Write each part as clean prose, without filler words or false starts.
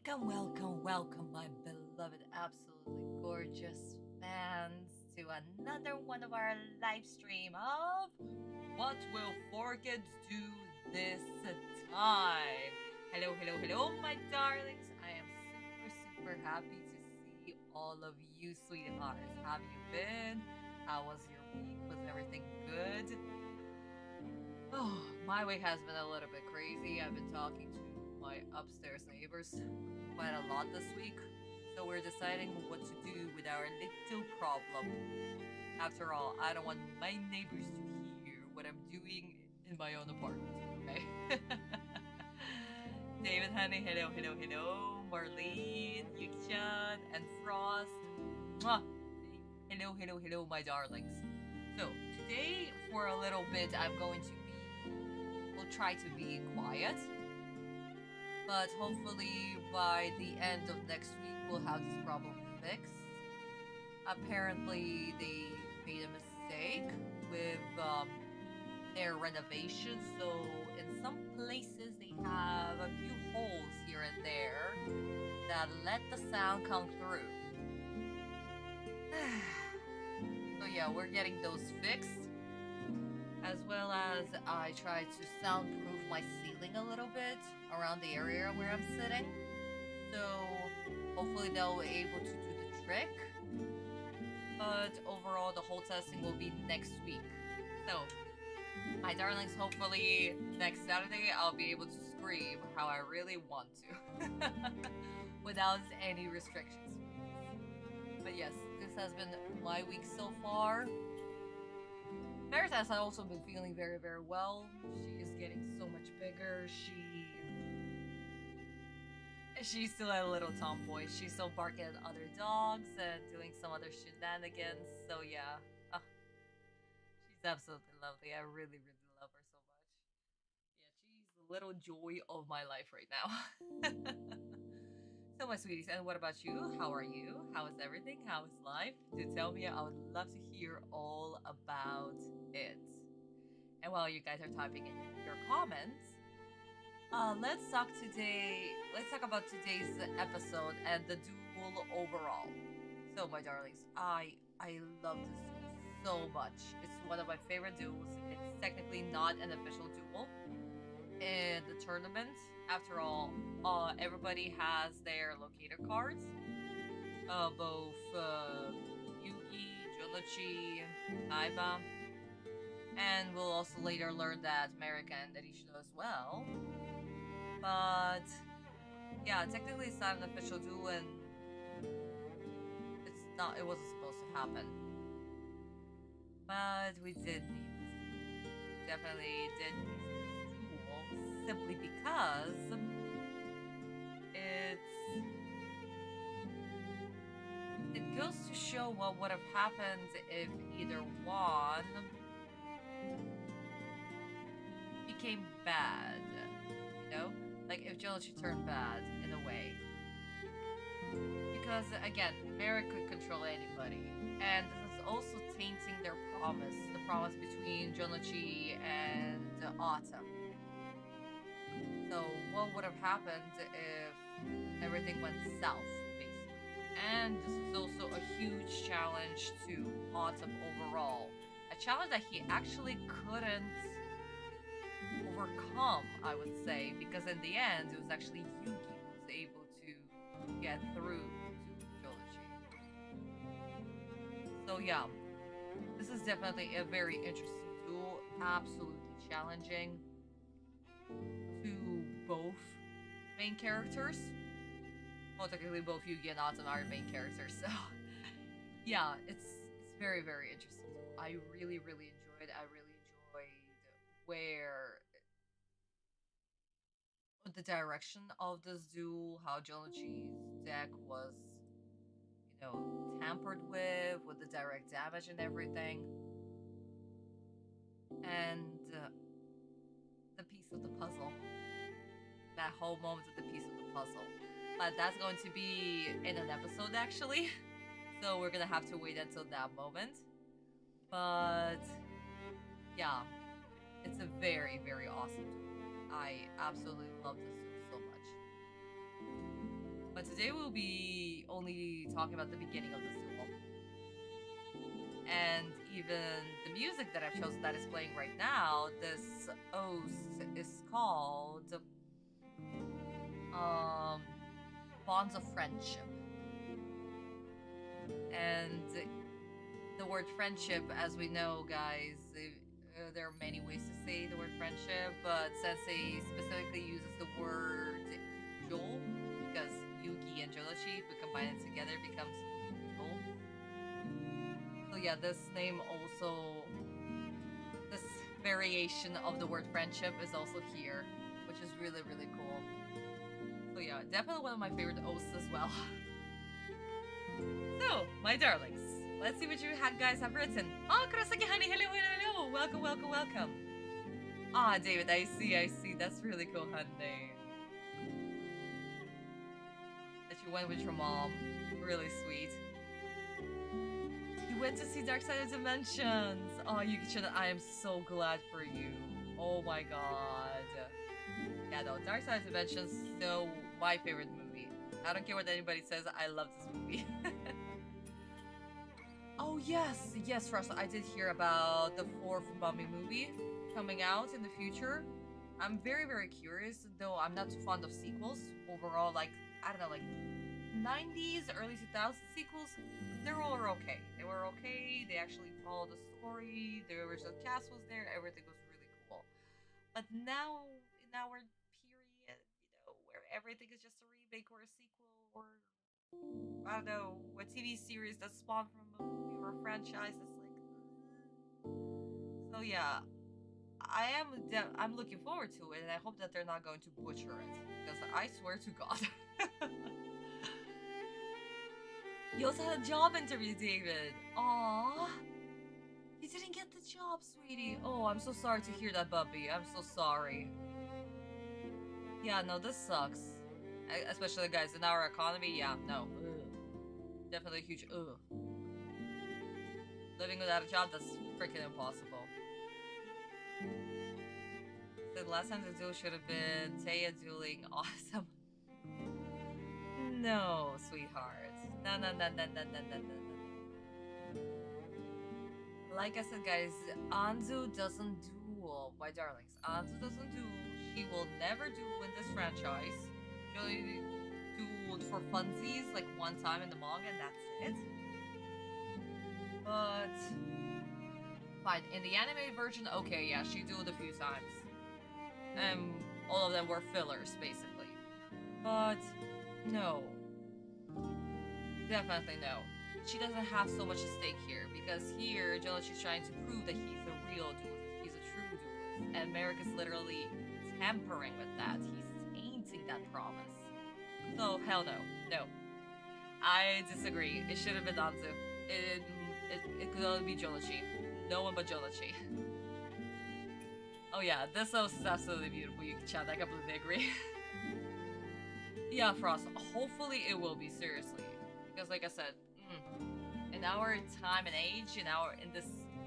Welcome, welcome, welcome, my beloved, absolutely gorgeous fans, to another one of our live stream of What Will Four Kids Do This Time? Hello, hello, hello, my darlings. I am super happy to see all of you, sweethearts. How have you been? How was your week? Was everything good? Oh, my week has been a little bit crazy. I've been talking to my upstairs neighbors quite a lot this week, so we're deciding what to do with our little problem. After all, I don't want my neighbors to hear what I'm doing in my own apartment, okay? David, honey, hello, hello, hello. Marlene, Yuki-chan, and Frost. Mwah. Hello, hello, hello, my darlings. So, today, for a little bit, I'm going to we'll try to be quiet, but hopefully by the end of next week we'll have this problem fixed. Apparently they made a mistake with their renovation, so in some places they have a few holes here and there that let the sound come through. So yeah, we're getting those fixed, as well as I try to soundproof my ceiling a little bit around the area where I'm sitting. So hopefully they'll be able to do the trick. But overall, the whole testing will be next week. So, my darlings, hopefully next Saturday I'll be able to scream how I really want to without any restrictions. But yes, this has been my week so far. Merit has also been feeling very well. She is getting so much bigger. She's still a little tomboy. She's still barking at other dogs and doing some other shenanigans. So yeah, she's absolutely lovely. I really love her so much. Yeah, she's the little joy of my life right now. So my sweeties, and what about you? How are you? How is everything? How is life? Do tell me. I would love to hear all about it. And while you guys are typing in your comments, let's talk today. Let's talk about today's episode and the duel overall. So my darlings, I love this duel so much. It's one of my favorite duels. It's technically not an official duel in the tournament. After all, everybody has their locator cards. Both Yugi, Jolichi, Kaiba, and we'll also later learn that Marika and Arishido as well. But yeah, technically it's not an official duel, and it's not. It wasn't supposed to happen. But we did need this. Definitely did need this duel, simply because it goes to show what would have happened if either one became bad, you know? Like if Jolichi turned bad in a way. Because again, Merrick could control anybody. And this is also tainting their promise. The promise between Jolichi and Autumn. So what would have happened if everything went south, basically? And this is also a huge challenge to Autumn overall. A challenge that he actually couldn't overcome, I would say, because in the end, it was actually Yugi who was able to get through to Jolichi. So yeah, this is definitely a very interesting duel, absolutely challenging to both main characters. Well, technically both Yugi and Autumn are main characters, so yeah, it's very interesting. I really enjoyed. I really enjoyed where the direction of this duel, how Jolichi's deck was, tampered with the direct damage and everything, and the piece of the puzzle. That whole moment of the piece of the puzzle. But that's going to be in an episode, actually. So we're gonna have to wait until that moment. But yeah, it's a very awesome duel. I absolutely love this duel so much. But today we'll be only talking about the beginning of this duel. And even the music that I've chosen that is playing right now, this oath is called Bonds of Friendship. And the word friendship, as we know, guys, there are many ways to say the word friendship, but Sensei specifically uses the word Joel because Yugi and Jolochi, if we combine it together, becomes Joel. So yeah, this name also, this variation of the word friendship is also here, which is really, really cool. So yeah, definitely one of my favorite oaths as well. So, my darlings, let's see what you guys have written. Oh, Kurosaki honey, hello, hello, hello. Welcome, welcome, welcome. Ah, David, I see. That's really cool, honey. That you went with your mom. Really sweet. You went to see Dark Side of Dimensions. Oh, Yuki-chan, I am so glad for you. Oh my god. Yeah, no, Dark Side of Dimensions is still my favorite movie. I don't care what anybody says, I love this movie. Oh yes, Russ, I did hear about the 4th Mummy movie coming out in the future. I'm very, very curious, though I'm not too fond of sequels. Overall, like, I don't know, like, 90s, early 2000s sequels, they were okay. They were okay, they actually followed the story, the original cast was there, everything was really cool. But now, in our period, where everything is just a remake or a sequel, or I don't know, a TV series that spawned from a movie or a franchise. It's like, so yeah, I'm looking forward to it, and I hope that they're not going to butcher it because I swear to God. You also had a job interview, David. Aww, you didn't get the job, sweetie. Oh, I'm so sorry to hear that, Bubby. I'm so sorry. Yeah, no, this sucks. Especially, guys, in our economy, yeah, no. Ugh. Definitely a huge ugh. Living without a job, that's freaking impossible. The last time the duel should have been Taya dueling awesome. No, sweetheart. No. Like I said, guys, Anzu doesn't duel, my darlings. Anzu doesn't duel. She will never duel in this franchise. She only dueled for funsies, like one time in the manga, and that's it. But fine. In the anime version, okay, yeah, she dueled a few times. All of them were fillers, basically. But no. Definitely no. She doesn't have so much at stake here, because here, Jolochi's trying to prove that he's a real duelist, he's a true duelist, and Merrick is literally tampering with that. He's tainting that promise. So, hell no. No. I disagree. It should have been Anzu. It could only be Jolochi. No one but Jolochi. Oh yeah, this house is absolutely beautiful, Yuki-chan. I completely agree. Yeah, Frost. Hopefully it will be, seriously. Because like I said, in our time and age, in this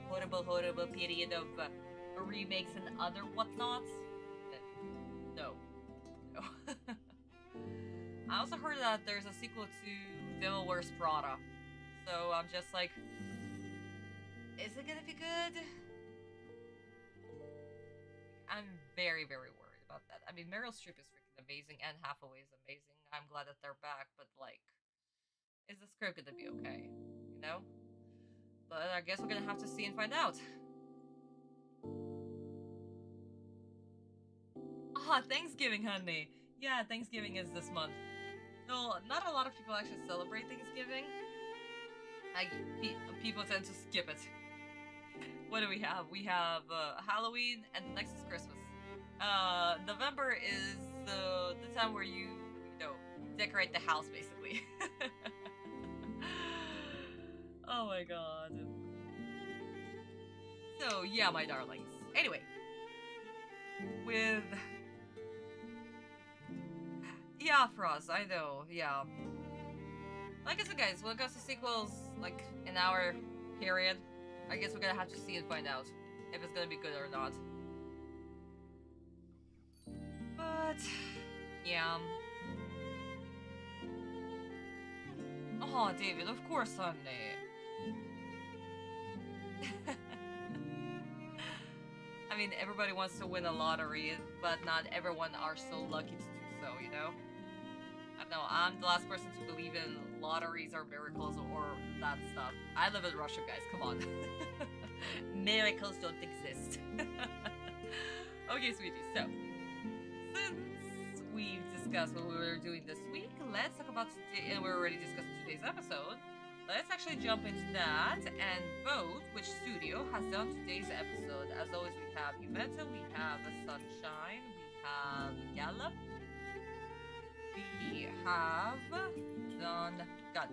horrible period of remakes and other whatnots, no. I also heard that there's a sequel to Devil Wears Prada, so I'm just like, is it gonna be good? I'm very, very worried about that. I mean, Meryl Streep is freaking amazing, and Hathaway is amazing. I'm glad that they're back, but like, is the script gonna be okay? You know? But I guess we're gonna have to see and find out. Ah, Thanksgiving, honey. Yeah, Thanksgiving is this month. No, not a lot of people actually celebrate Thanksgiving. People tend to skip it. What do we have? We have Halloween, and the next is Christmas. November is the time where you decorate the house, basically. Oh my god. So, yeah, my darlings. Anyway. With... Yeah, Frost, I know, yeah. Like I said, guys, when it comes to sequels, like, in our period, I guess we're gonna have to see and find out if it's gonna be good or not. But, yeah. Oh, David, of course, honey. I mean, everybody wants to win a lottery, but not everyone are so lucky to do so, you know? I don't know, I'm the last person to believe in lotteries or miracles or that stuff. I live in Russia, guys, come on. Miracles don't exist. Okay, sweetie, so since we've discussed what we were doing this week, let's talk about today, and we already discussed today's episode. Let's actually jump into that and vote which studio has done today's episode. As always, we have Yumeta, we have Sunshine, we have Gallup, we have done Gun.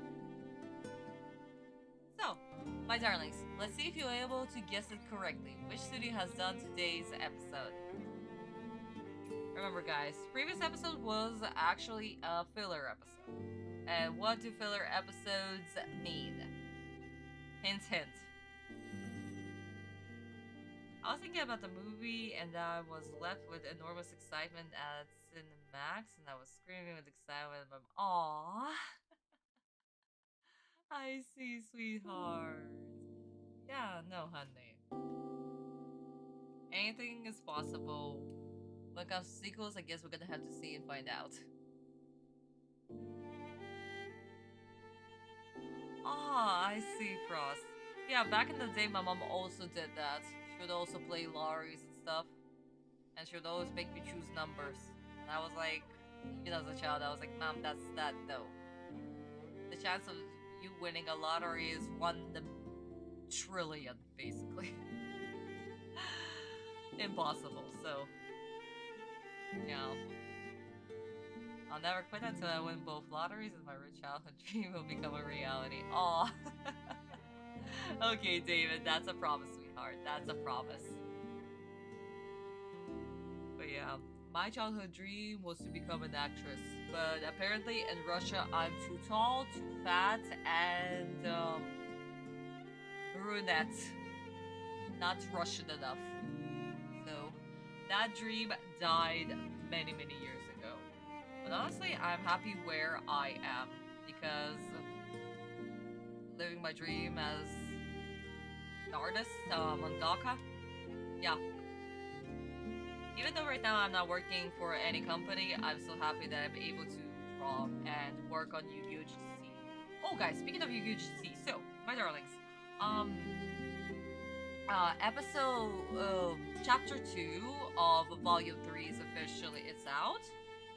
So, my darlings, let's see if you're able to guess it correctly. Which studio has done today's episode? Remember, guys, previous episode was actually a filler episode. And what do filler episodes mean? Hint, hint. I was thinking about the movie and I was left with enormous excitement at Cinemax and I was screaming with excitement. Aww. I see, sweetheart. Yeah, no, honey. Anything is possible. When it comes to sequels, I guess we're gonna have to see and find out. Ah, I see, Frost. Yeah, back in the day, my mom also did that. She would also play lotteries and stuff. And she would always make me choose numbers. And I was like, even as a child, I was like, Mom, that's that, no. The chance of you winning a lottery is 1 in a trillion, basically. Impossible, so... yeah. I'll never quit until I win both lotteries and my rich childhood dream will become a reality. Aw. Okay, David, that's a promise, sweetheart. That's a promise. But yeah, my childhood dream was to become an actress. But apparently in Russia, I'm too tall, too fat, and brunette. Not Russian enough. So that dream died many, many years ago. But honestly, I'm happy where I am because living my dream as an artist, mangaka, yeah. Even though right now I'm not working for any company, I'm still happy that I'm able to draw and work on Yu-Gi-Oh! GC. Oh guys, speaking of Yu-Gi-Oh! GC, so, my darlings, chapter 2 of volume 3 is officially, it's out.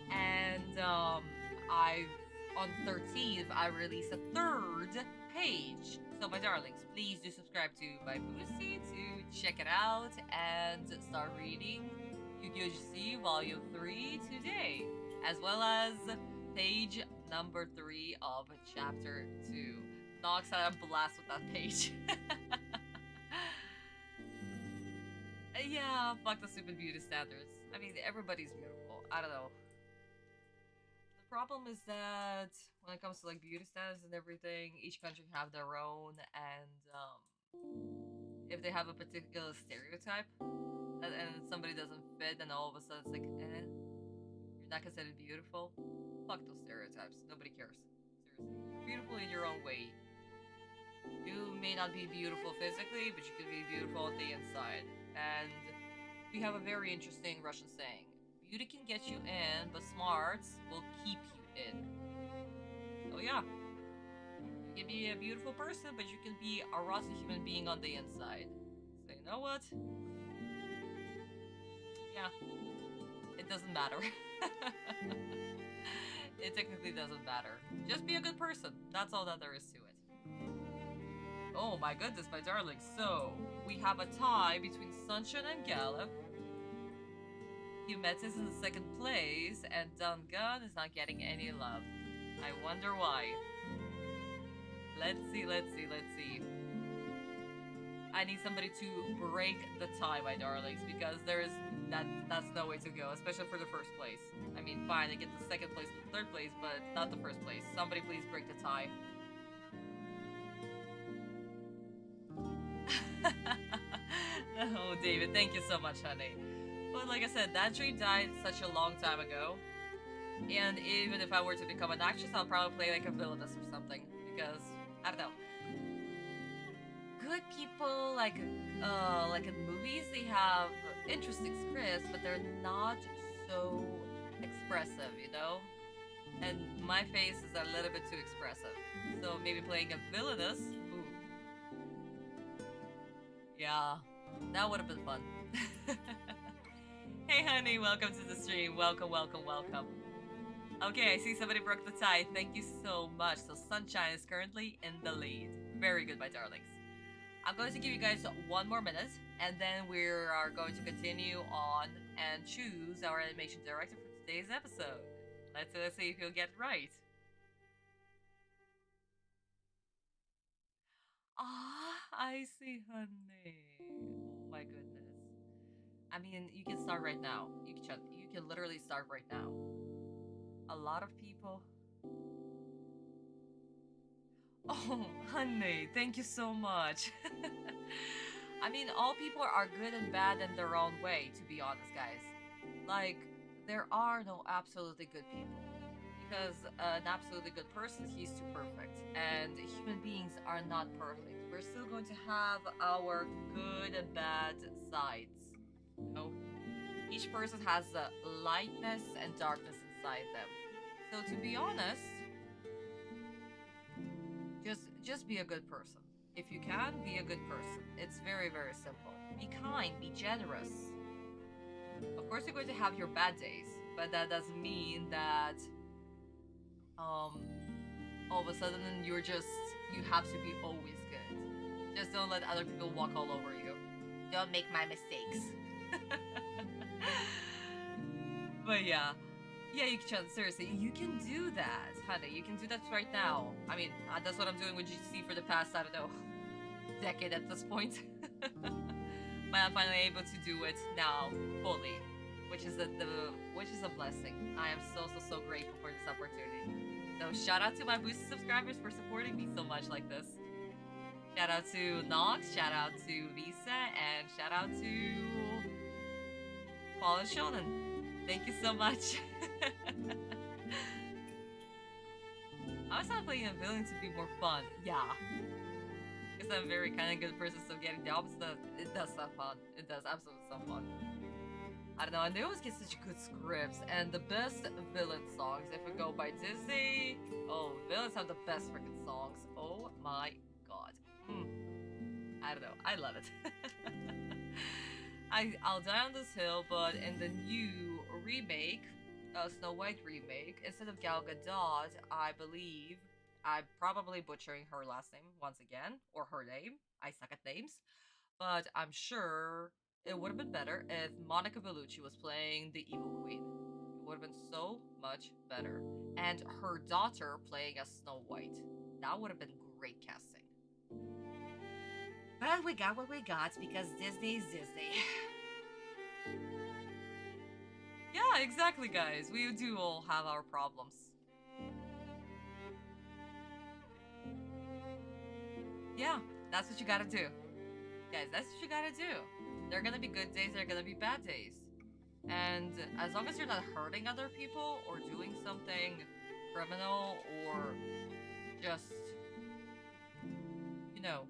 And on 13th, I released a 3rd page. So my darlings, please do subscribe to my Boosty to check it out and start reading Yu-Gi-Oh! GC Volume 3 today. As well as page number 3 of chapter 2. Nox had a blast with that page. Yeah, fuck the stupid beauty standards. I mean, everybody's beautiful. I don't know. The problem is that when it comes to like beauty standards and everything, each country have their own, and if they have a particular stereotype and somebody doesn't fit, then all of a sudden it's like, you're not considered beautiful. Fuck those stereotypes. Nobody cares. Seriously, you're beautiful in your own way. You may not be beautiful physically, but you can be beautiful on the inside. And we have a very interesting Russian saying. Beauty can get you in, but smarts will keep you in. So yeah. You can be a beautiful person, but you can be a rotten human being on the inside. So you know what? Yeah. It doesn't matter. It technically doesn't matter. Just be a good person. That's all that there is to it. Oh my goodness, my darling. So, we have a tie between Sunshine and Gallup. Humet is in second place, and Dungun is not getting any love. I wonder why. Let's see. I need somebody to break the tie, my darlings, because that's no way to go, especially for the first place. I mean, fine, I get the second place and the third place, but not the first place. Somebody please break the tie. Oh, David, thank you so much, honey. But like I said, that dream died such a long time ago. And even if I were to become an actress, I'll probably play like a villainess or something. because I don't know. Good people like in movies, they have interesting scripts, but they're not so expressive, you know. And my face is a little bit too expressive, so maybe playing a villainous. Ooh, yeah, that would have been fun. Hey, honey, welcome to the stream. Welcome, welcome, welcome. Okay, I see somebody broke the tie. Thank you so much. So Sunshine is currently in the lead. Very good, my darlings. I'm going to give you guys 1 more minute, and then we are going to continue on and choose our animation director for today's episode. Let's see if you'll get it right. Ah, I see, honey. Oh my goodness. I mean, you can start right now. You can literally start right now. A lot of people. Oh, honey, thank you so much. I mean, all people are good and bad in their own way, to be honest, guys. Like, there are no absolutely good people. Because an absolutely good person, he's too perfect. And human beings are not perfect. We're still going to have our good and bad sides. You know? Each person has a lightness and darkness inside them. So to be honest, just be a good person. If you can, be a good person. It's very, very simple. Be kind, be generous. Of course, you're going to have your bad days, but that doesn't mean that all of a sudden you have to be always good. Just don't let other people walk all over you. Don't make my mistakes. But yeah, Yuki-chan, seriously, you can do that, honey. You can do that right now. I mean, that's what I'm doing with GC for the past, I don't know, decade at this point. But I'm finally able to do it now, fully, which is a blessing. I am so grateful for this opportunity. So shout out to my boosted subscribers for supporting me so much like this. Shout out to Nox, shout out to Visa, and shout out to Paul and Shonen. Thank you so much. I was not playing a villain to be more fun. Yeah. Because I'm a very kind of good person, so getting the opposite, it does sound fun. It does absolutely sound fun. I don't know, and they always get such good scripts, and the best villain songs, if we go by Disney, oh, villains have the best freaking songs. Oh my god. I don't know, I love it. I'll die on this hill, but in the new remake, Snow White remake, instead of Gal Gadot, I believe, I'm probably butchering her last name once again, or her name. I suck at names. But I'm sure it would have been better if Monica Bellucci was playing the evil queen. It would have been so much better. And her daughter playing as Snow White. That would have been great casting. But we got what we got because Disney's Disney. Yeah, exactly, guys. We do all have our problems. Yeah, that's what you gotta do. Guys, that's what you gotta do. There are gonna be good days, there are gonna be bad days. And as long as you're not hurting other people or doing something criminal or just, you know,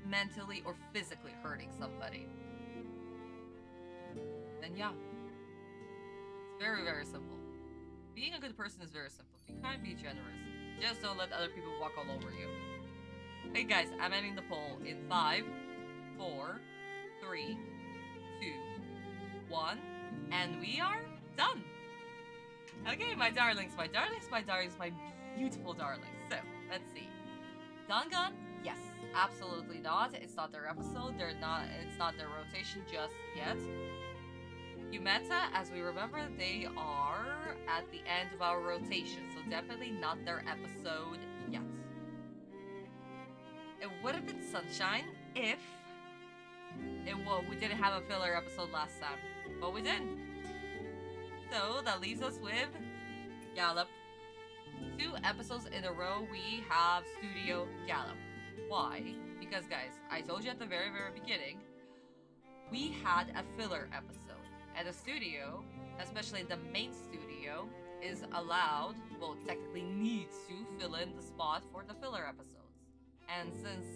mentally or physically hurting somebody, then yeah, it's very, very simple. Being a good person is very simple. Be kind, be generous. Just don't let other people walk all over you. Hey guys, I'm ending the poll in 5, 4, 3, 2, 1, and we are done. Okay, my darlings, my darlings, my darlings, my beautiful darlings. So, let's see. Dangan? Yes, absolutely not. It's not their episode. It's not their rotation just yet. Yumeta, as we remember, they are at the end of our rotation, so definitely not their episode yet. It would have been Sunshine if we didn't have a filler episode last time, but we did. So that leaves us with Gallop. 2 episodes in a row we have Studio Gallop. Why? Because guys, I told you at the very, very beginning, we had a filler episode. And the studio, especially the main studio, is allowed, well, technically needs to fill in the spot for the filler episodes. And since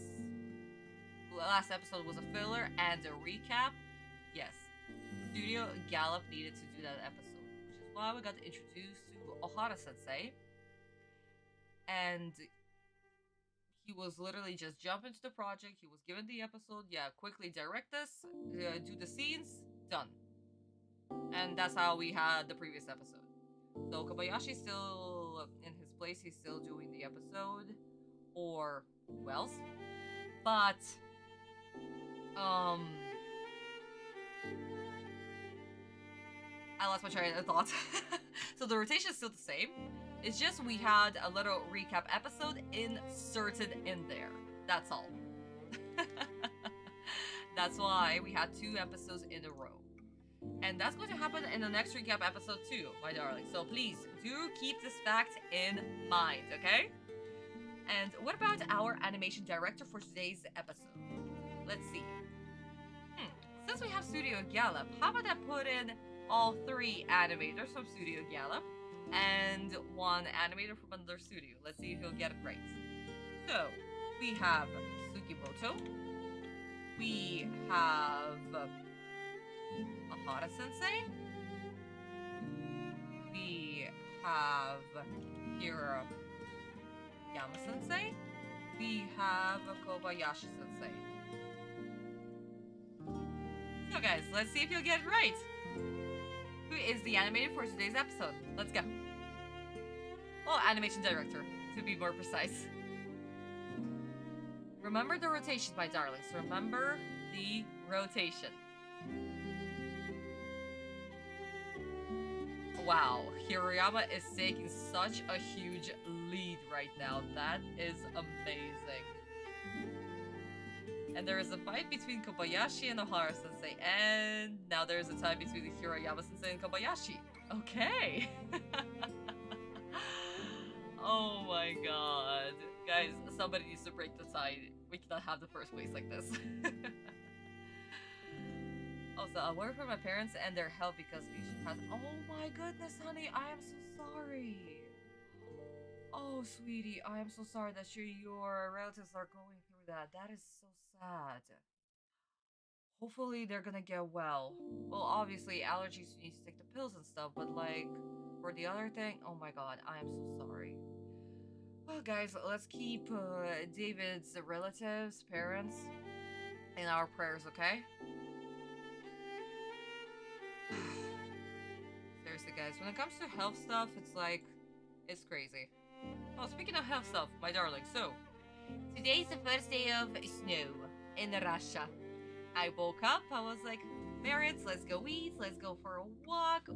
the last episode was a filler and a recap, yes, Studio Gallop needed to do that episode, which is why we got introduced to Ohara Sensei. And he was literally just jump into the project. He was given the episode. Yeah, quickly direct us, do the scenes, done. And that's how we had the previous episode. So Kobayashi's still in his place. He's still doing the episode, or who else? But I lost my train of thought. So the rotation is still the same. It's just we had a little recap episode inserted in there. That's all. That's why we had 2 episodes in a row. And that's going to happen in the next recap episode too, my darling. So please, do keep this fact in mind, okay? And what about our animation director for today's episode? Let's see. Since we have Studio Gallop, how about I put in all 3 animators from Studio Gallop and 1 animator from another studio. Let's see if he'll get it right. So, we have Sugimoto. We have Ahara Sensei. We have Hirayama Sensei. We have Kobayashi Sensei. So guys, let's see if you'll get it right. Who is the animator for today's episode? Let's go. Well, animation director, to be more precise. Remember the rotation, my darlings. Remember the rotation. Wow, Hirayama is taking such a huge lead right now. That is amazing. And there is a fight between Kobayashi and Ohara Sensei, and now there is a tie between Hirayama Sensei and Kobayashi. Okay. Oh my god. Guys, somebody needs to break the tie. We cannot have the first place like this. Also, a word from my parents and their help because we should have. Oh my goodness, honey, I am so sorry. Oh, sweetie, I am so sorry that your relatives are going through that. That is so sad. Hopefully they're gonna get well. Well, obviously allergies, you need to take the pills and stuff, but like for the other thing, oh my god, I am so sorry. Well, guys, let's keep David's relatives, parents, in our prayers, okay? Seriously, guys, when it comes to health stuff, it's like, it's crazy. Oh, speaking of health stuff, my darling, so today's the first day of snow in Russia. I woke up, I was like, Merit, let's go eat, let's go for a walk.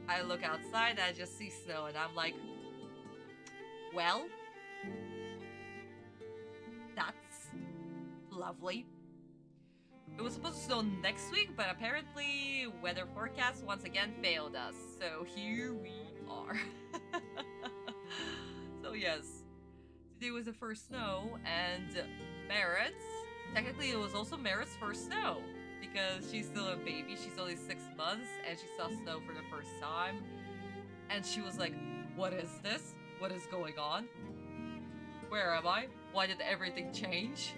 I look outside, I just see snow, and I'm like, well, that's lovely. It was supposed to snow next week, but apparently weather forecast once again failed us. So here we are. So yes, today was the first snow, and Merit's, technically it was also Merit's first snow, because she's still a baby, she's only 6 months, and she saw snow for the first time. And she was like, what is this? What is going on? Where am I? Why did everything change?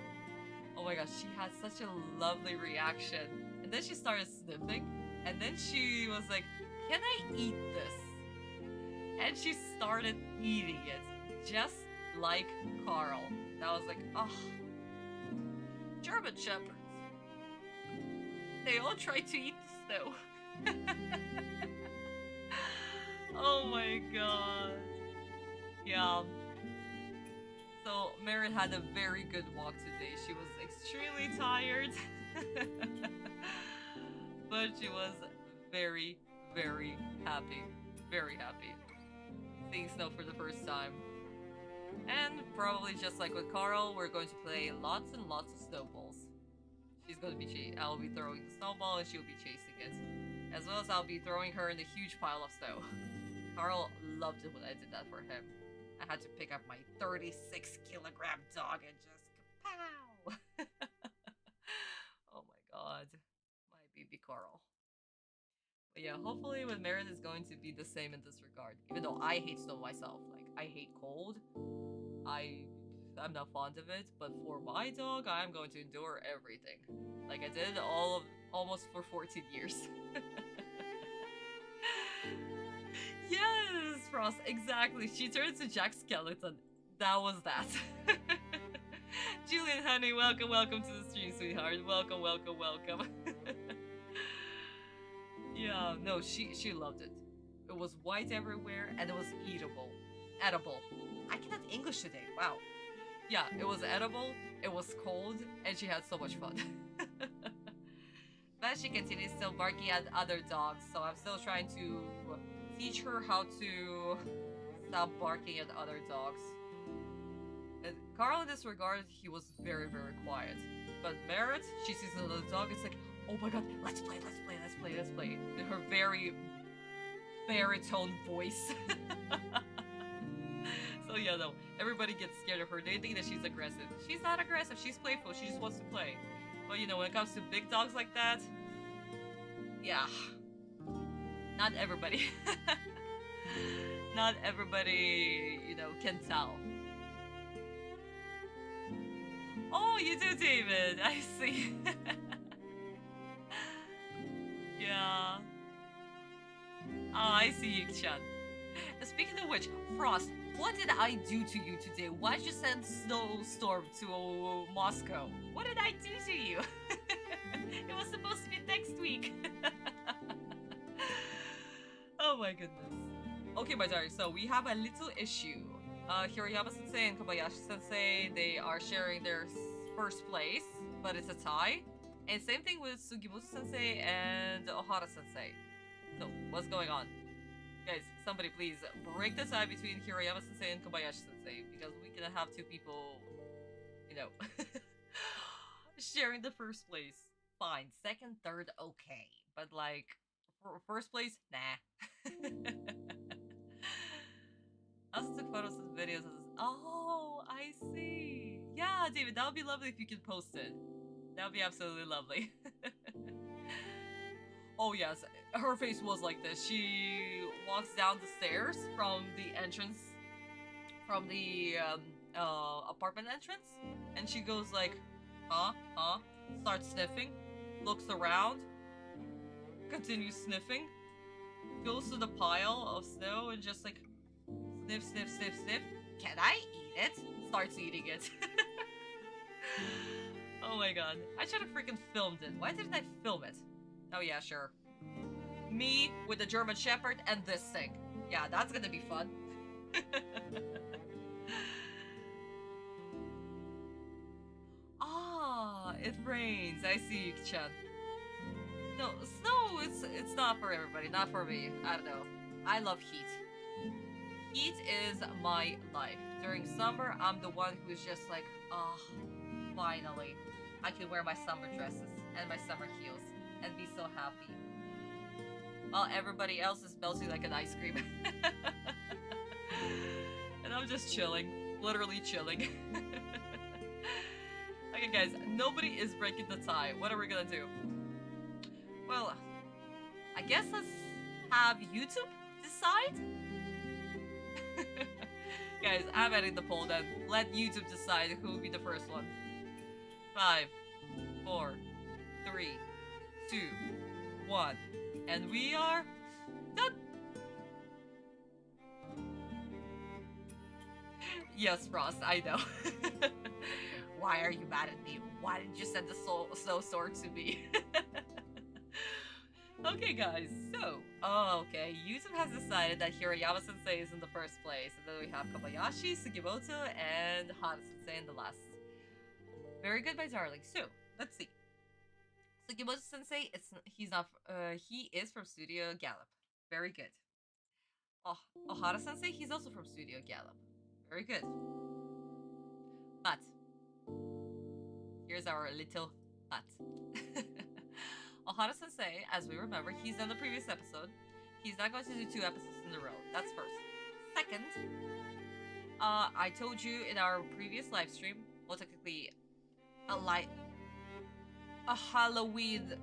Oh my gosh, she had such a lovely reaction. And then she started sniffing, and then she was like, can I eat this? And she started eating it, just like Carl. And I was like, oh, German Shepherds. They all try to eat the snow. Oh my god. Yeah. So Merit had a very good walk today. She was extremely tired. But she was very, very happy. Very happy. Seeing snow for the first time. And probably just like with Carl, we're going to play lots and lots of snowballs. She's going to be I'll be throwing the snowball and she'll be chasing it. As well as I'll be throwing her in the huge pile of snow. Carl loved it when I did that for him. I had to pick up my 36-kilogram dog and just kapow! Oh my god. My baby Carl. But yeah, hopefully with Marin is going to be the same in this regard. Even though I hate snow myself. Like, I hate cold. I'm not fond of it, but for my dog, I'm going to endure everything. Like I did almost for 14 years. Yes, Frost, exactly. She turned into Jack Skeleton. That was that. Julian, honey, welcome to the stream, sweetheart. Welcome. Yeah, no, she loved it. It was white everywhere, and it was edible. I cannot English today. Wow. Yeah, it was edible. It was cold, and she had so much fun. But she continues still barking at other dogs, so I'm still trying to teach her how to stop barking at other dogs. And Carl, in this regard, he was very, very quiet. But Merritt, she sees another dog, it's like, oh my god, let's play. Her very baritone voice. So yeah, no, everybody gets scared of her. They think that she's aggressive. She's not aggressive, she's playful, she just wants to play. But you know, when it comes to big dogs like that, yeah, not everybody. Not everybody, you know, can tell. Oh, you do, David. I see. Yeah. Oh, I see you, Chan. Speaking of which, Frost, what did I do to you today? Why'd you send Snowstorm to Moscow? What did I do to you? It was supposed to be next week. Oh my goodness. Okay, my darling, so we have a little issue. Hirayama-sensei and Kobayashi-sensei, they are sharing their first place, but it's a tie. And same thing with Sugimoto-sensei and Ohara-sensei. So, what's going on? Guys, somebody please break the tie between Hirayama-sensei and Kobayashi-sensei, because we cannot have two people, you know, sharing the first place. Fine. Second, third, okay. But like, first place, nah. I also took photos and videos of this. Oh, I see. Yeah, David, that would be lovely if you could post it. That would be absolutely lovely. Oh yes, her face was like this. She walks down the stairs from the entrance, from the apartment entrance, and she goes like, huh, starts sniffing, looks around, continues sniffing, goes to the pile of snow and just like, sniff. Can I eat it? Starts eating it. Oh my god. I should have freaking filmed it. Why didn't I film it? Oh yeah, sure. Me with the German Shepherd and this thing. Yeah, that's gonna be fun. Ah, it rains. I see you, Chan. No, snow, it's not for everybody. Not for me. I don't know. I love heat. Heat is my life. During summer, I'm the one who's just like, oh, finally. I can wear my summer dresses and my summer heels and be so happy. While everybody else is melting like an ice cream. And I'm just chilling. Literally chilling. Okay guys, nobody is breaking the tie. What are we gonna do? Well, I guess let's have YouTube decide? Guys, I'm adding the poll then. Let YouTube decide who will be the first one. 5, 4, 3, 2, 1. And we are done! Yes, Frost, I know. Why are you mad at me? Why didn't you send the snow sword to me? Okay, guys, so, okay, YouTube has decided that Hirayama-sensei is in the first place, and then we have Kobayashi, Sugimoto, and Hana-sensei in the last. Very good, my darling. So, let's see. Sugimoto-sensei, he is from Studio Gallop. Very good. Oh, Ohara-sensei, he's also from Studio Gallop. Very good. But, here's our little but. Ohara-sensei, as we remember, he's done the previous episode. He's not going to do 2 episodes in a row. That's first. Second, I told you in our previous live stream, well, technically, a Halloween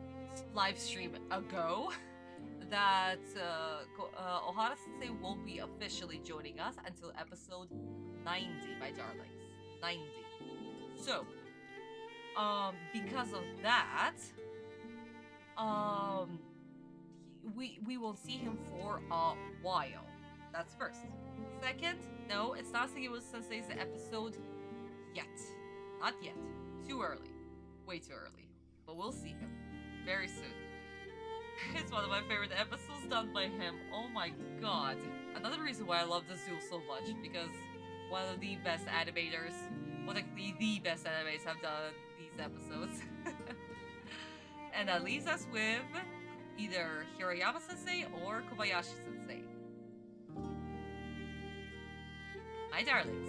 live stream ago, that Ohara Sensei won't be officially joining us until episode 90, my darlings. 90. So, because of that, um, we won't see him for a while. That's first. Second, no, it's not Sugiura Sensei's episode yet. Not yet. Too early. Way too early. But we'll see him very soon. It's one of my favorite episodes done by him. Oh my god. Another reason why I love this duel so much, because one of the best animators, well, technically the best animators have done these episodes. And that leaves us with either Hiroyama Sensei or Kobayashi Sensei. My darlings,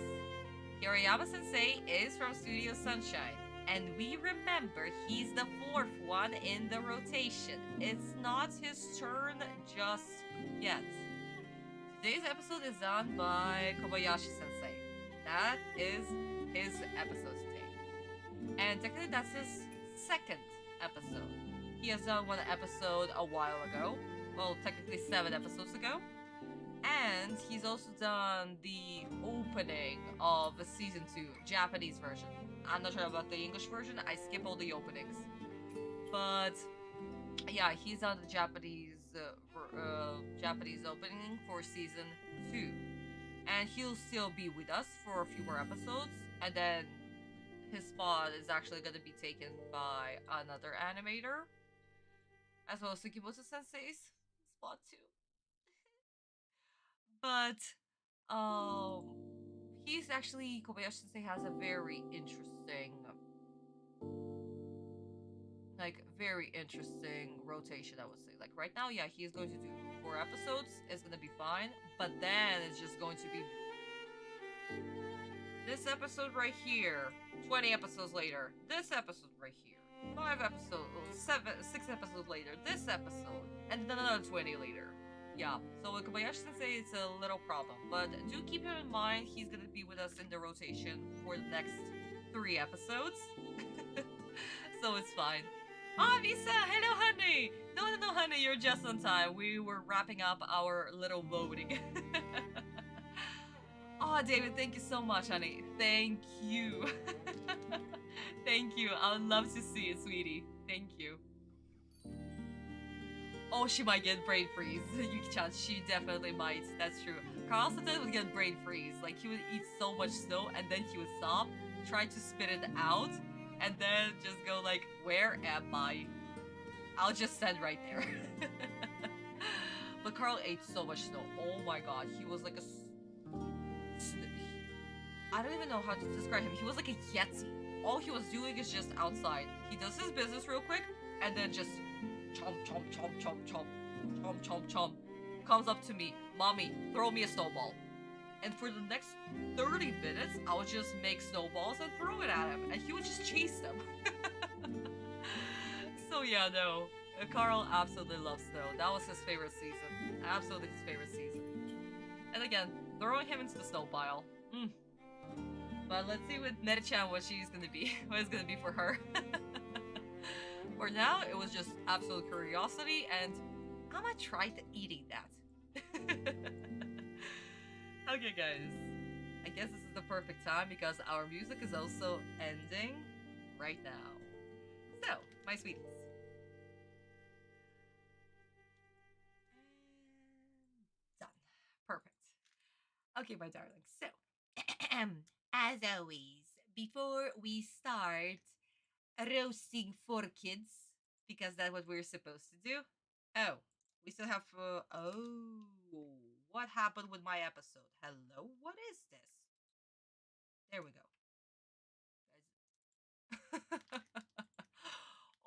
Hiroyama Sensei is from Studio Sunshine, and we remember he's the fourth one in the rotation. It's not his turn just yet. Today's episode is done by Kobayashi Sensei. That is his episode today. And technically that's his second episode. He has done one episode a while ago. Well, technically 7 episodes ago. And he's also done the opening of season 2, Japanese version. I'm not sure about the English version. I skip all the openings. But yeah, he's on the Japanese opening for season 2. And he'll still be with us for a few more episodes. And then his spot is actually going to be taken by another animator, as well as Sugimoto Sensei's spot too. But he's actually, Kobayashi Sensei has a very interesting, rotation, I would say. Like right now, yeah, he's going to do 4 episodes. It's gonna be fine, but then it's just going to be this episode right here, 20 episodes later. This episode right here, 5 episodes, 6 episodes later. This episode, and then another 20 later. Yeah, so with Kobayashi Sensei, it's a little problem. But do keep him in mind, he's gonna be with us in the rotation for the next 3 episodes. So it's fine. Ah, Misa! Hello, honey! No, honey, you're just on time. We were wrapping up our little voting. Oh, David, thank you so much, honey. Thank you. Thank you. I would love to see it, sweetie. Thank you. Oh, she might get brain freeze. Yuki-chan, she definitely might. That's true. Carl sometimes would get brain freeze. Like, he would eat so much snow, and then he would stop, try to spit it out, and then just go like, where am I? I'll just stand right there. But Carl ate so much snow. Oh my god, he was like a... I don't even know how to describe him. He was like a yeti. All he was doing is just outside. He does his business real quick, and then just chomp, chomp, chomp, chomp, chomp, chomp, chomp, chomp. Comes up to me, mommy, throw me a snowball. And for the next 30 minutes, I would just make snowballs and throw it at him, and he would just chase them. So yeah, no. Carl absolutely loves snow. That was his favorite season. Absolutely his favorite season. And again, throwing him into the snow pile. But let's see with Neri-chan what she's gonna be. What it's gonna be for her. For now, it was just absolute curiosity, and I'm gonna try eating that. Okay, guys. I guess this is the perfect time because our music is also ending right now. So, my sweeties. And done. Perfect. Okay, my darlings. So, as always, before we start roasting for kids, because that's what we're supposed to do. Oh, we still have. What happened with my episode? Hello, what is this? There we go.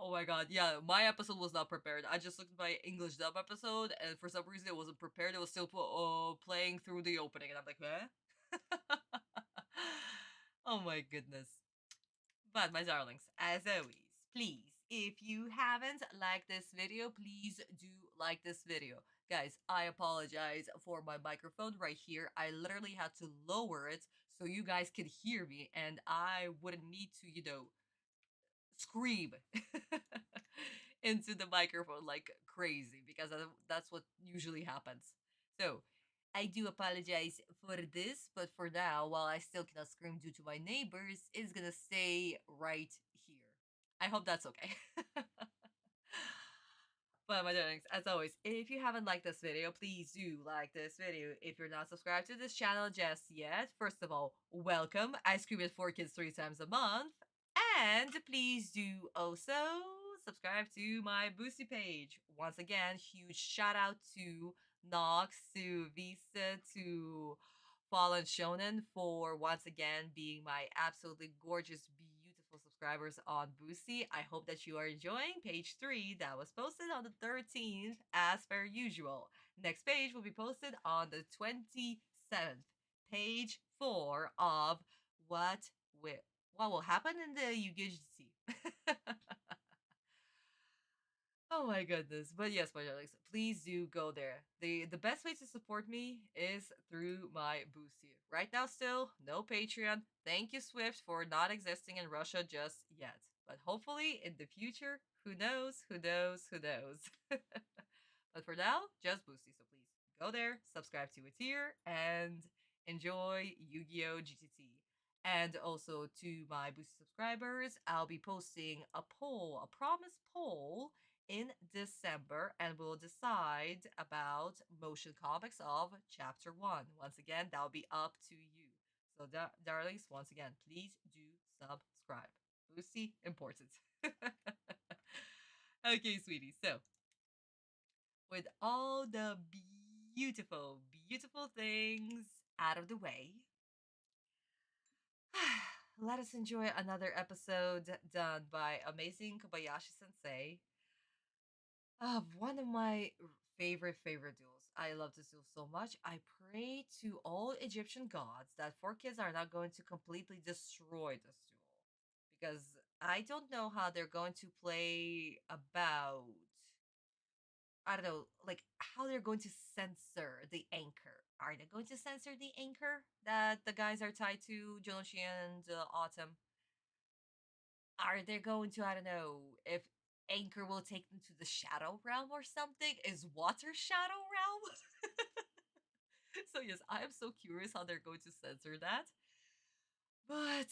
Oh my god, yeah, my episode was not prepared. I just looked at my English dub episode, and for some reason it wasn't prepared. It was still playing through the opening, and I'm like, eh? Oh my goodness. But my darlings, as always, please, if you haven't liked this video, please do like this video. Guys, I apologize for my microphone right here. I literally had to lower it so you guys could hear me, and I wouldn't need to, scream into the microphone like crazy because that's what usually happens. So, I do apologize for this, but for now, while I still cannot scream due to my neighbors, it's gonna stay right here. I hope that's okay. But my darlings, as always, if you haven't liked this video, please do like this video. If you're not subscribed to this channel just yet, first of all, welcome. I scream at 4 kids 3 times a month. And please do also subscribe to my Boosty page. Once again, huge shout out to Nox, to Visa, to Fallen Shonen for once again being my absolutely gorgeous, beautiful subscribers on Boosty. I hope that you are enjoying page 3 that was posted on the 13th as per usual. Next page will be posted on the 27th. Page 4 of will what will happen in the UGC. Oh my goodness. But yes, my darlings, please do go there. The best way to support me is through my Boosty. Right now still, no Patreon. Thank you, Swift, for not existing in Russia just yet. But hopefully in the future, who knows, who knows, who knows. But for now, just Boosty. So please go there, subscribe to a tier, and enjoy Yu-Gi-Oh! GTT. And also to my Boosty subscribers, I'll be posting a poll, a promise poll in December, and we'll decide about motion comics of chapter 1. Once again, that'll be up to you. So, darlings, once again, please do subscribe. Boosty, important. Okay, sweetie. So, with all the beautiful, beautiful things out of the way, let us enjoy another episode done by amazing Kobayashi Sensei of one of my favorite duels. I love this duel so much. I pray to all Egyptian gods that 4 kids are not going to completely destroy this duel. Because I don't know how they're going to play about, I don't know, like how they're going to censor the anchor. Are they going to censor the anchor that the guys are tied to, Jonoshi and Autumn? Are they going to, I don't know, if anchor will take them to the shadow realm or something? Is water shadow realm? So yes, I am so curious how they're going to censor that. But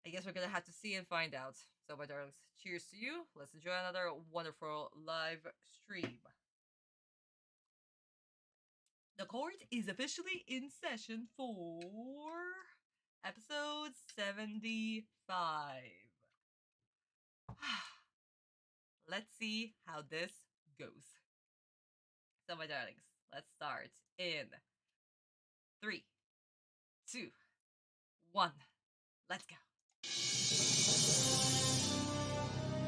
I guess we're gonna have to see and find out. So my darlings, cheers to you. Let's enjoy another wonderful live stream. The court is officially in session for episode 75. Let's see how this goes. So my darlings, let's start in 3, 2, 1. Let's go.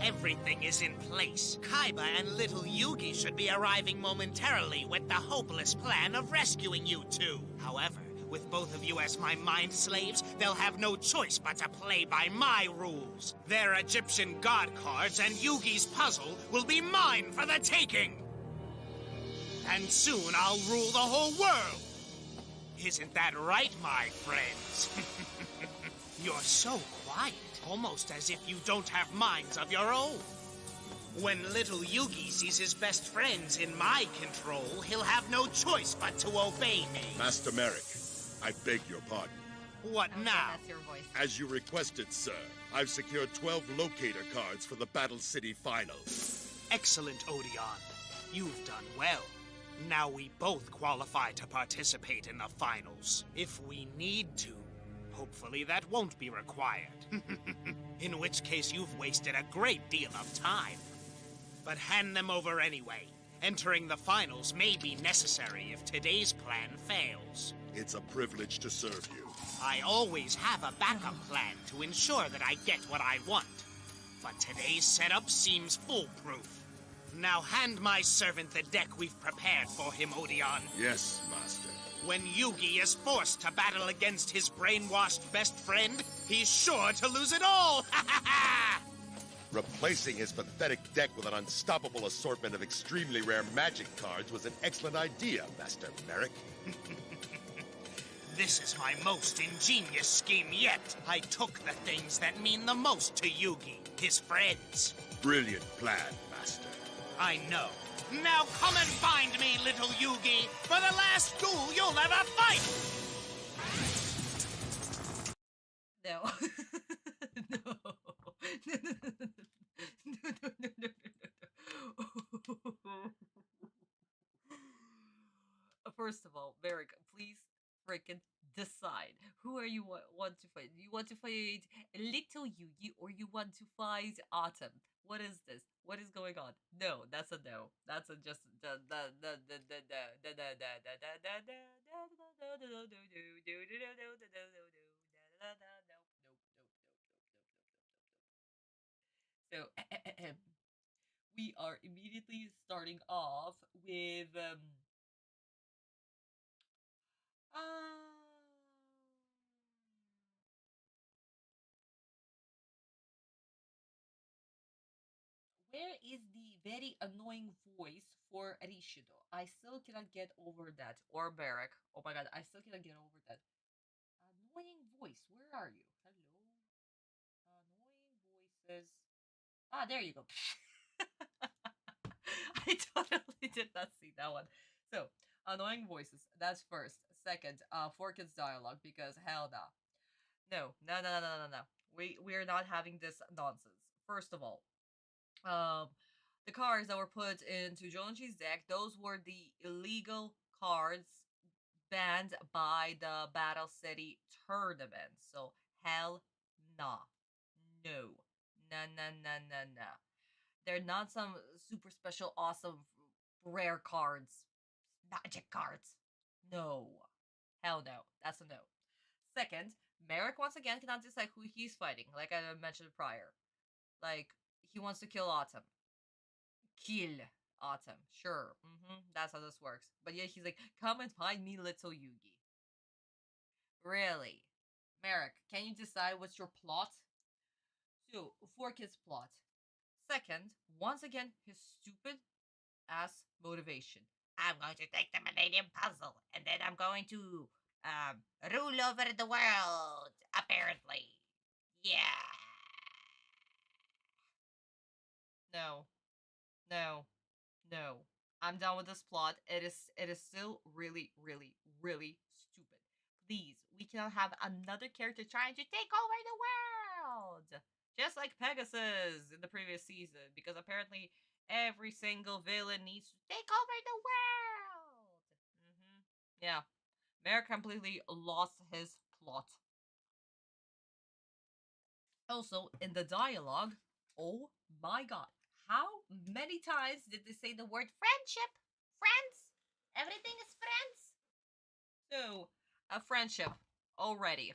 Everything is in place. Kaiba and little Yugi should be arriving momentarily with the hopeless plan of rescuing you two. However, with both of you as my mind slaves, they'll have no choice but to play by my rules. Their Egyptian god cards and Yugi's puzzle will be mine for the taking. And soon I'll rule the whole world. Isn't that right, my friends? You're so quiet, almost as if you don't have minds of your own. When little Yugi sees his best friends in my control, he'll have no choice but to obey me. Master Merrick, I beg your pardon. What now? That's your voice. As you requested, sir, I've secured 12 locator cards for the Battle City Finals. Excellent, Odeon. You've done well. Now we both qualify to participate in the finals. If we need to. Hopefully that won't be required. In which case you've wasted a great deal of time. But hand them over anyway. Entering the finals may be necessary if today's plan fails. It's a privilege to serve you. I always have a backup plan to ensure that I get what I want. But today's setup seems foolproof. Now hand my servant the deck we've prepared for him, Odeon. Yes, Master. When Yugi is forced to battle against his brainwashed best friend, he's sure to lose it all! Replacing his pathetic deck with an unstoppable assortment of extremely rare magic cards was an excellent idea, Master Merrick. This is my most ingenious scheme yet. I took the things that mean the most to Yugi, his friends. brilliant plan, Master. I know. Now come and find me, little Yugi, for the last duel you'll ever fight! No. No. No, no, no, no. No, no, no, no, no, no. First of all, Merrick, please freaking decide. Who are you want to fight? You want to fight Little Yugi or you want to fight Autumn? What is this? What is going on? No, that's a no. That's a just so we are immediately starting off with where is the very annoying voice for Rishido? I still cannot get over that. Or Barrack. Oh my god, I still cannot get over that. Annoying voice, where are you? Hello? Annoying voices. Ah, there you go. I totally did not see that one. So, annoying voices. That's first. Second, four kids dialogue because hell no. No, no, no, no, no, no, no. We're not having this nonsense. First of all, um, the cards that were put into Jolanji's deck, those were the illegal cards banned by the Battle City tournament. So hell nah. No. No, no, no, no, no. They're not some super special, awesome, rare cards. Magic cards. No. Hell no. That's a no. Second, Merrick once again cannot decide who he's fighting, like I mentioned prior. Like, he wants to kill Autumn. Kill Autumn. Sure. That's how this works. But yeah, he's like, come and find me, little Yugi. Really? Merrick, can you decide what's your plot? So, four kids plot. Second, once again, his stupid ass motivation. I'm going to take the Millennium Puzzle, and then I'm going to, rule over the world, apparently. Yeah. No. No. No. I'm done with this plot. It is still really, really, really stupid. Please, we cannot have another character trying to take over the world. Just like Pegasus in the previous season, because apparently every single villain needs to take over the world. Yeah. Mare completely lost his plot. Also, in the dialogue, oh my god, how many times did they say the word friendship? Friends? Everything is friends? So, a friendship already.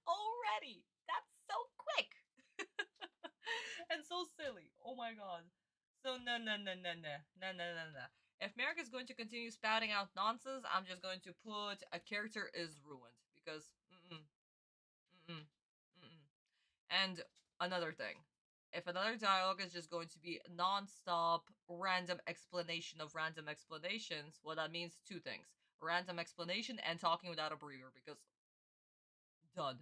Already. That's so quick. And so silly. Oh my god. So no no no no no no no no no. If Merrick is going to continue spouting out nonsense, I'm just going to put a character is ruined because And another thing, if another dialogue is just going to be non-stop random explanation of random explanations, well, that means two things: random explanation and talking without a breather. Because done,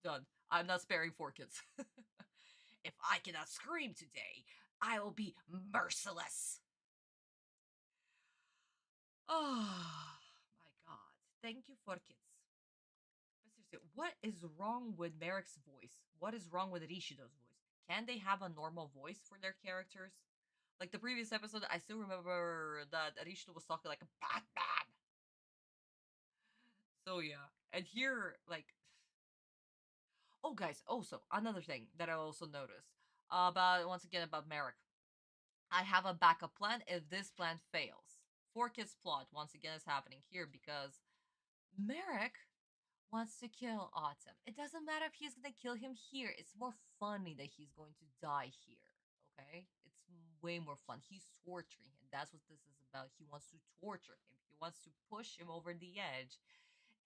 done. I'm not sparing four kids. If I cannot scream today, I will be merciless. Oh my god! Thank you, four kids. But seriously, what is wrong with Merrick's voice? What is wrong with Rishido's voice? Can they have a normal voice for their characters? Like the previous episode, I still remember that Rishido was talking like a Batman. So yeah, and here, like, oh guys, also another thing that I also noticed about once again about Merrick. I have a backup plan if this plan fails. Four kids plot once again is happening here because Merrick wants to kill Autumn. It doesn't matter if he's gonna kill him here. It's more funny that he's going to die here. Okay? It's way more fun. He's torturing him. That's what this is about. He wants to torture him. He wants to push him over the edge.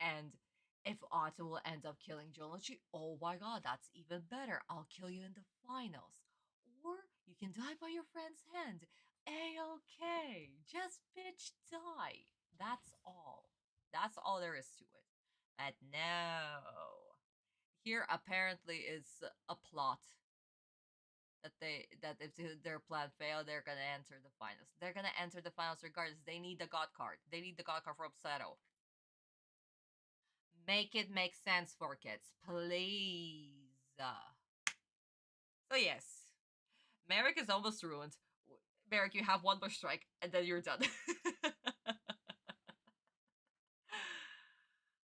And if Autumn will end up killing Jolanji, oh my god, that's even better. I'll kill you in the finals. Or you can die by your friend's hand. A-okay. Just bitch die. That's all. That's all there is to it. But no. Here apparently is a plot. that if their plan fail, they're gonna enter the finals. They're gonna enter the finals regardless. They need the god card. They need the god card for Obseto. Make it make sense for kids, please. So yes, Merrick is almost ruined. Merrick, you have one more strike, and then you're done.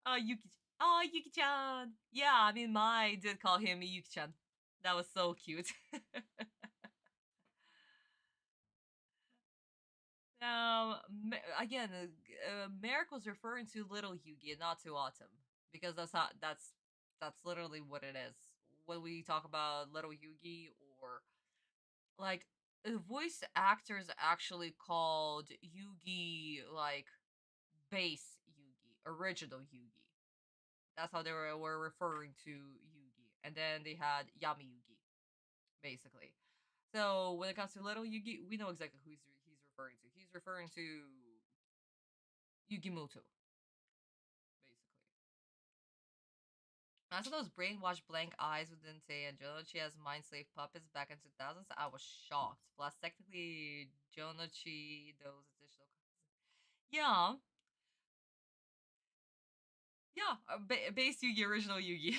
Oh, Yuki. Oh, Yuki-chan. Yeah, I mean, Mai did call him Yuki-chan. That was so cute. Again, Merrick was referring to little Yugi and not to Autumn because that's literally what it is. When we talk about little Yugi or like voice actors actually called Yugi like base Yugi, original Yugi. That's how they were referring to Yugi. And then they had Yami Yugi, basically. So when it comes to little Yugi, we know exactly who he's referring to. He's referring to Yugimoto, basically. As for those brainwashed blank eyes with Dente and Jonochi as mind slave puppets back in 2000s, I was shocked. Plus, technically, Jonochi, those additional. Yeah, yeah, base Yugi, original Yugi.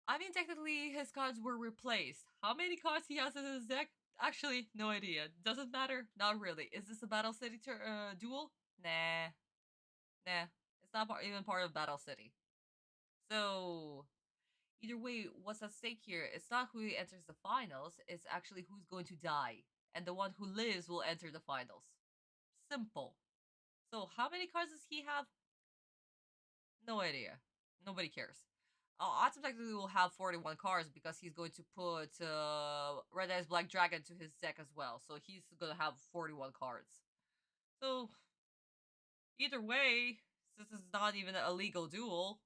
I mean, technically, his cards were replaced. How many cards he has in his deck? Actually, no idea. Doesn't matter? Not really. Is this a Battle City duel? Nah. Nah. It's not even part of Battle City. So, either way, what's at stake here? It's not who enters the finals, it's actually who's going to die. And the one who lives will enter the finals. Simple. So, how many cards does he have? No idea. Nobody cares. Autumn technically will have 41 cards because he's going to put Red Eyes Black Dragon to his deck as well. So he's going to have 41 cards. So, either way, since it's not even a legal duel,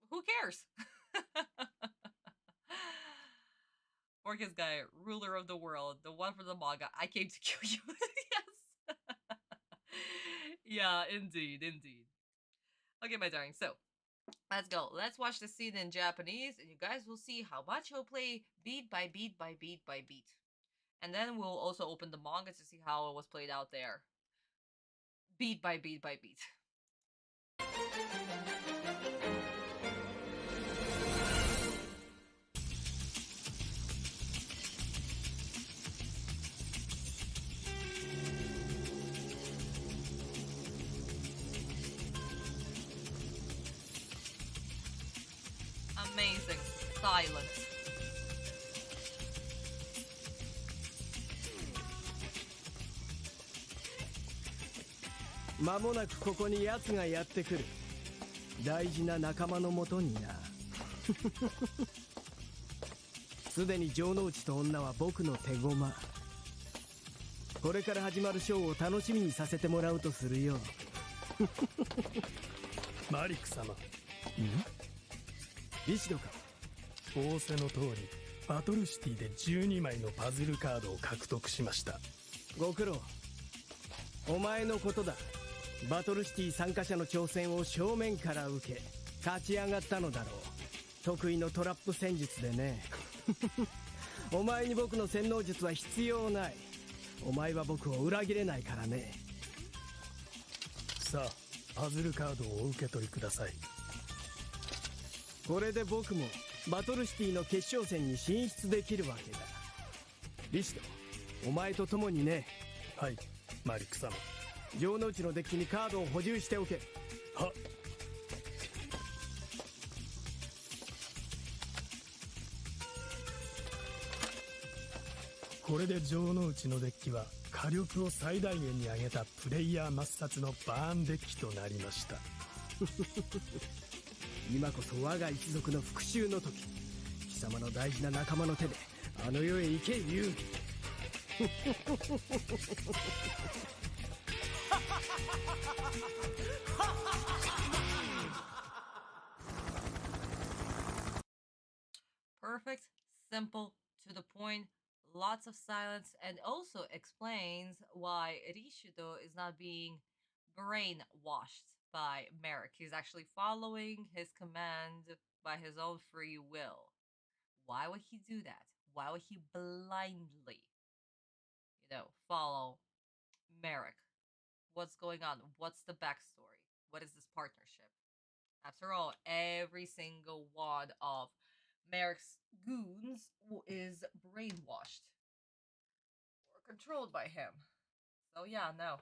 who cares? Orcus guy, ruler of the world, the one from the manga. I came to kill you. Yes. Yeah, indeed, indeed. Okay, my darling. So, let's go. Let's watch the scene in Japanese, and you guys will see how much he'll play beat by beat by beat by beat. And then we'll also open the manga to see how it was played out there. Beat by beat by beat. Amazing. Silence. 間もなくここに奴がやってくる。大事な仲間のもとにな。すでに城之内と女は僕の手駒。これから始まるショーを楽しみにさせてもらうとするよ。マリック様。リシドか。仰せの通り、バトルシティで12枚のパズルカードを獲得しました。ご苦労。お前のことだ。バトルシティ参加者の挑戦を正面から受け勝ち上がったのだろう。得意のトラップ戦術でね。お前に僕の洗脳術は必要ない。お前は僕を裏切れないからね。さあ、パズルカードをお受け取りください。これで僕もバトルシティの決勝戦に進出できるわけだ。リシド、お前と共にね。はい、マリック様。城之内のデッキにカードを補充しておけ。はっ。これで城之内のデッキは火力を最大限に上げたプレイヤー抹殺のバーンデッキとなりました。今こそ我が一族の復讐の時。貴様の大事な仲間の手であの世へ行け遊戯。Perfect, simple, to the point, lots of silence, and also explains why Rishido is not being brainwashed by Merrick. He's actually following his command by his own free will. Why would he do that? Why would he blindly, follow Merrick? What's going on? What's the backstory? What is this partnership? After all, every single one of Merrick's goons is brainwashed or controlled by him. So yeah, no.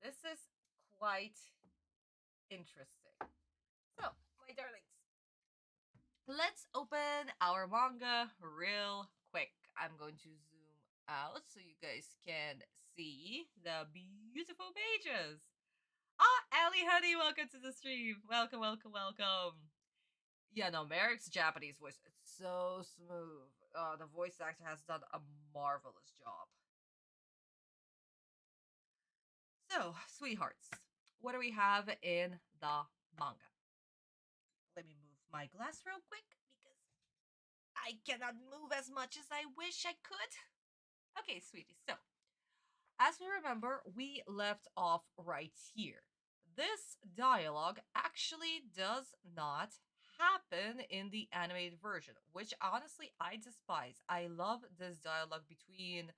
This is quite interesting. So, my darlings, let's open our manga real quick. I'm going to zoom out so you guys can see the beautiful pages. Ellie Honey, welcome to the stream. Welcome, welcome, welcome. Yeah, no, Merrick's Japanese voice, it's so smooth. The voice actor has done a marvelous job. So, sweethearts, what do we have in the manga? Let me move my glass real quick because I cannot move as much as I wish I could. Okay, sweetie, so as we remember, we left off right here. This dialogue actually does not happen in the animated version, which honestly I despise. I love this dialogue between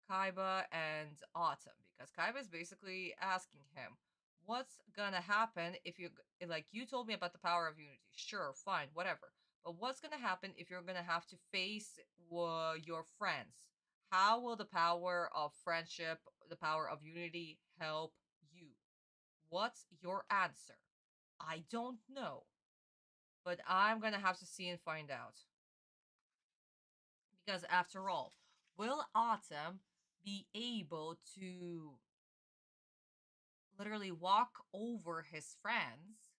Kaiba and Autumn because Kaiba is basically asking him, "What's gonna happen if you told me about the power of unity? Sure, fine, whatever. But what's gonna happen if you're gonna have to face your friends? How will the power of friendship, the power of unity help you? What's your answer? I don't know, but I'm gonna have to see and find out. Because after all, will Autumn be able to literally walk over his friends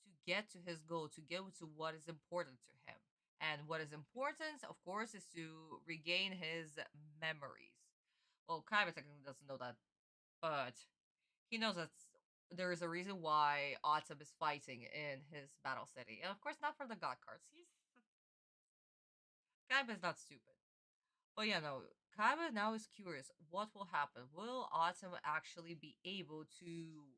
to get to his goal, to get to what is important to him? And what is important, of course, is to regain his memories. Well, Kaiba technically doesn't know that, but he knows that there is a reason why Autumn is fighting in his battle city. And of course, not for the god cards. Kaiba is not stupid. But yeah, no, Kaiba now is curious. What will happen? Will Autumn actually be able to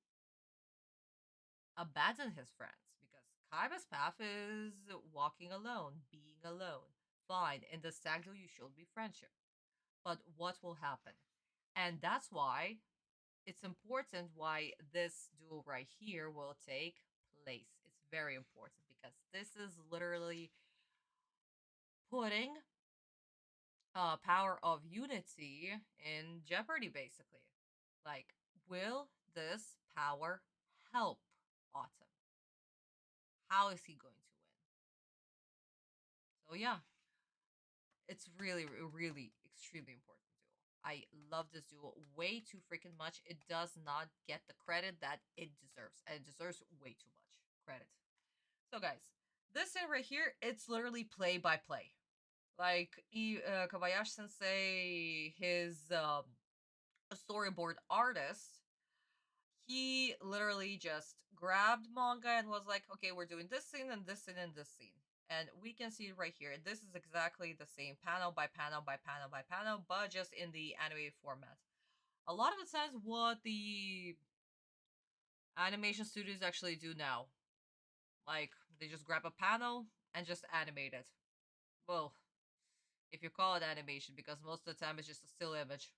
abandon his friends? Because Kaiba's path is walking alone, being alone. Fine, in the Stagdo you should be friendship. But what will happen? And that's why it's important why this duel right here will take place. It's very important because this is literally putting power of unity in jeopardy, basically. Like, will this power help Autumn? How is he going to win? So yeah, it's really, really extremely important duel. I love this duel way too freaking much. It does not get the credit that it deserves, and it deserves way too much credit. So guys, this scene right here, it's literally play by play. Like Kobayashi Sensei, his storyboard artist, he literally just grabbed manga and was like, okay, we're doing this scene and this scene and this scene. And we can see it right here. This is exactly the same panel by panel by panel by panel, but just in the animated format. A lot of the times, what the animation studios actually do now, like, they just grab a panel and just animate it. Well, if you call it animation, because most of the time it's just a still image.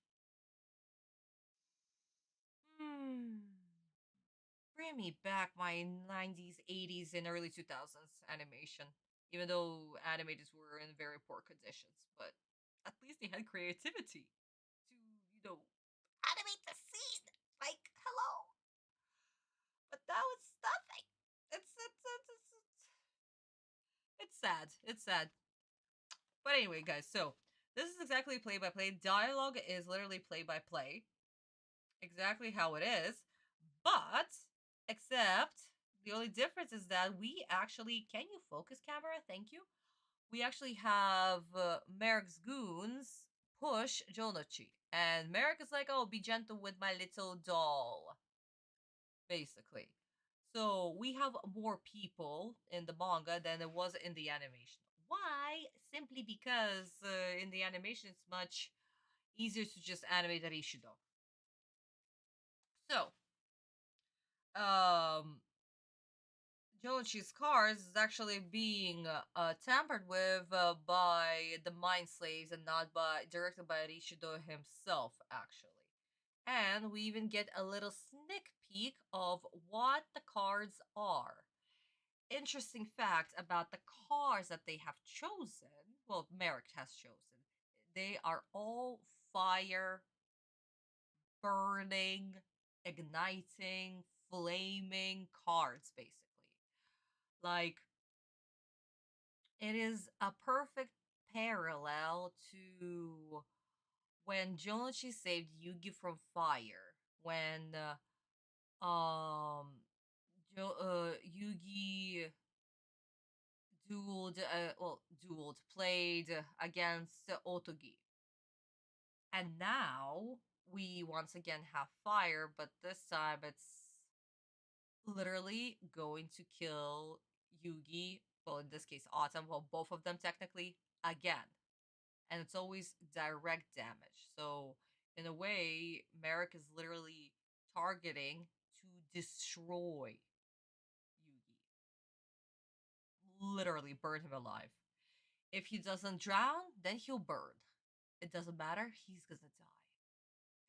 Bring me back my 90s, 80s, and early 2000s animation. Even though animators were in very poor conditions, but at least they had creativity to, animate the scene. Like, hello. But that was nothing. It's sad. It's sad. But anyway, guys, so this is exactly play by play. Dialogue is literally play by play. Exactly how it is. But, except, the only difference is that we actually, can you focus camera? Thank you. We actually have Merrick's goons push Jonochi. And Merrick is like, oh, be gentle with my little doll. Basically. So we have more people in the manga than it was in the animation. Why? Simply because in the animation it's much easier to just animate Arishido. So, um, Jonichi's cards is actually being tampered with by the mind slaves and not by directed by Rishido himself, actually. And we even get a little sneak peek of what the cards are. Interesting fact about the cards that they have chosen, well, Merrick has chosen, they are all fire, burning, igniting, flaming cards, basically. Like, it is a perfect parallel to when Jonichi saved Yugi from fire. When Yugi played against Otogi. And now we once again have fire, but this time it's literally going to kill Yugi, well, in this case, Autumn, well, both of them technically, again. And it's always direct damage. So, in a way, Merrick is literally targeting to destroy Yugi. Literally burn him alive. If he doesn't drown, then he'll burn. It doesn't matter, he's gonna die.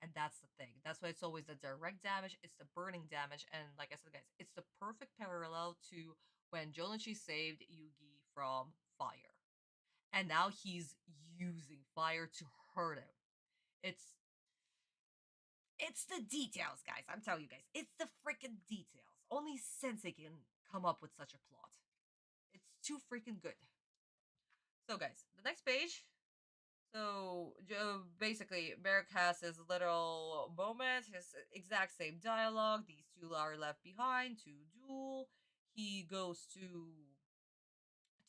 And that's the thing. That's why it's always the direct damage, it's the burning damage, and like I said, guys, it's the perfect parallel to when Jonichi saved Yugi from fire. And now he's using fire to hurt him. It's it's the details, guys. I'm telling you guys, it's the freaking details. Only Sensei can come up with such a plot. It's too freaking good. So, guys, the next page. So, basically, Merrick has his little moment, his exact same dialogue. These two are left behind to duel. He goes to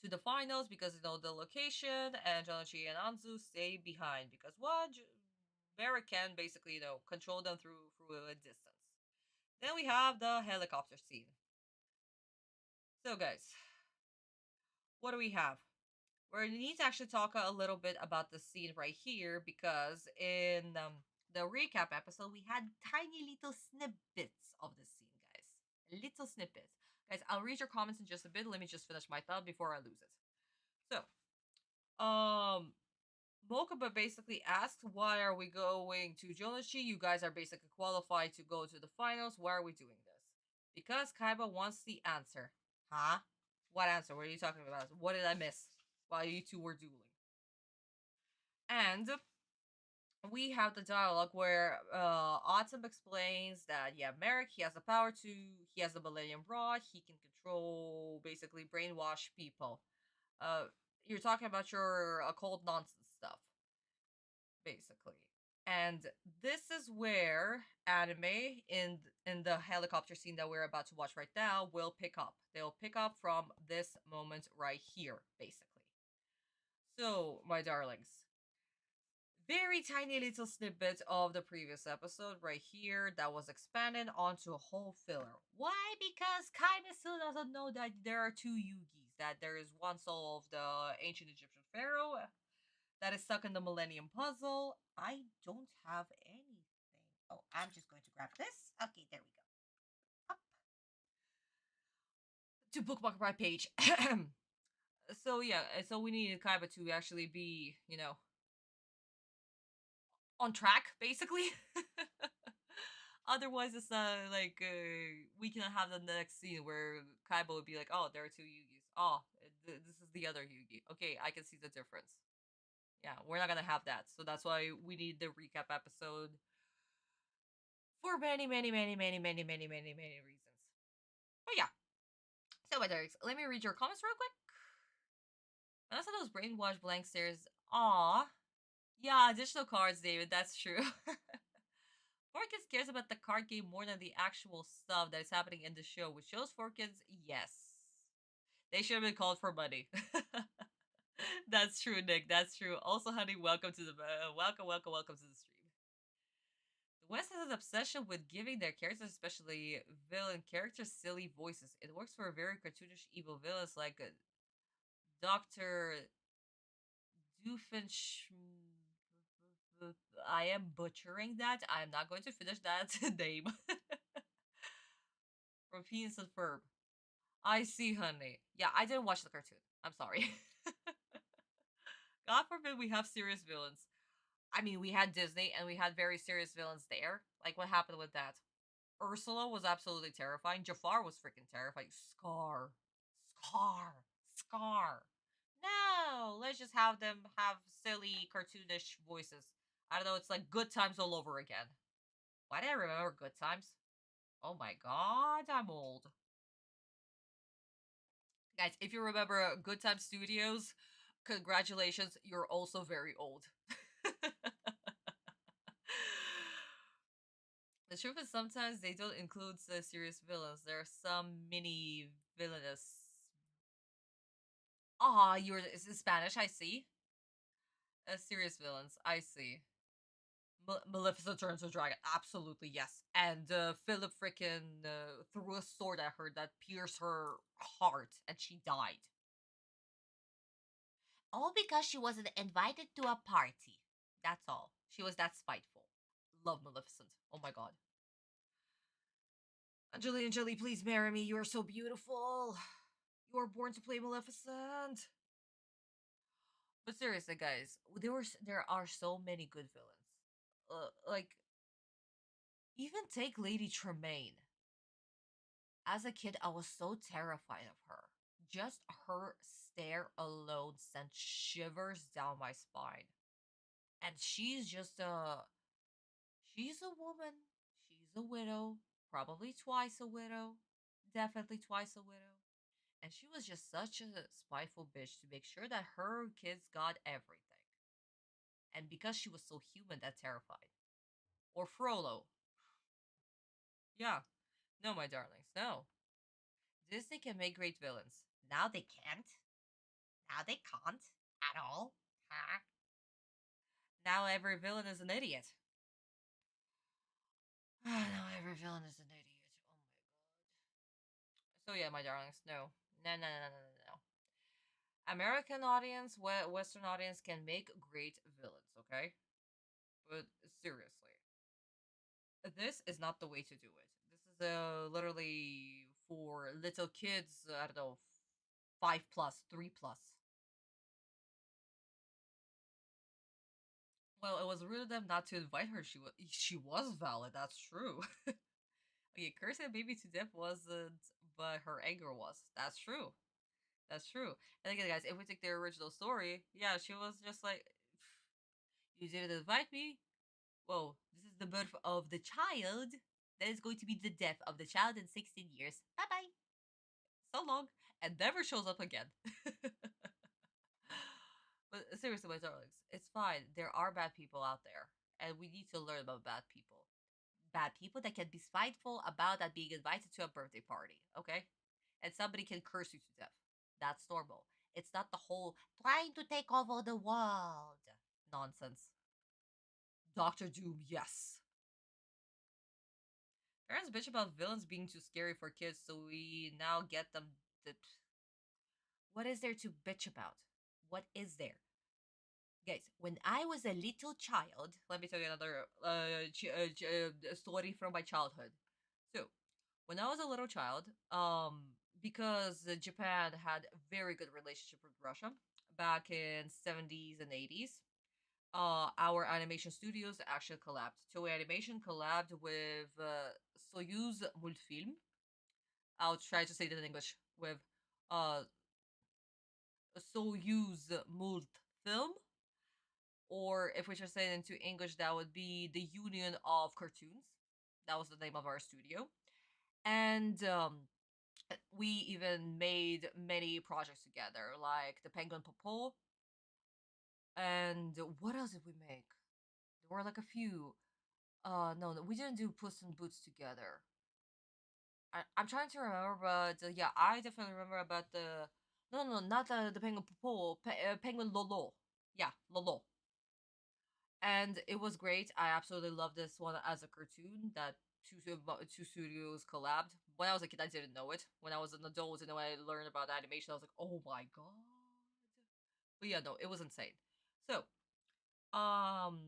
the finals because you know the location, and Jonichi and Anzu stay behind because what? Merrick can basically control them through a distance. Then we have the helicopter scene. So, guys, what do we have? We need to actually talk a little bit about the scene right here because in the recap episode, we had tiny little snippets of the scene, guys. Little snippets. Guys, I'll read your comments in just a bit. Let me just finish my thought before I lose it. So, Mokuba basically asked, why are we going to Jonichi? You guys are basically qualified to go to the finals. Why are we doing this? Because Kaiba wants the answer. Huh? What answer? What are you talking about? What did I miss while you two were dueling? And we have the dialogue where Autumn explains that, yeah, Merrick, he has the power to, he has the Millennium Rod, he can control, basically brainwash people. You're talking about your occult nonsense stuff, basically. And this is where anime in the helicopter scene that we're about to watch right now will pick up. They'll pick up from this moment right here, basically. So, my darlings, very tiny little snippet of the previous episode right here that was expanded onto a whole filler. Why? Because Kaiba still doesn't know that there are two Yugis, that there is one soul of the ancient Egyptian pharaoh that is stuck in the Millennium Puzzle. I don't have anything. Oh, I'm just going to grab this. Okay, there we go. Up. To bookmark my page. So yeah, so we needed Kaiba to actually be, on track, basically. Otherwise, it's not like we cannot have the next scene where Kaiba would be like, "Oh, there are two Yugis. Oh, this is the other Yugi. Okay, I can see the difference." Yeah, we're not gonna have that, so that's why we need the recap episode for many, many, many, many, many, many, many, many reasons. But yeah, so let me read your comments real quick. And also those brainwash blank stares. Aw, yeah, additional cards, David. That's true. Kids cares about the card game more than the actual stuff that is happening in the show, which shows Kids, yes. They should have been called for money. That's true, Nick. That's true. Also, honey, welcome to the welcome to the stream. The West has an obsession with giving their characters, especially villain characters, silly voices. It works for very cartoonish evil villains like Doctor Doofenshmirtz. I am butchering that. I am not going to finish that name. From Phineas and Ferb. I see, honey. Yeah, I didn't watch the cartoon. I'm sorry. God forbid we have serious villains. I mean, we had Disney and we had very serious villains there. Like, what happened with that? Ursula was absolutely terrifying. Jafar was freaking terrifying. Scar. Scar. Scar. No! Let's just have them have silly, cartoonish voices. I don't know, it's like Good Times all over again. Why did I remember Good Times? Oh my god, I'm old. Guys, if you remember Good Time Studios, congratulations, you're also very old. The truth is, sometimes they don't include the serious villains. There are some mini villainous. Ah, you're is it Spanish? I see. Serious villains. I see. Maleficent turns to a dragon. Absolutely yes. And Philip freaking threw a sword at her that pierced her heart, and she died. All because she wasn't invited to a party. That's all. She was that spiteful. Love Maleficent. Oh my god. Angelina Jolie, please marry me. You are so beautiful. You were born to play Maleficent. But seriously, guys, there are so many good villains. Like even take Lady Tremaine. As a kid, I was so terrified of her. Just her stare alone sent shivers down my spine. And she's a woman. She's a widow, probably twice a widow, definitely twice a widow. And she was just such a spiteful bitch to make sure that her kids got everything. And because she was so human, that terrified. Or Frollo. Yeah. No, my darlings, no. Disney can make great villains. Now they can't. Now they can't. At all. Huh? Now every villain is an idiot. Now every villain is an idiot. Oh my god. So yeah, my darlings, no. No, no, no, no, no, no. American audience, Western audience can make great villains, okay? But seriously, this is not the way to do it. This is literally for little kids. I don't know, 5 plus, 3 plus. Well, it was rude of them not to invite her. She was valid. That's true. Okay, cursing a baby to death wasn't, but her anger was. That's true. That's true. And again, guys, if we take the original story, yeah, she was just like, you didn't invite me. Whoa, this is the birth of the child. That is going to be the death of the child in 16 years. Bye bye. So long. And never shows up again. But seriously, my darlings, it's fine. There are bad people out there. And we need to learn about bad people. Bad people that can be spiteful about that being invited to a birthday party, okay? And somebody can curse you to death. That's normal. It's not the whole trying to take over the world nonsense. Doctor Doom, yes. Parents bitch about villains being too scary for kids, so we now get them. What is there to bitch about? What is there? Guys, when I was a little child, let me tell you another story from my childhood. So, when I was a little child, because Japan had a very good relationship with Russia back in 70s and 80s, our animation studios actually collabed. Toei Animation collabed with Soyuz Multfilm. I'll try to say that in English with uh, Soyuz Multfilm, or if we should say it into English, that would be the Union of Cartoons. That was the name of our studio, and we even made many projects together, like the Penguin Popo. And what else did we make? There were like a few. No, no, we didn't do Puss in Boots together. I'm trying to remember, but yeah, I definitely remember about the. No, no, not the Penguin Popo, Penguin Lolo. Yeah, Lolo. And it was great. I absolutely loved this one as a cartoon that two studios collabed. When I was a kid, I didn't know it. When I was an adult and when I learned about animation, I was like, oh my god. But yeah, no, it was insane. So, um,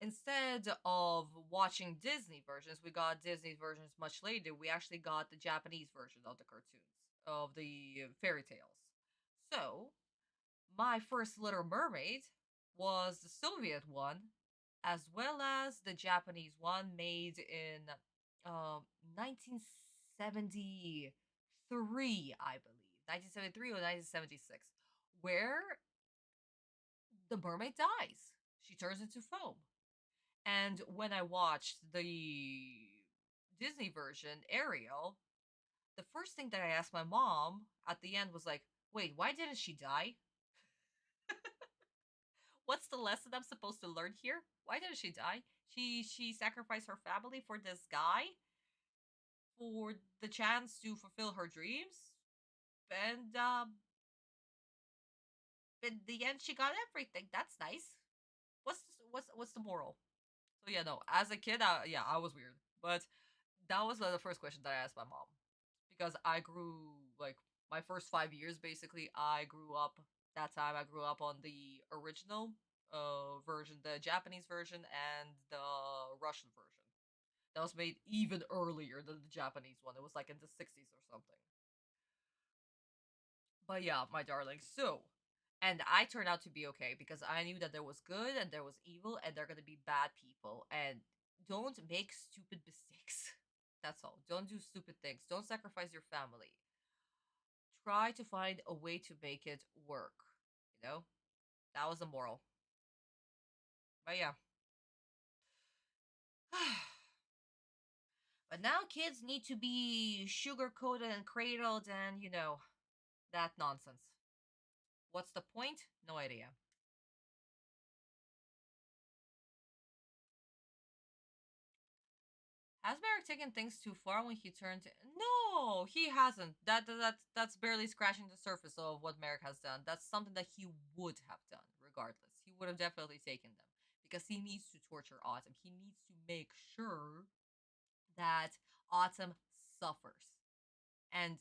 instead of watching Disney versions, we got Disney versions much later. We actually got the Japanese version of the cartoons. of the fairy tales. So, my first Little Mermaid was the Soviet one, as well as the Japanese one made in 1973, I believe. 1973 or 1976, where the mermaid dies. She turns into foam. And when I watched the Disney version, Ariel, the first thing that I asked my mom at the end was like, wait, why didn't she die? What's the lesson I'm supposed to learn here? Why didn't she die? She sacrificed her family for this guy for the chance to fulfill her dreams, and in the end, she got everything. That's nice. What's the moral? So yeah, no. As a kid, yeah, I was weird, but that was the first question that I asked my mom because I grew like my first 5 years basically. I grew up that time. I grew up on the original version, the Japanese version, and the Russian version. That was made even earlier than the Japanese one. It was like in the 60s or something. But yeah, my darling. So, and I turned out to be okay because I knew that there was good and there was evil and there are gonna be bad people. And don't make stupid mistakes. That's all. Don't do stupid things. Don't sacrifice your family. Try to find a way to make it work. You know? That was the moral. But yeah. But now kids need to be sugar coated and cradled and, that nonsense. What's the point? No idea. Has Merrick taken things too far when he turned? No, he hasn't. That's barely scratching the surface of what Merrick has done. That's something that he would have done, regardless. He would have definitely taken them because he needs to torture Autumn. He needs to make sure that Autumn suffers, and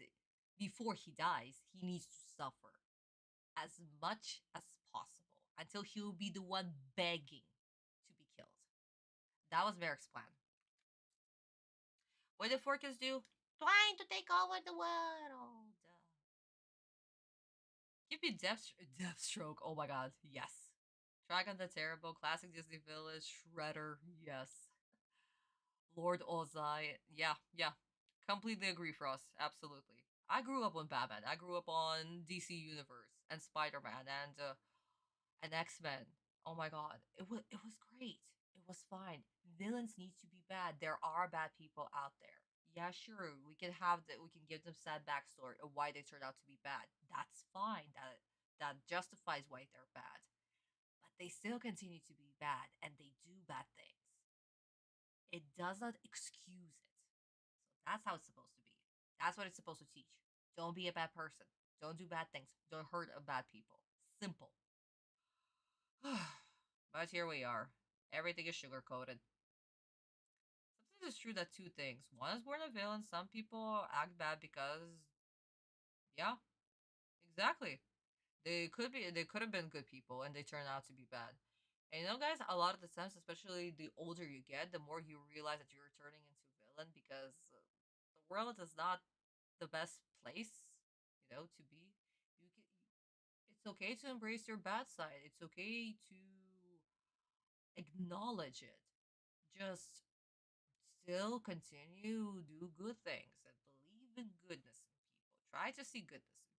before he dies, he needs to suffer as much as possible until he'll be the one begging to be killed. That was Merrick's plan. What did Forkins do? Trying to take over the world. Give me Deathstroke. Oh my god, yes. Dragon the Terrible, classic Disney Village, Shredder, yes. Lord Ozai, yeah, yeah. Completely agree for us, absolutely. I grew up on Batman. I grew up on DC Universe and Spider Man and X Men. Oh my god, it was great. It was fine. Villains need to be bad. There are bad people out there. Yeah, sure, we can have that. We can give them sad backstory of why they turned out to be bad. That's fine. That justifies why they're bad. But they still continue to be bad, and they do bad things. It does not excuse it. So that's how it's supposed to be. That's what it's supposed to teach. Don't be a bad person. Don't do bad things. Don't hurt bad people. Simple. But here we are. Everything is sugar coated. Sometimes it's true that two things. One is born a villain. Some people act bad because, yeah, exactly. They could have been good people and they turn out to be bad. And guys, a lot of the times, especially the older you get, the more you realize that you're turning into villain because the world is not the best place, to be. You can, it's okay to embrace your bad side. It's okay to acknowledge it. Just still continue do good things and believe in goodness in people. Try to see goodness in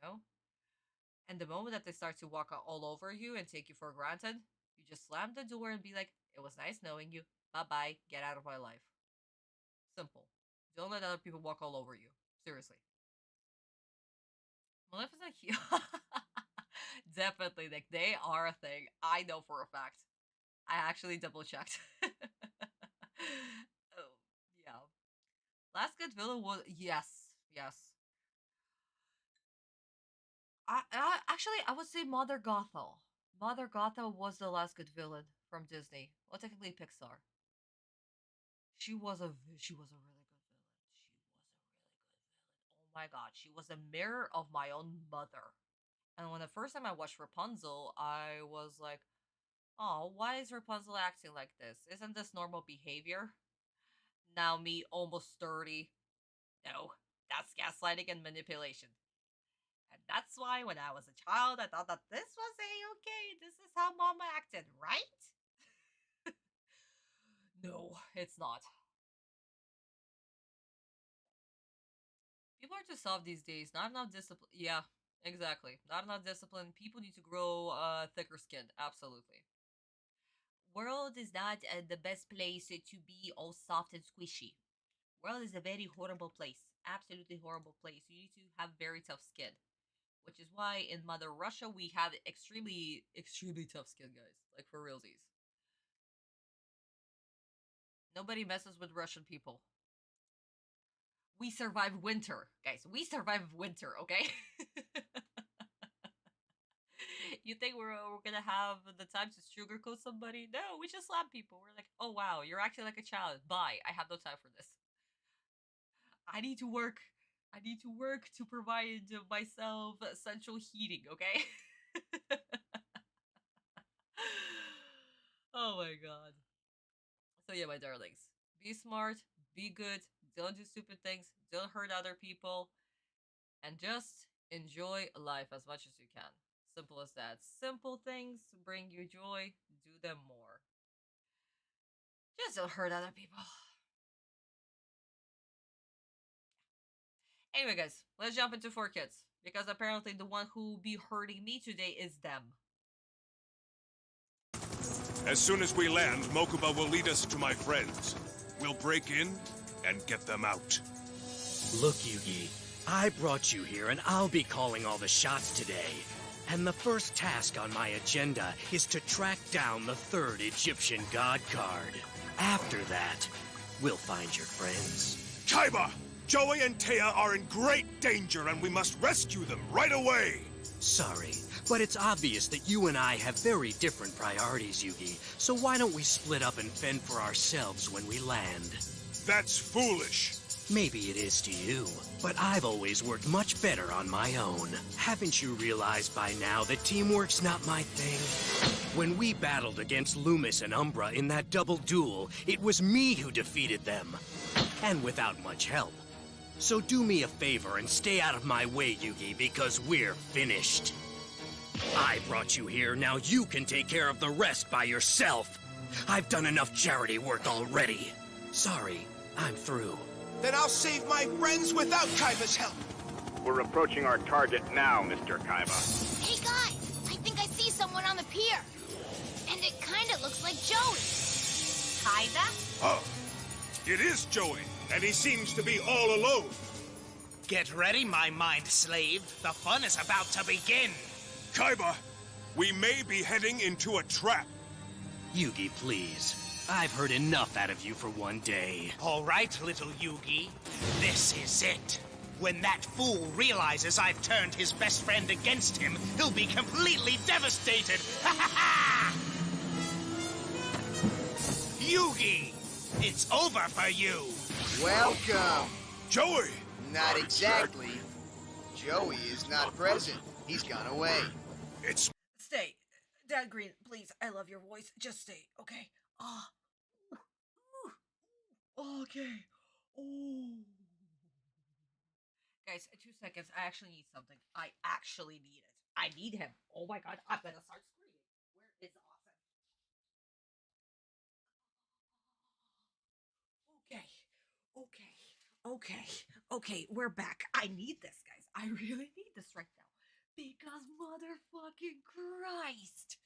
people. And the moment that they start to walk all over you and take you for granted, you just slam the door and be like, it was nice knowing you. Bye bye. Get out of my life. Simple. Don't let other people walk all over you. Seriously. Maleficent Definitely, like, they are a thing. I know for a fact. I actually double checked. Oh, yeah. Last good villain was yes, yes. I would say Mother Gothel. Mother Gothel was the last good villain from Disney. Well, technically Pixar. She was a really good villain. She was a really good villain. Oh my god, she was a mirror of my own mother. And when the first time I watched Rapunzel, I was like, "Oh, why is Rapunzel acting like this? Isn't this normal behavior?" Now me, almost 30. No. That's gaslighting and manipulation. And that's why when I was a child, I thought that this was a-okay. This is how mama acted, right? No, it's not. People are too soft these days. Not enough discipline. Yeah, exactly. Not enough discipline. People need to grow thicker skin. Absolutely. World is not the best place to be all soft and squishy. World is a very horrible place. Absolutely horrible place. You need to have very tough skin. Which is why in Mother Russia we have extremely, extremely tough skin, guys. Like for realsies. Nobody messes with Russian people. We survive winter, guys. We survive winter, okay? You think we're gonna have the time to sugarcoat somebody? No, we just slap people. We're like, oh wow, you're acting like a child. Bye. I have no time for this. I need to work. I need to work to provide myself central heating, okay? Oh my god. So yeah, my darlings. Be smart, be good, don't do stupid things, don't hurt other people, and just enjoy life as much as you can. Simple as that. Simple things bring you joy, do them more. Just don't hurt other people. Anyway, guys, let's jump into 4Kids. Because apparently the one who will be hurting me today is them. As soon as we land, Mokuba will lead us to my friends. We'll break in and get them out. Look, Yugi, I brought you here and I'll be calling all the shots today. And the first task on my agenda is to track down the third Egyptian god card. After that, we'll find your friends. Kaiba! Joey and Taya are in great danger and we must rescue them right away! Sorry, but it's obvious that you and I have very different priorities, Yugi. So why don't we split up and fend for ourselves when we land? That's foolish. Maybe it is to you, but I've always worked much better on my own. Haven't you realized by now that teamwork's not my thing? When we battled against Loomis and Umbra in that double duel, it was me who defeated them. And without much help. So do me a favor and stay out of my way, Yugi, because we're finished. I brought you here, now you can take care of the rest by yourself. I've done enough charity work already. Sorry, I'm through. Then I'll save my friends without Kaiba's help. We're approaching our target now, Mr. Kaiba. Hey guys, I think I see someone on the pier. And it kinda looks like Joey. Kaiba? Oh, it is Joey, and he seems to be all alone. Get ready, my mind slave. The fun is about to begin. Kaiba, we may be heading into a trap. Yugi, please. I've heard enough out of you for one day. All right, little Yugi. This is it. When that fool realizes I've turned his best friend against him, he'll be completely devastated. Ha ha ha! Yugi, it's over for you. Welcome. Joey! Not exactly. Joey is not present. He's gone away. It's... Stay. Dad Green, please. I love your voice. Just stay, okay? Okay. Oh. Guys, 2 seconds. I actually need something. I actually need it. I need him. Oh my god, I'm gonna start screaming. Where is Awesome? Okay, we're back. I need this, guys. I really need this right now. Because motherfucking Christ.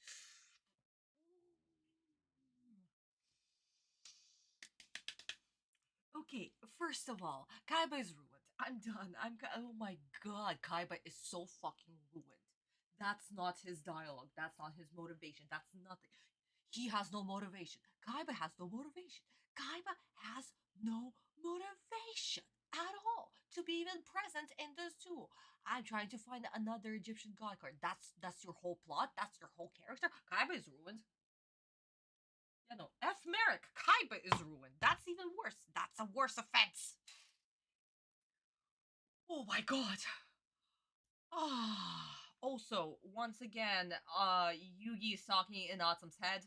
Okay, first of all, Kaiba is ruined. I'm done. Oh my god, Kaiba is so fucking ruined. That's not his dialogue. That's not his motivation. That's nothing. He has no motivation. Kaiba has no motivation. Kaiba has no motivation at all to be even present in this duel. I'm trying to find another Egyptian god card. That's your whole plot. That's your whole character. Kaiba is ruined. Yeah, no. F. Merrick. Kaiba is ruined. That's even worse. That's a worse offense. Oh my god. Ah. Also, once again, Yugi is talking in Autumn's head.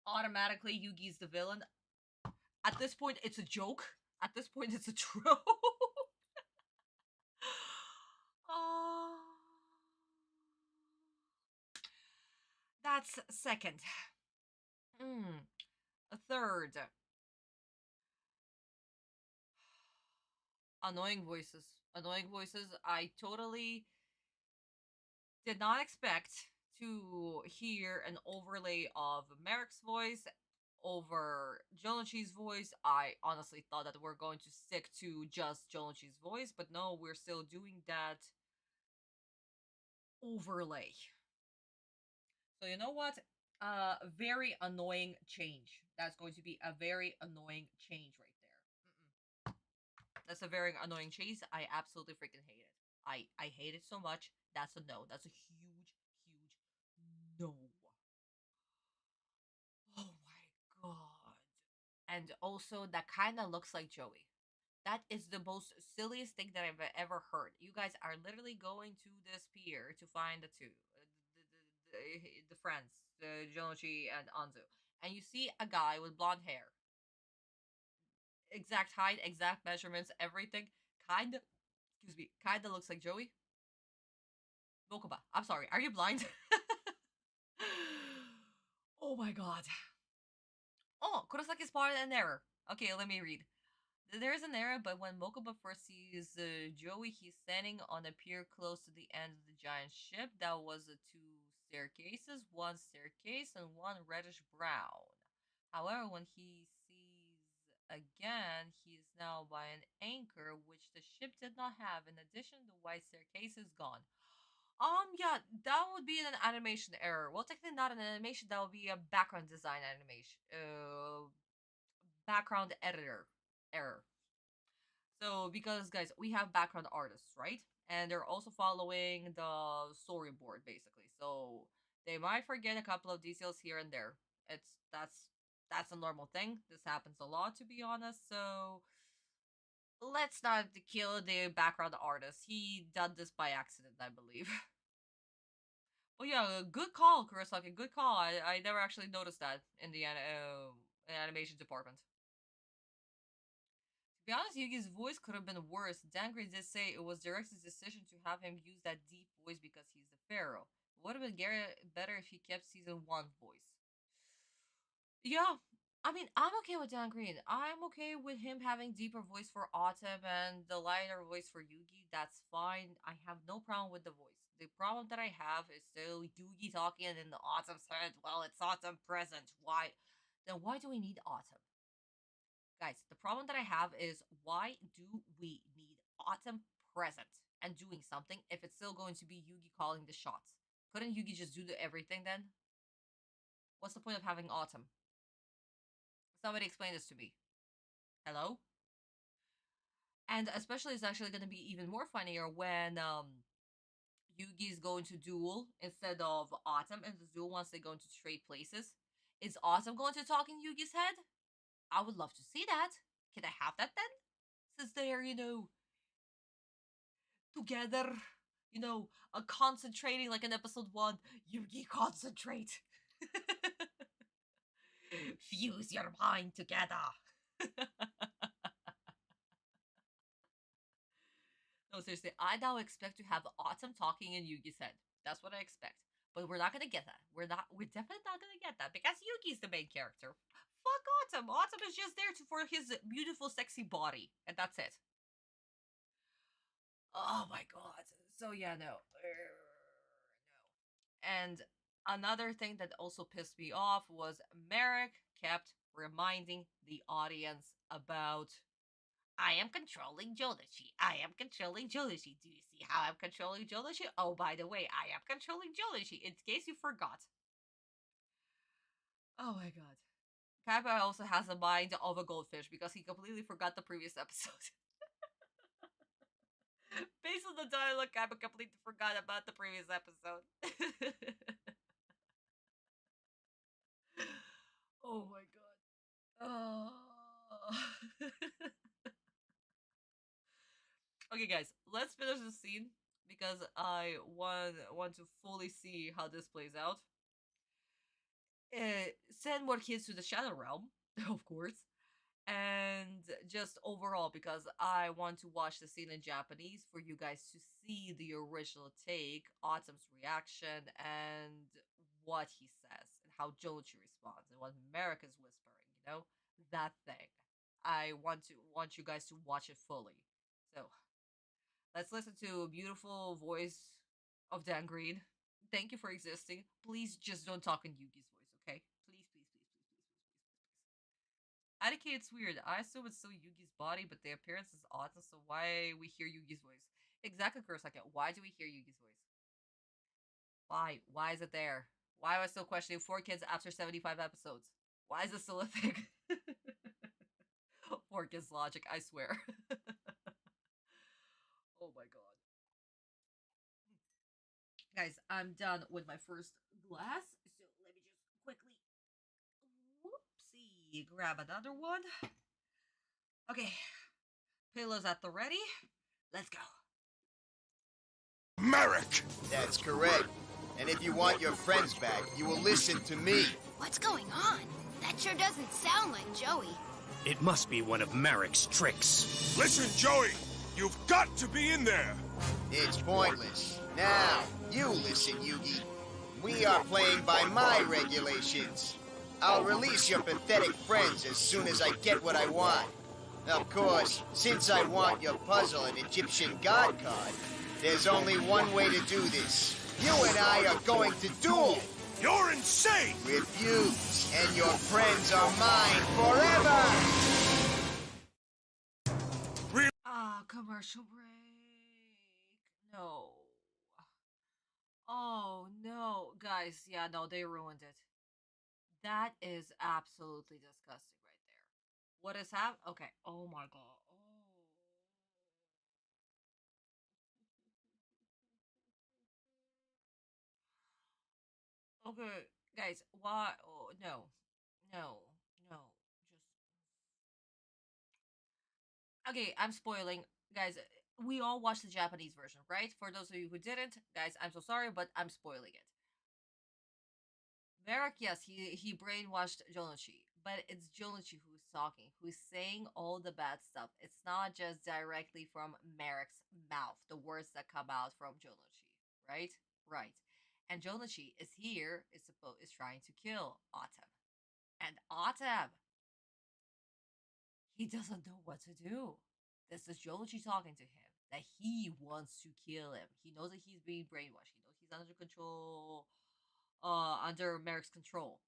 Automatically, Yugi's the villain. At this point, it's a joke. At this point, it's a trope. That's second. A third. Annoying voices. Annoying voices. I totally did not expect to hear an overlay of Merrick's voice over Jonichi's voice. I honestly thought that we're going to stick to just Jonichi's voice, but no, we're still doing that overlay. So you know what? Very annoying change. That's going to be a very annoying change right there. That's a very annoying change. I absolutely freaking hate it. I hate it so much. That's a no. That's a huge, huge no. Oh my god. And also, that kind of looks like Joey. That is the most silliest thing that I've ever heard. You guys are literally going to this pier to find the two, the friends, Jonichi and Anzu, and you see a guy with blonde hair, exact height, exact measurements, everything. Kinda, excuse me, kinda looks like Joey. Mokuba, I'm sorry. Are you blind? Oh my god. Oh, Kurosaki spotted an error. Okay, let me read. There is an error, but when Mokuba first sees Joey, he's standing on a pier close to the end of the giant ship. That was two staircases, one staircase, and one reddish brown. However, when he sees again, he is now by an anchor, which the ship did not have. In addition, the white staircase is gone. Yeah, that would be an animation error. Well, technically not an animation, that would be a background design animation. Background editor error. So, because guys, we have background artists, right? And they're also following the storyboard, basically. So, they might forget a couple of details here and there. It's that's a normal thing. This happens a lot, to be honest. So, let's not kill the background artist. He done this by accident, I believe. Oh yeah, good call, Kurosaki. Good call. I never actually noticed that in the animation department. To be honest, Yugi's voice could have been worse. Dangry did say it was director's decision to have him use that deep voice because he's the pharaoh. It would have been better if he kept season 1 voice. Yeah, I mean, I'm okay with Dan Green. I'm okay with him having deeper voice for Autumn and the lighter voice for Yugi. That's fine. I have no problem with the voice. The problem that I have is still Yugi talking in the Autumn head. Well, it's Autumn present. Why? Then why do we need Autumn? Guys, the problem that I have is why do we need Autumn present and doing something if it's still going to be Yugi calling the shots? Couldn't Yugi just do everything then? What's the point of having Autumn? Somebody explain this to me. Hello? And especially it's actually going to be even more funnier when Yugi is going to duel instead of Autumn, and the duel once they go into trade places. Is Autumn going to talk in Yugi's head? I would love to see that. Can I have that then? Since they're, together, concentrating like in episode 1. Yugi, concentrate. Fuse your mind together. No, seriously, I now expect to have Autumn talking in Yugi's head. That's what I expect. But we're not gonna get that. We're definitely not gonna get that because Yugi's the main character. Fuck Autumn. Autumn is just there for his beautiful, sexy body, and that's it. Oh my god. So yeah, no. And another thing that also pissed me off was Merrick kept reminding the audience about I am controlling Jonichi. I am controlling Jonichi. Do you see how I'm controlling Jonichi? Oh, by the way, I am controlling Jonichi, in case you forgot. Oh my god. Kappa also has a mind of a goldfish because he completely forgot the previous episode. Based on the dialogue, Kappa completely forgot about the previous episode. Oh my god. Oh. Okay, guys, let's finish the scene because I want to fully see how this plays out. Send more kids to the Shadow Realm, of course, and just overall because I want to watch the scene in Japanese for you guys to see the original take, Autumn's reaction, and what he said. how Joji responds and what Merrick is whispering, you know? That thing. I want you guys to watch it fully. So let's listen to a beautiful voice of Dan Green. Thank you for existing. Please just don't talk in Yugi's voice, okay? Please, please, please, please, please, please, please, please. Atike, it's weird. I assume it's still Yugi's body, but the appearance is odd, so why we hear Yugi's voice? Exactly, Kurosaki. Why do we hear Yugi's voice? Why? Why is it there? Why am I still questioning 4 kids after 75 episodes? Why is this still a thing? 4 kids logic, I swear. Oh my god. Guys, I'm done with my first glass, so let me just quickly, whoopsie, grab another one. Okay, pillows at the ready. Let's go. Merrick! That's correct. And if you want your friends back, you will listen to me. What's going on? That sure doesn't sound like Joey. It must be one of Merrick's tricks. Listen, Joey! You've got to be in there! It's pointless. Now, you listen, Yugi. We are playing by my regulations. I'll release your pathetic friends as soon as I get what I want. Of course, since I want your puzzle and Egyptian god card, there's only one way to do this. You and I are going to duel! You're insane! Refuse, and your friends are mine forever! Commercial break. No. Oh, no. Guys, yeah, no, they ruined it. That is absolutely disgusting right there. What is happening? Okay. Oh my god. Oh. Okay, guys, why? Oh, no. No. No. Just. Okay, I'm spoiling. Guys, we all watched the Japanese version, right? For those of you who didn't, guys, I'm so sorry, but I'm spoiling it. Merrick, yes, he brainwashed Jonichi, but it's Jonichi who's talking, who's saying all the bad stuff. It's not just directly from Merrick's mouth, the words that come out from Jonichi, right? Right. And Jonichi is here, is trying to kill Autumn. And Autumn, he doesn't know what to do. This is Jonichi talking to him, that he wants to kill him. He knows that he's being brainwashed. He knows he's under control, under Merrick's control.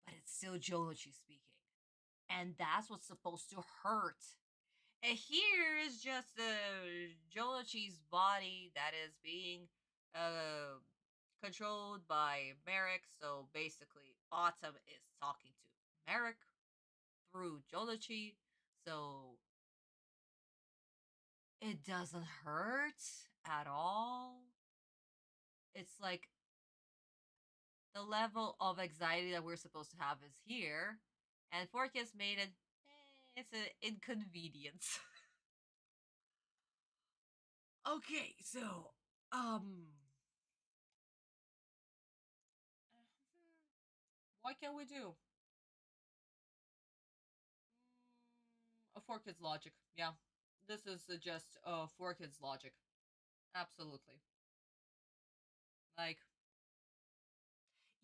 But it's still Jonichi speaking. And that's what's supposed to hurt. And here is just Jonichi's body that is being controlled by Merrick. So basically, Autumn is talking to Merrick through Jonichi. So it doesn't hurt at all. It's like the level of anxiety that we're supposed to have is here, and 4Kids made it. It's an inconvenience. Okay, so what can we do? A 4Kids logic, yeah. This is just 4Kids logic, absolutely. Like,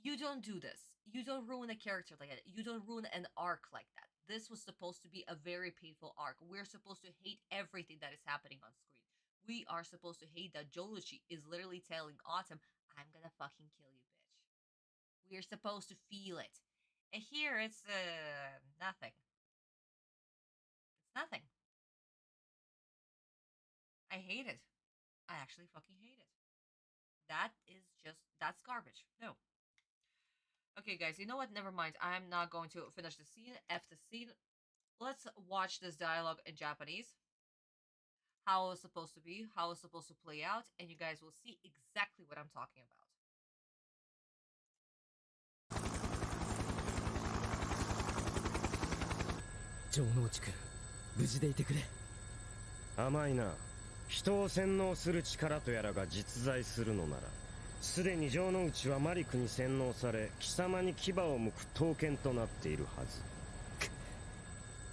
you don't do this. You don't ruin a character like that. You don't ruin an arc like that. This was supposed to be a very painful arc. We're supposed to hate everything that is happening on screen. We are supposed to hate that Jonichi is literally telling Autumn, I'm gonna fucking kill you, bitch. We're supposed to feel it. And here it's nothing. It's nothing. I hate it. I actually fucking hate it. That is just, that's garbage. No. Okay, guys, you know what? Never mind. I'm not going to finish the scene. F the scene. Let's watch this dialogue in Japanese. How it's supposed to be, how it's supposed to play out, and you guys will see exactly what I'm talking about. 城之内君、無事でいてくれ。甘いな。人を洗脳する力とやらが実在するのなら、すでに城之内はマリクに洗脳され、貴様に牙を向く刀剣となっているはず。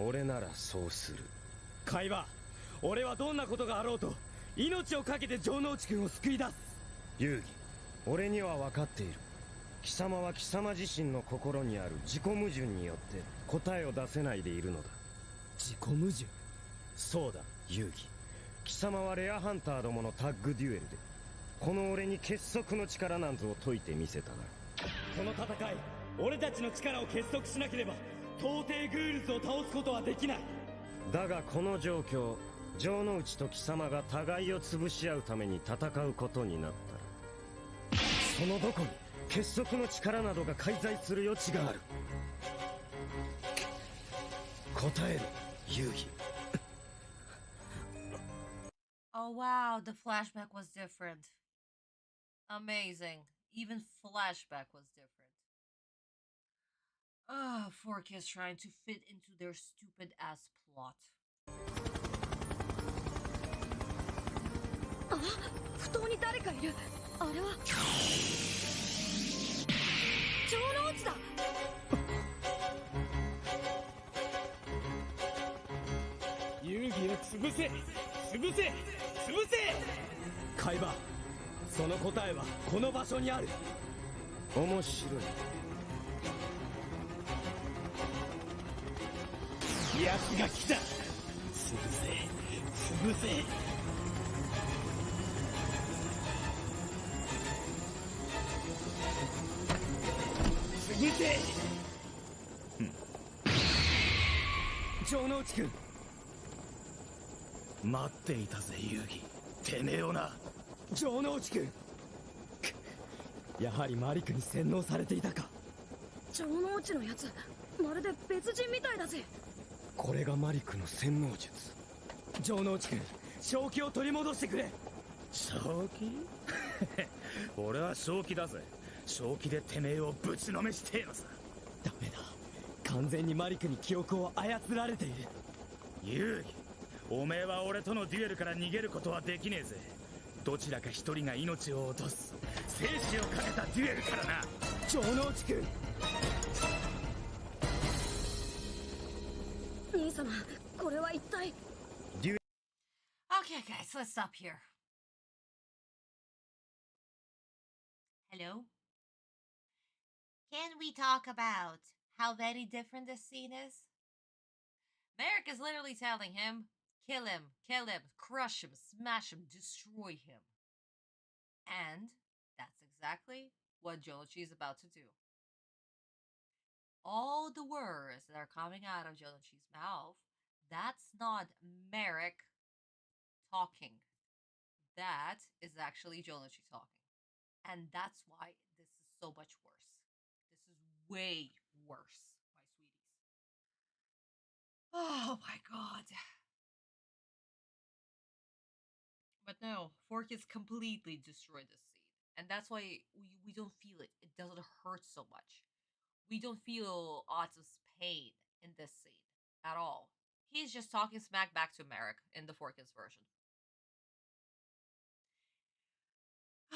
俺ならそうする。海馬、俺はどんなことがあろうと命を懸けて城之内君を救い出す。遊戯、俺には分かっている。貴様は貴様自身の心にある自己矛盾によって答えを出せないでいるのだ。自己矛盾？そうだ、遊戯。貴様はレアハンターどものタッグデュエルでこの俺に結束の力なんぞを解いてみせたな。この戦い、俺たちの力を結束しなければ到底グールズを倒すことはできない。だがこの状況、城之内と貴様が互いを潰し合うために戦うことになったら、そのどこに結束の力などが介在する余地がある。答えろ、遊戯。Oh wow, the flashback was different. Amazing. Even flashback was different. Ah, four kids trying to fit into their stupid ass plot. あ、不当に誰かいる。あれは城之内だ。遊戯を潰せ、潰せ、潰せ。海馬、その答えはこの場所にある。面白い。奴が来た。潰せ、潰せ。潰せ。城之内君。待っていたぜ遊戯。てめえをな。城之内君。やはりマリクに洗脳されていたか。城之内のやつ、まるで別人みたいだぜ。これがマリクの洗脳術。城之内君、正気を取り戻してくれ。正気俺は正気だぜ。正気でてめえをぶちのめしてえのさ。ダメだ、完全にマリクに記憶を操られている。遊戯、おめえは俺とのデュエルから逃げることはできねえぜ。どちらか一人が命を落とす生死をかけたデュエルからな。城之内君。兄様、これは一体。Okay, guys, let's stop here. Hello? Can we talk about how very different this scene is? Merrick is literally telling him, kill him, crush him, smash him, destroy him. And that's exactly what Joichi is about to do. All the words that are coming out of Joichi's mouth, that's not Merrick talking. That is actually Joichi talking. And that's why this is so much worse. This is way worse, my sweeties. Oh my god. But no, Four Kids completely destroyed this scene. And that's why we don't feel it. It doesn't hurt so much. We don't feel Otto's pain in this scene at all. He's just talking smack back to Merrick in the Four Kids version.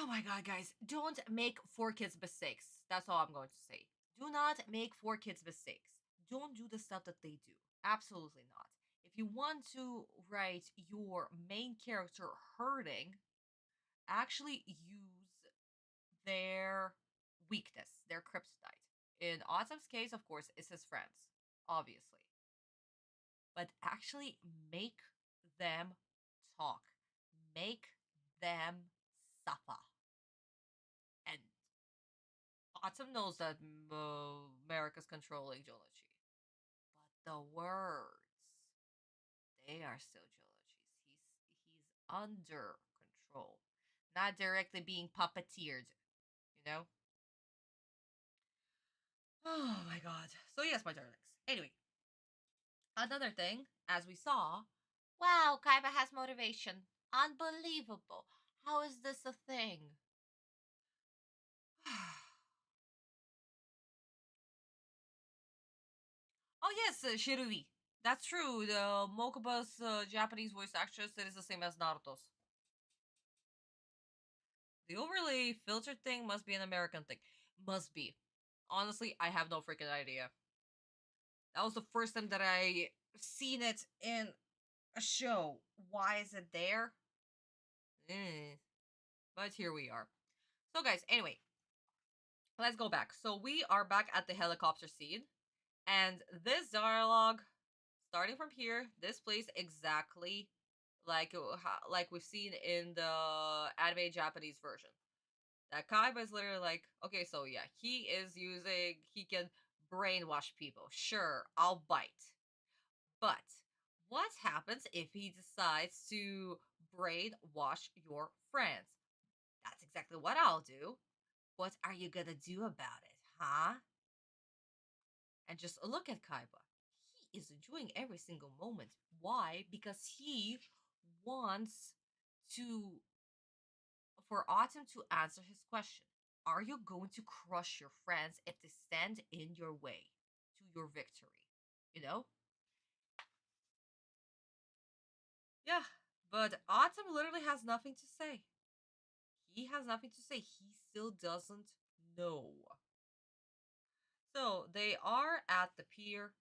Oh my god, guys. Don't make Four Kids mistakes. That's all I'm going to say. Do not make Four Kids mistakes. Don't do the stuff that they do. Absolutely not. If you want to write your main character hurting, actually use their weakness, their kryptonite. In Autumn's case, of course, it's his friends, obviously. But actually make them talk. Make them suffer. And Autumn knows that Merrick is controlling Joichi. But the words, they are still Joichi's. He's under control. Not directly being puppeteered, you know? Oh my god. So yes, my darlings. Anyway, another thing, as we saw, wow, Kaiba has motivation. Unbelievable. How is this a thing? Oh yes, Shirui. That's true. The Mokuba's Japanese voice actress, it is the same as Naruto's. The overlay filter thing must be an American thing. Must be. Honestly, I have no freaking idea. That was the first time that I seen it in a show. Why is it there? But here we are. So guys, anyway. let's go back. So we are back at the helicopter scene, and this dialogue, starting from here, this plays exactly like we've seen in the anime Japanese version. That Kaiba is literally like, okay, so yeah, he can brainwash people. Sure, I'll bite. But what happens if he decides to brainwash your friends? That's exactly what I'll do. What are you gonna do about it, huh? And just look at Kaiba. He is enjoying every single moment. Why? Because he wants to for Autumn to answer his question. Are you going to crush your friends if they stand in your way to your victory? You know? Yeah, but Autumn literally has nothing to say. He has nothing to say. He still doesn't know. So they are at the pier.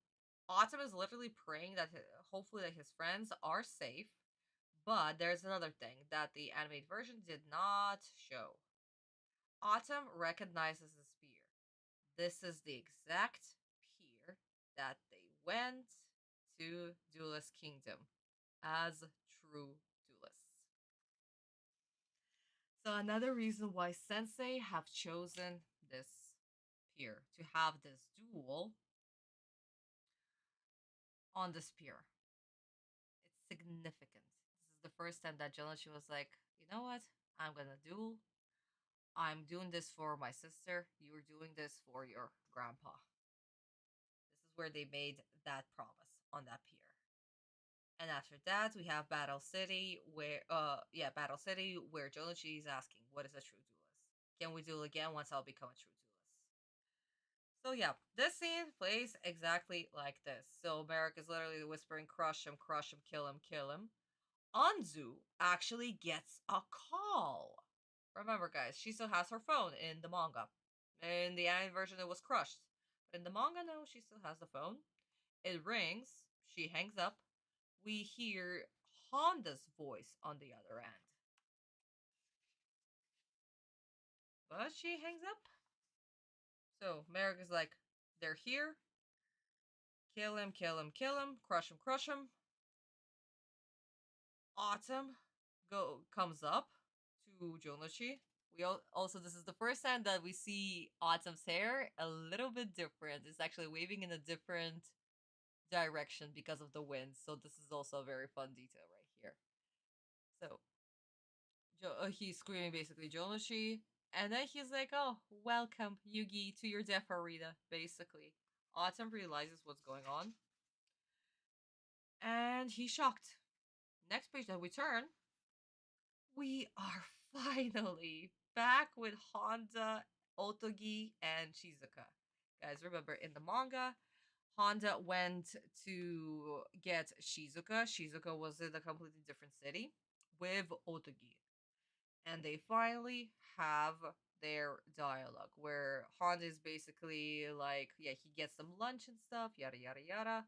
Autumn is literally praying that hopefully that his friends are safe. But there's another thing that the animated version did not show. Autumn recognizes this pier. This is the exact pier that they went to Duelist Kingdom as true duelists. So another reason why Sensei have chosen this pier to have this duel on this pier. It's significant. This is the first time that Jonachi was like, you know what? I'm gonna duel. I'm doing this for my sister. You're doing this for your grandpa. This is where they made that promise on that pier. And after that, we have Battle City, Battle City, where Jonachi is asking, "What is a true duelist? Can we duel again once I'll become a true duelist?" So yeah, this scene plays exactly like this. So Merrick is literally whispering, "Crush him, kill him, kill him." Anzu actually gets a call. Remember, guys, she still has her phone in the manga. In the anime version, it was crushed. But in the manga, no, she still has the phone. It rings. She hangs up. We hear Honda's voice on the other end. But she hangs up. So Merrick is like, they're here. Kill him, kill him, kill him. Crush him, crush him. Autumn comes up to Jonachi. We also this is the first time that we see Autumn's hair a little bit different. It's actually waving in a different direction because of the wind. So this is also a very fun detail right here. So he's screaming basically Jonashi, and then he's like, "Oh, welcome Yugi to your death arena." Basically, Autumn realizes what's going on, and he's shocked. Next page that we turn, we are finally back with Honda, Otogi, and Shizuka. Guys, remember in the manga, Honda went to get Shizuka. Shizuka was in a completely different city with Otogi. And they finally have their dialogue where Honda is basically like, yeah, he gets some lunch and stuff, yada yada yada.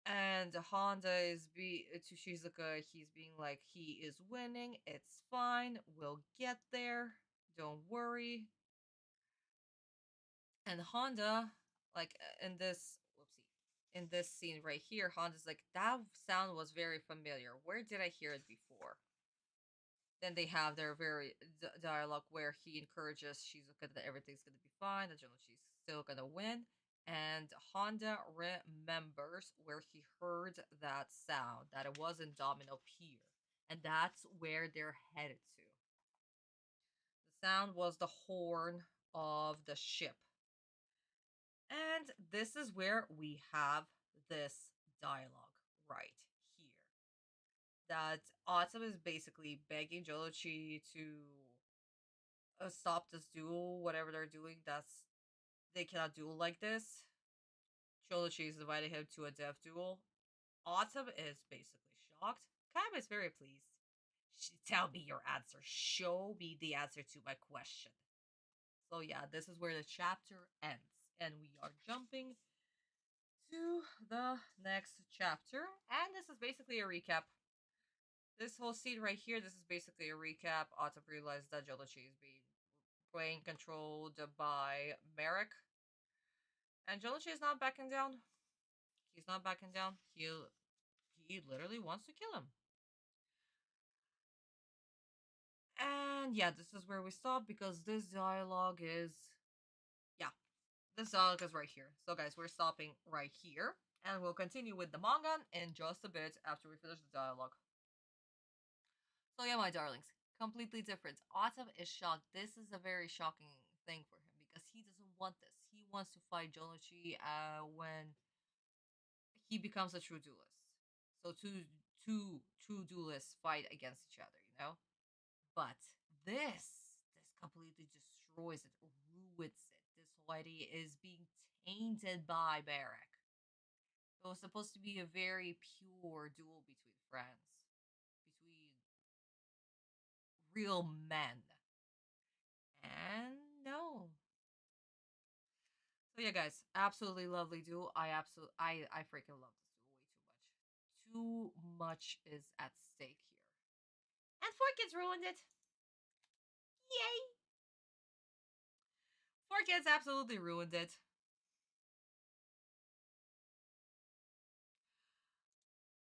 And Honda is to Shizuka, he's being like, he is winning, it's fine, we'll get there, don't worry. And Honda, like in this scene right here, Honda's like, that sound was very familiar. Where did I hear it before? Then they have their very dialogue where he encourages Shizuka that everything's gonna be fine, that she's still gonna win. And Honda remembers where he heard that sound, that it was in Domino Pier. And that's where they're headed to. The sound was the horn of the ship. And this is where we have this dialogue right here. That Autumn is basically begging Jolochi to stop this duel, whatever they're doing. They cannot duel like this. Jolochi is inviting him to a death duel. Autumn is basically shocked. Kaiba is very pleased. Tell me your answer. Show me the answer to my question. So yeah, this is where the chapter ends, and we are jumping to the next chapter, and this is basically a recap. This whole scene right here, this is basically a recap. Autumn realized that Jolochi is being train controlled by Merrick. And Jolichi is not backing down. He's not backing down. He literally wants to kill him. And yeah, this is where we stop because this dialogue is, yeah, this dialogue is right here. So guys, we're stopping right here, and we'll continue with the manga in just a bit after we finish the dialogue. So yeah, my darlings, completely different. Autumn is shocked. This is a very shocking thing for him because he doesn't want this. He wants to fight Jonichi when he becomes a true duelist. So two duelists fight against each other, you know? But this completely destroys it, ruins it. This whole idea is being tainted by Barrack. It was supposed to be a very pure duel between friends, between real men. And no. So yeah, guys, absolutely lovely duel. I freaking love this duel way too much. Too much is at stake here. And 4Kids ruined it. Yay! 4Kids absolutely ruined it.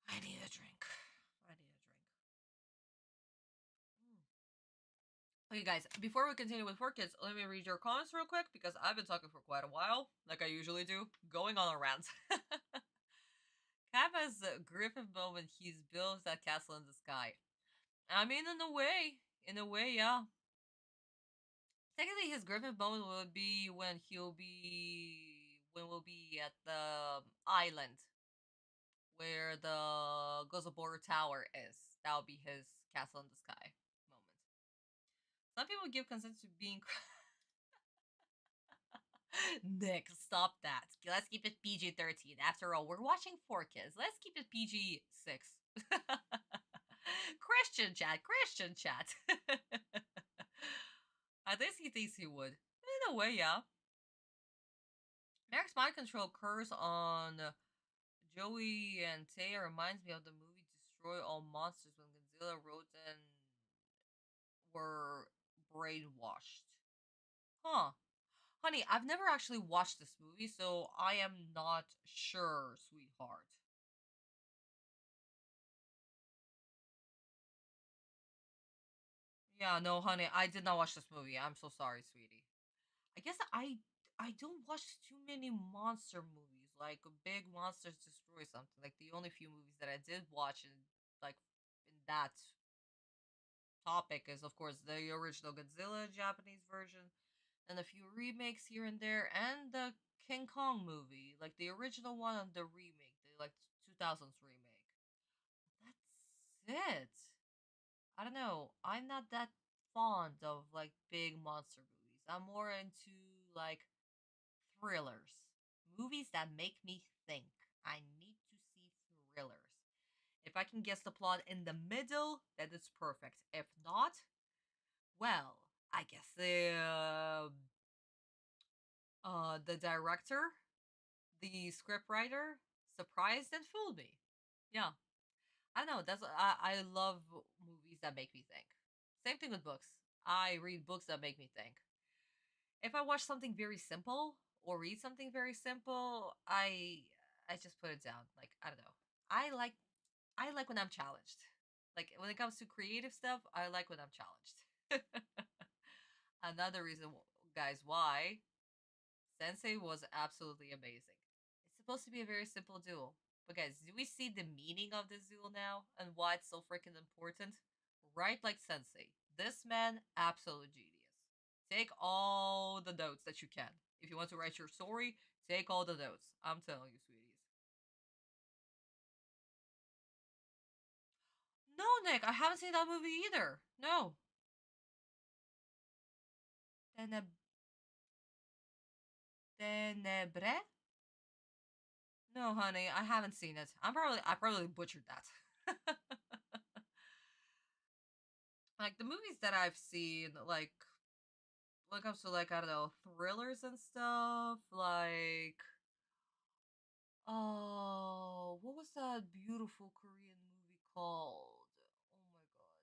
I need a drink. I need a drink. Okay, guys, before we continue with 4Kids, let me read your comments real quick because I've been talking for quite a while, like I usually do, going on a rant. Cap has a Griffith moment. He's built that castle in the sky. I mean, in a way, yeah. Technically, his Griffith moment would be when we'll be at the island where the Gozobor Tower is. That would be his castle in the sky moment. Some people give consent to being. Nick, stop that. Let's keep it PG-13. After all, we're watching 4Kids. Let's keep it PG-6. Christian chat. At least he thinks he would. In a way, yeah. Merrick's mind control occurs on Joey and Taya reminds me of the movie Destroy All Monsters when Godzilla, Rodan were brainwashed. Huh. Honey, I've never actually watched this movie, so I am not sure, sweetheart. Yeah, no, honey, I did not watch this movie. I'm so sorry, sweetie. I guess I don't watch too many monster movies, like big monsters destroy something. Like the only few movies that I did watch in that topic is of course the original Godzilla Japanese version, and a few remakes here and there, and the King Kong movie, like the original one and the remake, the like 2000s remake. That's it. I don't know. I'm not that fond of like big monster movies. I'm more into like thrillers. Movies that make me think. I need to see thrillers. If I can guess the plot in the middle, then it's perfect. If not, well, I guess the director, the scriptwriter, surprised and fooled me. Yeah, I don't know. I love movies that make me think. Same thing with books. I read books that make me think. If I watch something very simple or read something very simple, I just put it down. Like I don't know. I like when I'm challenged. Like when it comes to creative stuff, I like when I'm challenged. Another reason, guys, why Sensei was absolutely amazing. It's supposed to be a very simple duel. But guys, do we see the meaning of this duel now and why it's so freaking important? Right like Sensei. This man, absolute genius. Take all the notes that you can. If you want to write your story, take all the notes. I'm telling you, sweeties. No, Nick, I haven't seen that movie either. No. Tenebre? No, honey, I haven't seen it. I probably butchered that. Like the movies that I've seen, like when it comes to like I don't know thrillers and stuff, like oh, what was that beautiful Korean movie called? Oh my god,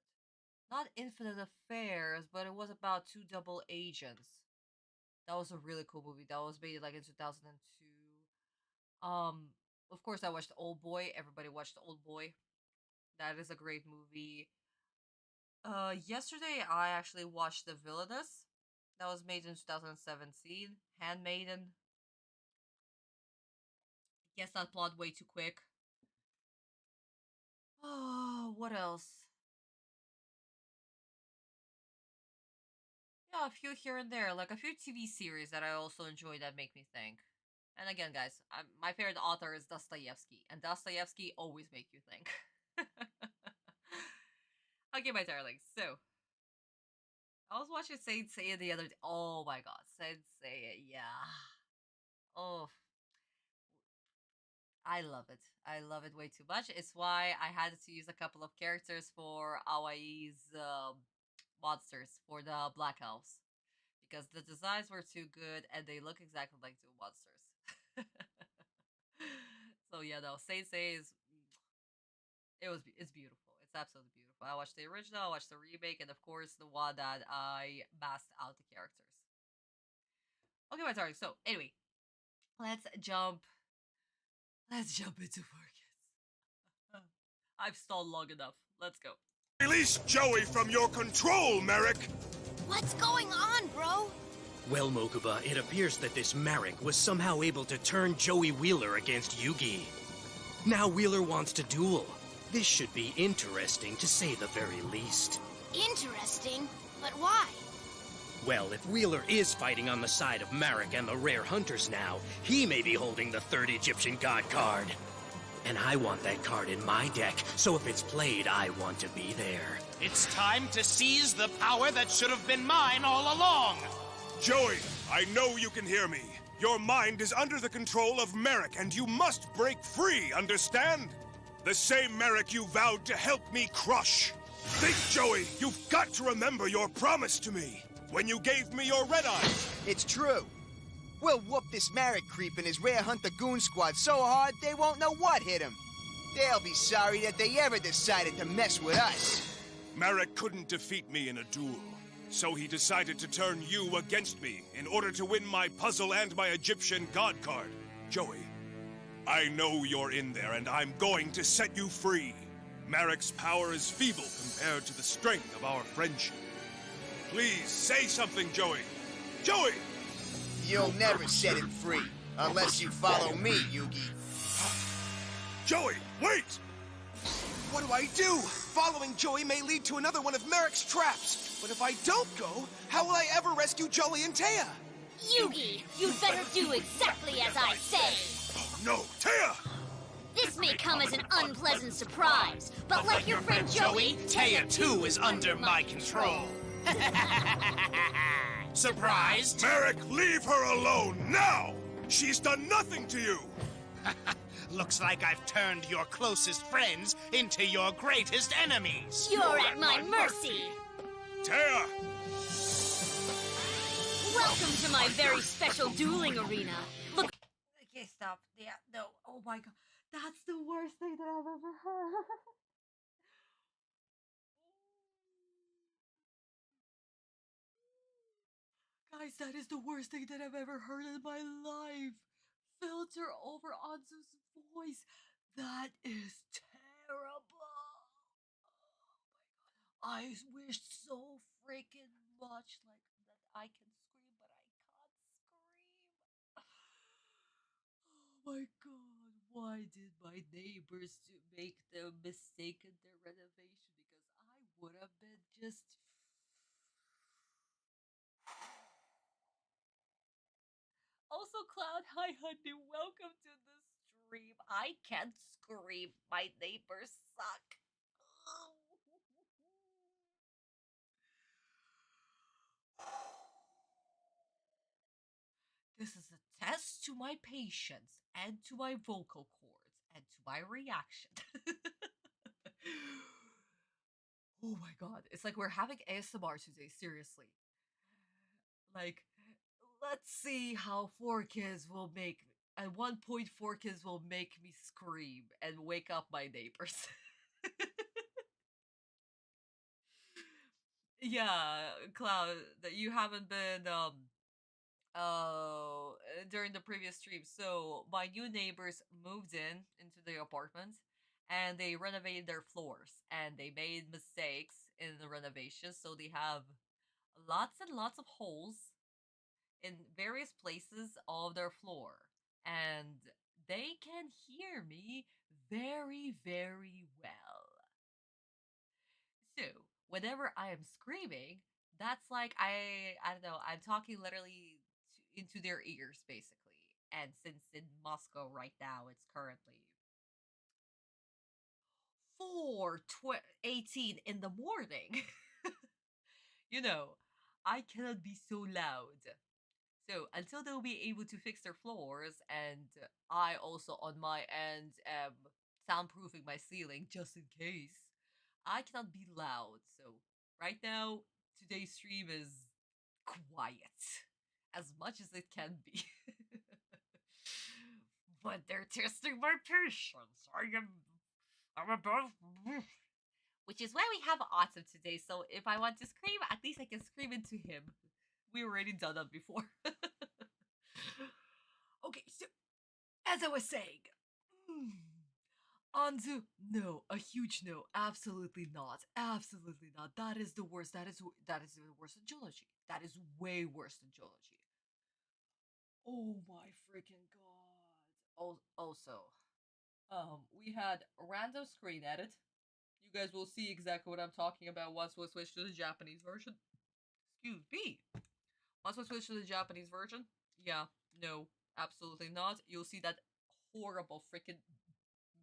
not Infinite Affairs, but it was about two double agents. That was a really cool movie. That was made like in 2002. Of course, I watched Old Boy. Everybody watched Old Boy. That is a great movie. Yesterday I actually watched The Villainous. That was made in 2017. Handmaiden. Guess that plot way too quick. Oh, what else? Yeah, a few here and there, like a few TV series that I also enjoy that make me think. And again, guys, my favorite author is Dostoevsky, and Dostoevsky always make you think. Okay, my darlings. So, I was watching Saint Seiya the other day. Oh my god, Saint Seiya, yeah. Oh, I love it. I love it way too much. It's why I had to use a couple of characters for Awaii's monsters for the Black Elves. Because the designs were too good and they look exactly like two monsters. So yeah, no, Saint Seiya is it's beautiful. It's absolutely beautiful. I watched the original, I watched the remake, and of course the one that I masked out the characters. Okay, my darling. So anyway, let's jump. Let's jump into Focus. I've stalled long enough. Let's go. Release Joey from your control, Merrick! What's going on, bro? Well, Mokuba, it appears that this Merrick was somehow able to turn Joey Wheeler against Yugi. Now Wheeler wants to duel. This should be interesting, to say the very least. Interesting? But why? Well, if Wheeler is fighting on the side of Merrick and the Rare Hunters now, he may be holding the third Egyptian God card. And I want that card in my deck, so if it's played, I want to be there. It's time to seize the power that should have been mine all along! Joey, I know you can hear me. Your mind is under the control of Merrick, and you must break free, understand? The same Merrick you vowed to help me crush. Think, Joey, you've got to remember your promise to me when you gave me your red eyes. It's true. We'll whoop this Merrick creep and his Rare Hunter Goon Squad so hard they won't know what hit him. They'll be sorry that they ever decided to mess with us. Merrick couldn't defeat me in a duel, so he decided to turn you against me in order to win my puzzle and my Egyptian God card. Joey, I know you're in there, and I'm going to set you free. Merrick's power is feeble compared to the strength of our friendship. Please, say something, Joey. Joey! You'll never set him free, unless you follow me, Yugi. Joey, wait! What do I do? Following Joey may lead to another one of Merrick's traps. But if I don't go, how will I ever rescue Joey and Taya? Yugi, you'd better do exactly as I say. Oh, no, Taya! This may come as an unpleasant surprise, but like your friend Joey, Taya too is under my control. Surprised? Merrick, leave her alone now! She's done nothing to you! Looks like I've turned your closest friends into your greatest enemies. You're at my mercy. Taya! Welcome to my very special dueling arena. Look. Okay, stop. Yeah, no. Oh my god. That's the worst thing that I've ever heard. Guys, that is the worst thing that I've ever heard in my life. Filter over Anzu's voice. That is terrible. Oh my god. I wish so freaking much like that I can scream, but I can't scream. Oh my god. Why did my neighbors make the mistake in their renovation? Because I would have been just also, Cloud, hi honey, welcome to the stream. I can't scream. My neighbors suck. This is a test to my patience and to my vocal cords and to my reaction. Oh my god, it's like we're having ASMR today, seriously. Like, let's see how 4Kids will make. At one point, 4Kids will make me scream and wake up my neighbors. Yeah, Cloud, that you haven't been during the previous stream. So my new neighbors moved in into the apartment and they renovated their floors and they made mistakes in the renovation, so they have lots and lots of holes in various places of their floor, and they can hear me very, very well. So whenever I am screaming, that's like I don't know, I'm talking literally into their ears basically. And since in Moscow right now it's currently 4:18 in the morning, you know, I cannot be so loud. So until they'll be able to fix their floors, and I also on my end am soundproofing my ceiling just in case, I cannot be loud. So right now, today's stream is quiet as much as it can be. But they're testing my patience. I'm above. Which is why we have Autumn today. So if I want to scream, at least I can scream into him. We already done that before. Okay, so as I was saying, Anzu, no, a huge no, absolutely not, absolutely not. That is the worst. That is worse than geology. That is way worse than geology. Oh my freaking god. Also, we had a random screen edit. You guys will see exactly what I'm talking about once we switch to the Japanese version. Excuse me. Once we switch to the Japanese version, yeah, no, absolutely not. You'll see that horrible freaking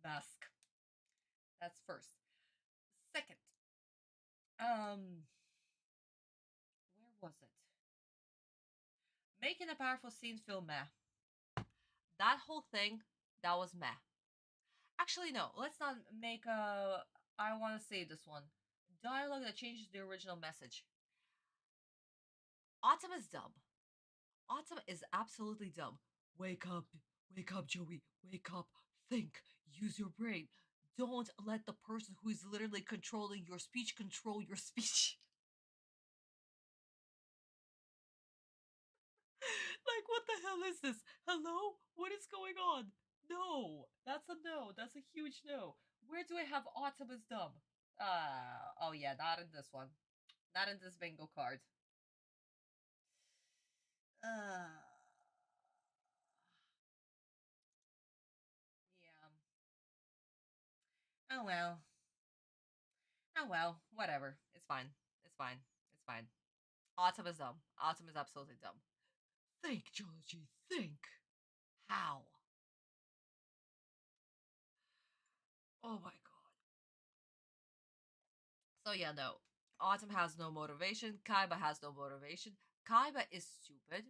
mask. That's first. Second, where was it? Making a powerful scene feel meh. That whole thing, that was meh. Actually, no, let's not make a. I want to say this one. Dialogue that changes the original message. Autumn is dumb. Autumn is absolutely dumb. Wake up, Joey. Wake up. Think. Use your brain. Don't let the person who is literally controlling your speech control your speech. Like, what the hell is this? Hello? What is going on? No. That's a no. That's a huge no. Where do I have Autumn as dumb? Oh yeah, not in this one. Not in this bingo card. Uh, yeah. Oh well. Oh well. Whatever. It's fine. It's fine. It's fine. Autumn is dumb. Autumn is absolutely dumb. Think, Georgie. Think. How? Oh my god. So yeah, no. Autumn has no motivation. Kaiba has no motivation. Kaiba is stupid.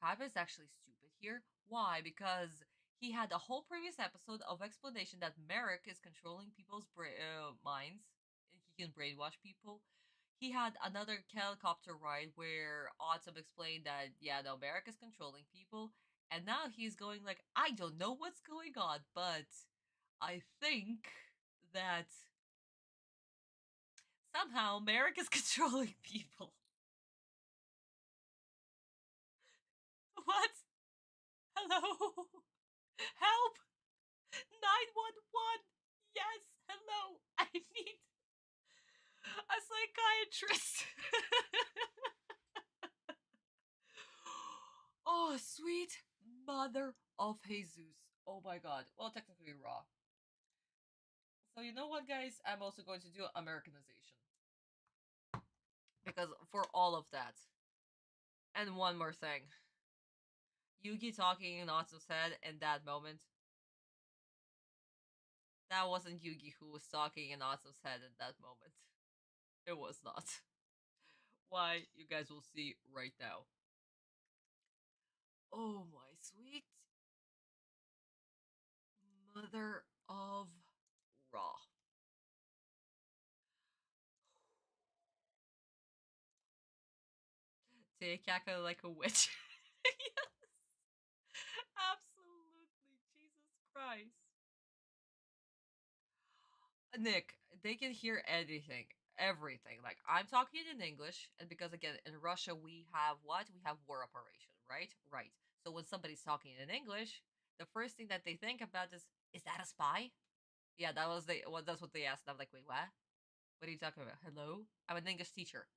Kaiba is actually stupid here. Why? Because he had a whole previous episode of explanation that Merrick is controlling people's minds. He can brainwash people. He had another helicopter ride where Autumn explained that, yeah, no, Merrick is controlling people. And now he's going like, I don't know what's going on, but I think that somehow Merrick is controlling people. What? Hello? Help! 911! Yes, hello! I need a psychiatrist! Oh, sweet mother of Jesus. Oh my god. Well, technically raw. So you know what, guys? I'm also going to do Americanization. Because for all of that. And one more thing. Yugi talking in Natsu's head in that moment. That wasn't Yugi who was talking in Natsu's head in that moment. It was not. Why, you guys will see right now. Oh my sweet mother of Raw. Take Yaka like a witch. Yes, absolutely. Jesus Christ. Nick, they can hear anything. everything. Like, I'm talking in English, and because again, in Russia we have what? We have war operation, right? Right. So when somebody's talking in English, the first thing that they think about is that a spy? Yeah, that's what they asked. And I'm like, wait, what? What are you talking about? Hello? I'm an English teacher.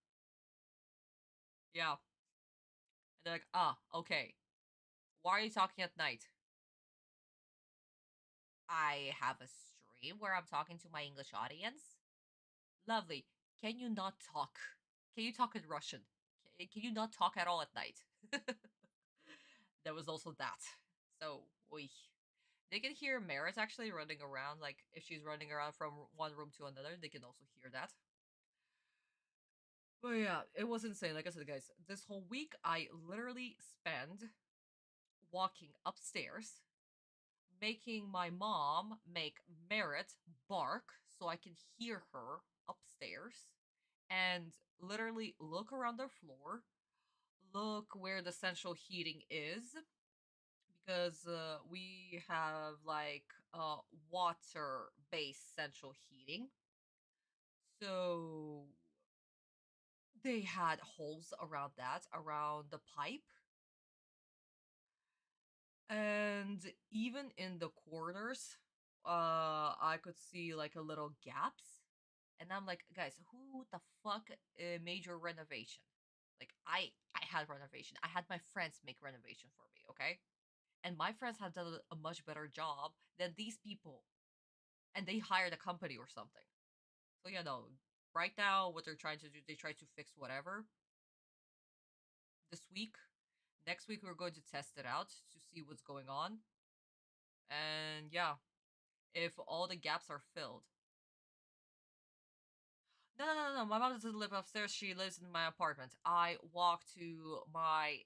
Yeah. And they're like, okay. Why are you talking at night? I have a stream where I'm talking to my English audience. Lovely. Can you not talk? Can you talk in Russian? Can you not talk at all at night? There was also that. So, oy. They can hear Merit actually running around. Like, if she's running around from one room to another, they can also hear that. But yeah, it was insane. Like I said, guys, this whole week I literally spent walking upstairs, making my mom make Merit bark so I can hear her upstairs, and literally look around the floor, look where the central heating is, because we have like water based central heating. So they had holes around that, around the pipe. And even in the corners, I could see like a little gaps. And I'm like, guys, who the fuck made your renovation? Like, I had renovation. I had my friends make renovation for me, okay? And my friends have done a much better job than these people. And they hired a company or something. So yeah, no. Right now, what they're trying to do, they try to fix whatever. This week. Next week, we're going to test it out to see what's going on. And yeah, if all the gaps are filled. No. My mom doesn't live upstairs. She lives in my apartment. I walk to my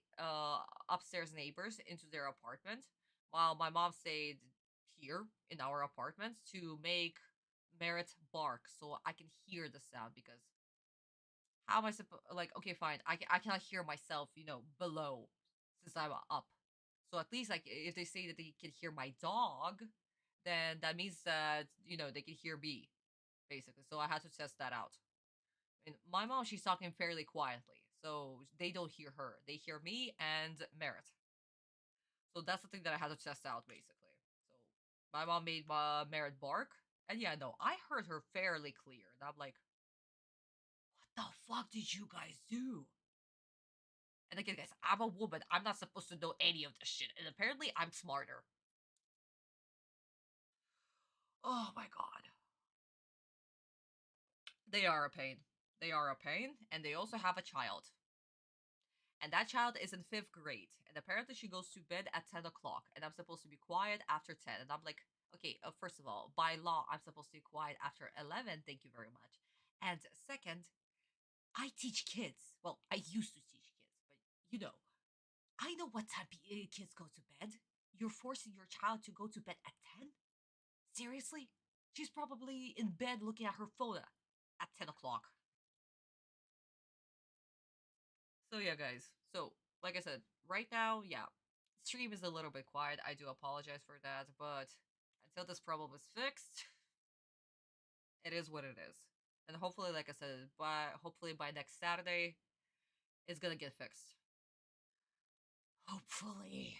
upstairs neighbors into their apartment while my mom stayed here in our apartment to make Merit bark so I can hear the sound, because how am I supposed, like, okay, fine, I cannot hear myself, below, since I'm up. So at least, like, if they say that they can hear my dog, then that means that, they can hear me, basically. So I had to test that out. And my mom, she's talking fairly quietly, so they don't hear her. They hear me and Merit. So that's the thing that I had to test out, basically. So my mom made Merit bark, and yeah, no, I heard her fairly clear. And I'm like, what the fuck did you guys do? And again, guys, I'm a woman. I'm not supposed to know any of this shit. And apparently, I'm smarter. Oh my god. They are a pain. They are a pain. And they also have a child. And that child is in 5th grade. And apparently, she goes to bed at 10 o'clock. And I'm supposed to be quiet after 10. And I'm like, okay, first of all, by law, I'm supposed to be quiet after 11. Thank you very much. And second, I teach kids. Well, I used to teach kids, but I know what time kids go to bed. You're forcing your child to go to bed at 10? Seriously? She's probably in bed looking at her phone at 10 o'clock. So yeah, guys. So, like I said, right now, yeah, stream is a little bit quiet. I do apologize for that, but until this problem is fixed, it is what it is. And hopefully, like I said, hopefully by next Saturday, it's gonna get fixed. Hopefully.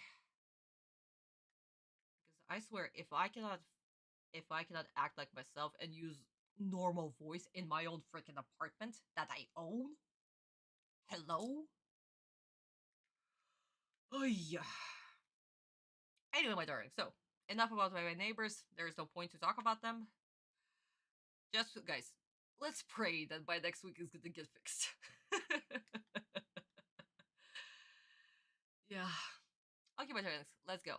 Because I swear, if I cannot act like myself and use normal voice in my own freaking apartment that I own, hello? Oh yeah. Anyway, my darling, so enough about my neighbors. There is no point to talk about them. Just, guys, let's pray that by next week it's gonna get fixed. Yeah. Okay, my darlings, let's go.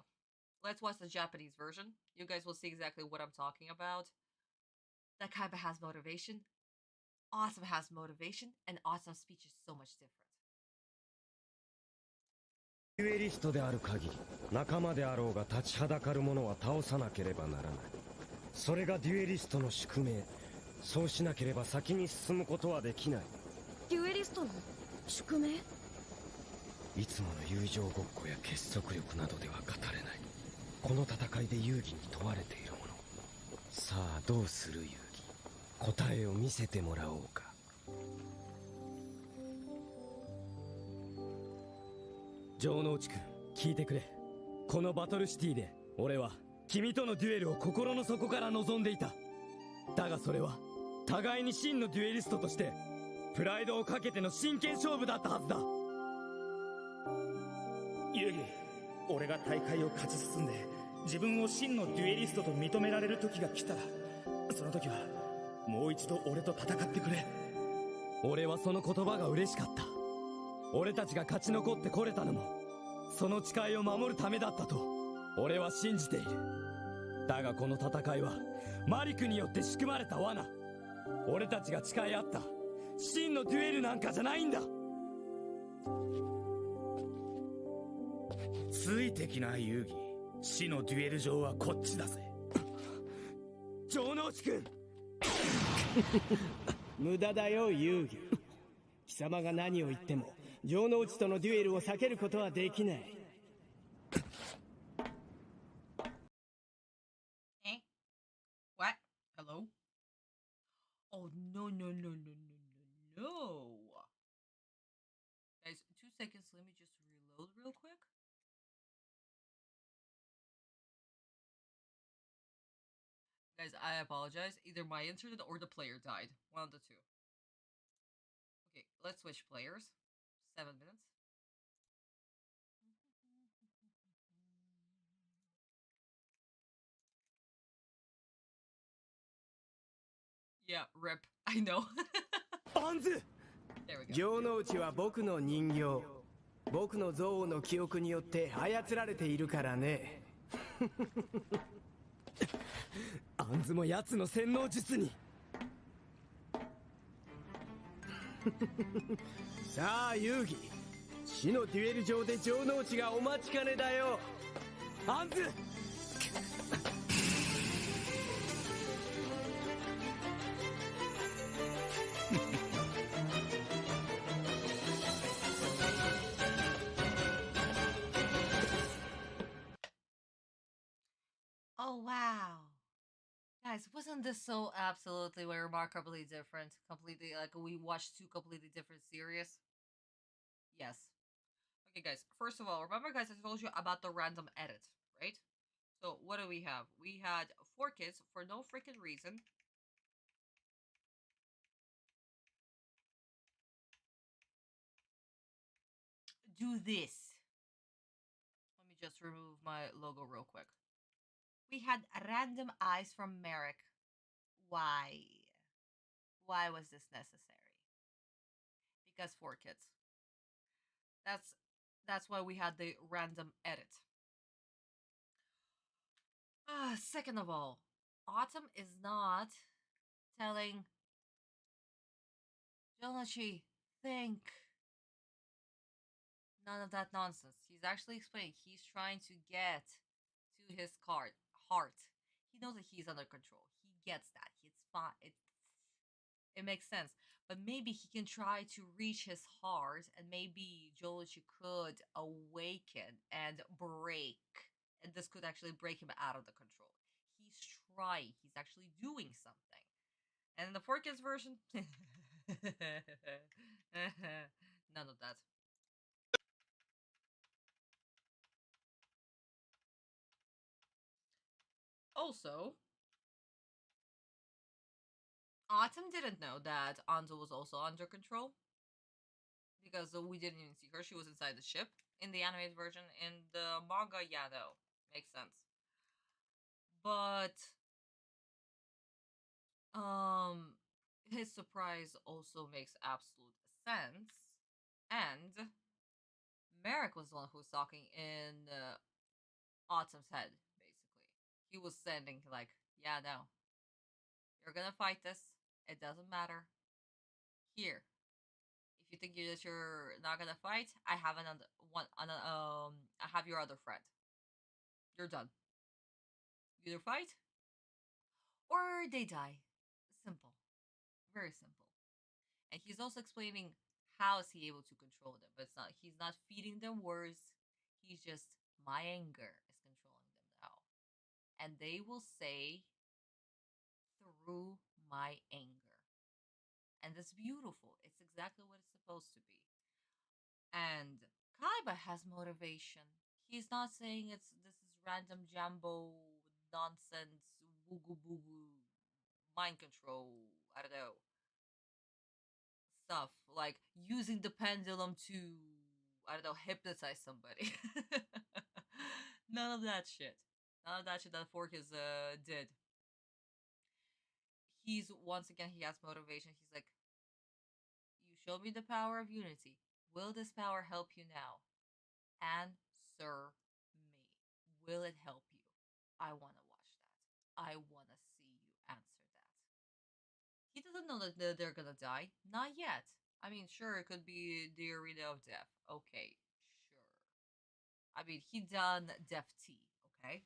Let's watch the Japanese version. You guys will see exactly what I'm talking about. That Kaiba has motivation. Awesome has motivation. And Awesome speech is so much different. デュエリストである限り仲間であろうが立ちはだかる者は倒さなければならない。それがデュエリストの宿命。そうしなければ先に進むことはできない。デュエリストの宿命？いつもの友情ごっこや結束力などでは語れない。この戦いで遊戯に問われているもの。さあどうする遊戯。答えを見せてもらおうか。城之内くん、聞いてくれ。このバトルシティで俺は君とのデュエルを心の底から望んでいた。だがそれは互いに真のデュエリストとしてプライドをかけての真剣勝負だったはずだ。遊戯、俺が大会を勝ち進んで自分を真のデュエリストと認められる時が来たら、その時はもう一度俺と戦ってくれ。俺はその言葉が嬉しかった。俺たちが勝ち残ってこれたのもその誓いを守るためだったと俺は信じている。だがこの戦いはマリクによって仕組まれた罠。俺たちが誓い合った真のデュエルなんかじゃないんだ。ついてきな遊戯。死のデュエル場はこっちだぜ。城之内くん無駄だよ遊戯。貴様が何を言っても城之内とのデュエルを避けることはできない。Eh? What? Hello? Oh, no, no, no, no, no, no, no. Guys, 2 seconds, let me just reload real quick. Guys, I apologize. Either my internet or the player died. One of the two. Okay, let's switch players. 7 minutes. Yeah, rip. I know. アンズ There we go. 城之内は僕の人形。僕の憎悪の記憶によって操られているからね。アンズも奴の洗脳術に。さあ遊戯、死のデュエル場で城之内がお待ちかねだよ。アンズOh, wow. Guys, wasn't this so absolutely remarkably different? Completely, like, we watched 2 completely different series? Yes. Okay, guys, first of all, remember, guys, I told you about the random edit, right? So, what do we have? We had 4 kids for no freaking reason. Do this. Let me just remove my logo real quick. We had random eyes from Merrick. Why? Why was this necessary? Because 4 kids. That's why we had the random edit. Second of all, Autumn is not telling Jonachi, think. None of that nonsense. He's actually explaining. He's trying to get to his heart. He knows that he's under control. He gets that. It's fine. It makes sense. But maybe he can try to reach his heart, and maybe Jonachi could awaken and break. And this could actually break him out of the control. He's trying. He's actually doing something. And in the 4Kids version, none of that. Also, Autumn didn't know that Anzo was also under control. Because we didn't even see her. She was inside the ship in the animated version. In the manga, yeah, no. Makes sense. But his surprise also makes absolute sense. And Merrick was the one who was talking in Autumn's head, basically. He was sending like, yeah, no. You're gonna fight this. It doesn't matter. Here. If you think that you're not gonna fight, I have another one. I have your other friend. You're done. You either fight, or they die. Simple, very simple. And he's also explaining how is he able to control them. But it's not. He's not feeding them words. He's just my anger is controlling them now, and they will say through my anger. And that's beautiful. It's exactly what it's supposed to be. And Kaiba has motivation. He's not saying this is random jambo nonsense woogu boogoo mind control. I don't know stuff like using the pendulum to I don't know hypnotize somebody. None of that shit. None of that shit that Fork is did. He's once again he has motivation. He's like, you show me the power of unity. Will this power help you now? Answer me. Will it help you? I want to watch that. I want to see you answer that. He doesn't know that they're gonna die. Not yet. I mean, sure, it could be the arena of death. Okay, sure. I mean, he done Death T, okay?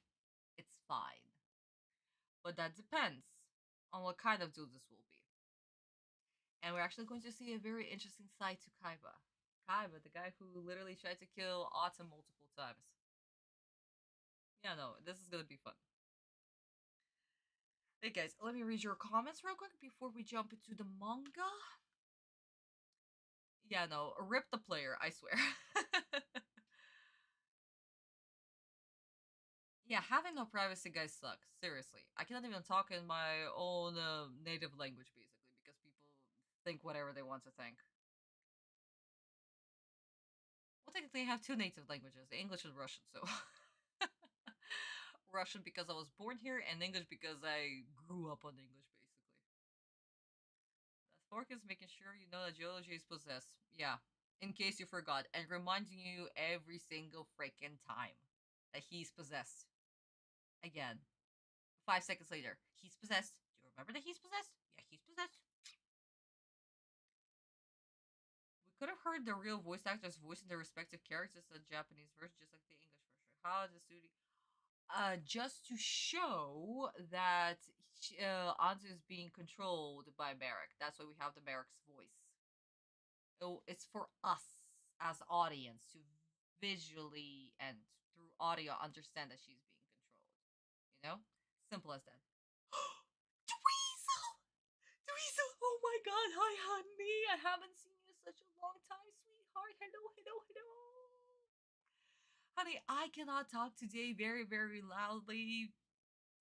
It's fine. But that depends on what kind of dude this will be. And we're actually going to see a very interesting side to Kaiba. Kaiba, the guy who literally tried to kill Autumn multiple times. Yeah, no, this is gonna be fun. Hey guys, let me read your comments real quick before we jump into the manga. Yeah, no, rip the player, I swear. Yeah, having no privacy, guys, sucks. Seriously. I cannot even talk in my own native language, basically, because people think whatever they want to think. Well, technically, I have two native languages, English and Russian, so... Russian because I was born here, and English because I grew up on English, basically. That fork is making sure you know that geology is possessed. Yeah, in case you forgot, and reminding you every single freaking time that he's possessed. Again, 5 seconds later, he's possessed. Do you remember that he's possessed? Yeah, he's possessed. We could have heard the real voice actors voicing their respective characters in the Japanese version, just like the English version. How does studio... just to show that Anzu is being controlled by Merrick. That's why we have the Merrick's voice. It's for us as audience to visually and through audio understand that she's being controlled. You know? Simple as that. Dweezil! Dweezil! Oh my god, hi honey! I haven't seen you in such a long time, sweetheart. Hello, hello, hello. Honey, I cannot talk today very, very loudly.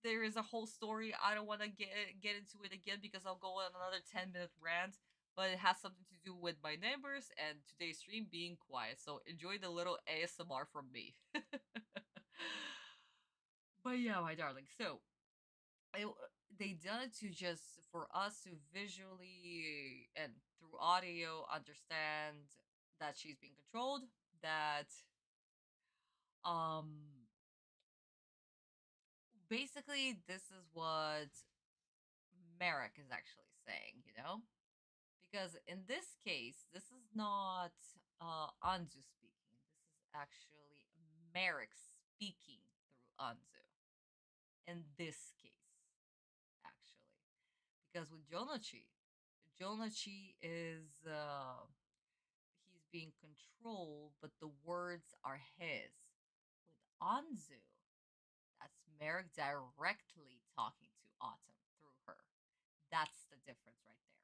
There is a whole story. I don't want to get into it again because I'll go on another 10-minute rant. But it has something to do with my neighbors and today's stream being quiet. So enjoy the little ASMR from me. But yeah, my darling. So they done it to just for us to visually and through audio understand that she's being controlled. That basically this is what Merrick is actually saying, you know? Because in this case, this is not Anzu speaking. This is actually Merrick speaking through Anzu. In this case, actually. Because with Jonachi is he's being controlled, but the words are his. With Anzu, that's Merrick directly talking to Autumn through her. That's the difference right there.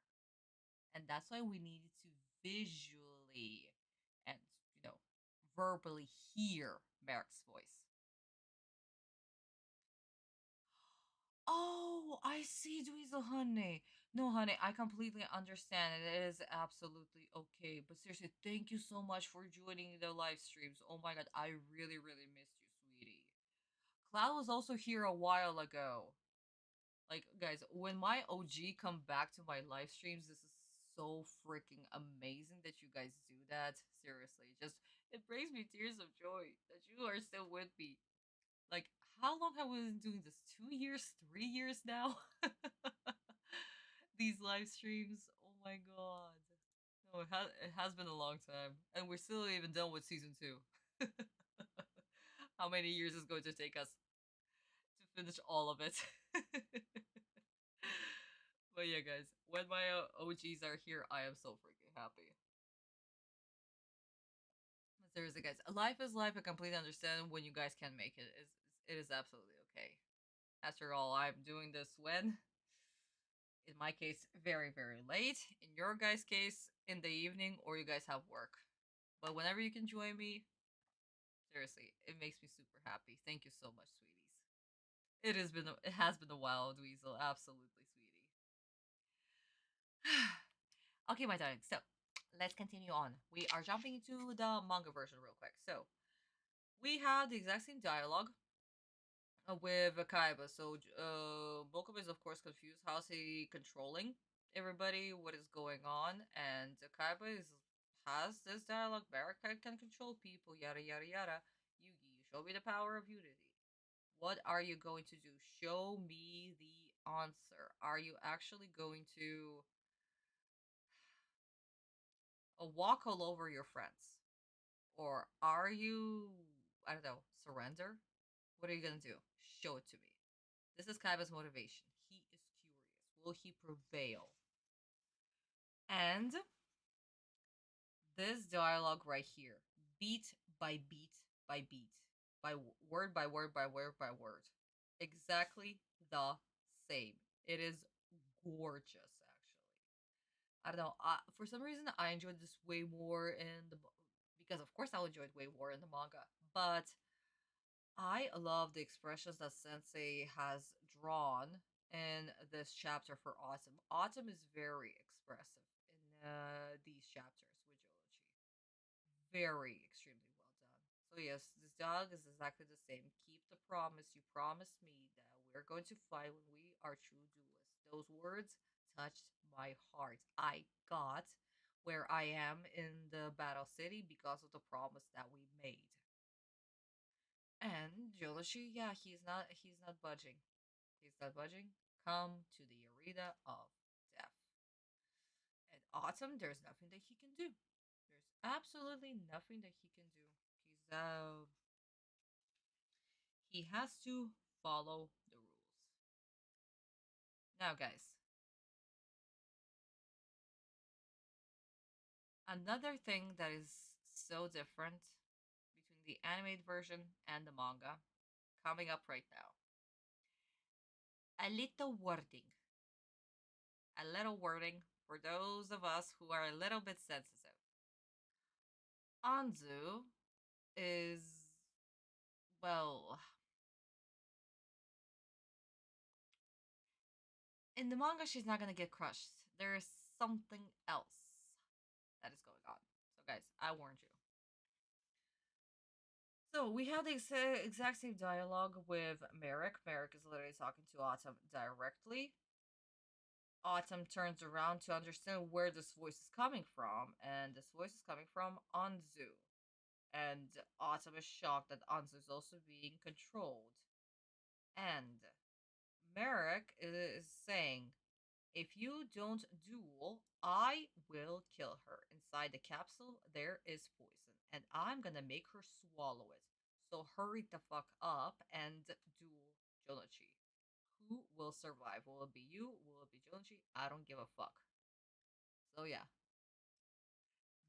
And that's why we needed to visually and, verbally hear Merrick's voice. Oh, I see, Dweezil, honey. No, honey, I completely understand. It is absolutely okay. But seriously, thank you so much for joining the live streams. Oh my god, I really, really missed you, sweetie. Cloud was also here a while ago. Like, guys, when my OG come back to my live streams, this is so freaking amazing that you guys do that. Seriously, just it brings me tears of joy that you are still with me. Like, how long have we been doing this? 2 years, 3 years now? These live streams. Oh my god. No, it has been a long time, and we're still even done with season 2. How many years is going to take us to finish all of it? But yeah, guys, when my OGs are here, I am so freaking happy. But seriously, guys, life is life. I completely understand when you guys can't make it. It is absolutely okay. After all, I'm doing this when In my case, very, very late. In your guys' case, in the evening, or you guys have work. But whenever you can join me, seriously, it makes me super happy. Thank you so much, sweeties. It has been a while, Dweezil. Absolutely, sweetie. Okay, my darling. So let's continue on. We are jumping into the manga version real quick. So we have the exact same dialogue with Kaiba. So Mokuba is of course confused. How's he controlling everybody? What is going on? And Kaiba has this dialogue. Baraka can control people. Yada yada yada. Yugi, you show me the power of unity. What are you going to do? Show me the answer. Are you actually going to walk all over your friends? Or are you, I don't know, surrender? What are you gonna do? Show it to me. This is Kaiba's motivation. He is curious. Will he prevail? And this dialogue right here, beat by beat by beat, by word by word by word by word, exactly the same. It is gorgeous, actually. I don't know. For some reason, I enjoyed this way more in the because of course I enjoyed way more in the manga, but I love the expressions that Sensei has drawn in this chapter for Autumn. Autumn is very expressive in these chapters with Jolochi. Very extremely well done. So yes, this dog is exactly the same. Keep the promise you promised me that we're going to fight when we are true duelists. Those words touched my heart. I got where I am in the battle city because of the promise that we made. And Joloshi, yeah, he's not budging. He's not budging. Come to the arena of death. And Autumn, there's nothing that he can do. There's absolutely nothing that he can do. He has to follow the rules. Now, guys, another thing that is so different between the animated version and the manga coming up right now. A little wording. A little wording for those of us who are a little bit sensitive. Anzu is, well, in the manga, she's not gonna get crushed. There is something else that is going on. So, guys, I warned you. So, we have the exact same dialogue with Merrick. Merrick is literally talking to Autumn directly. Autumn turns around to understand where this voice is coming from, and this voice is coming from Anzu. And Autumn is shocked that Anzu is also being controlled. And Merrick is saying, if you don't duel, I will kill her. Inside the capsule, there is poison, and I'm gonna make her swallow it. So hurry the fuck up and duel Jonichi. Who will survive? Will it be you? Will it be Jonichi? I don't give a fuck. So yeah.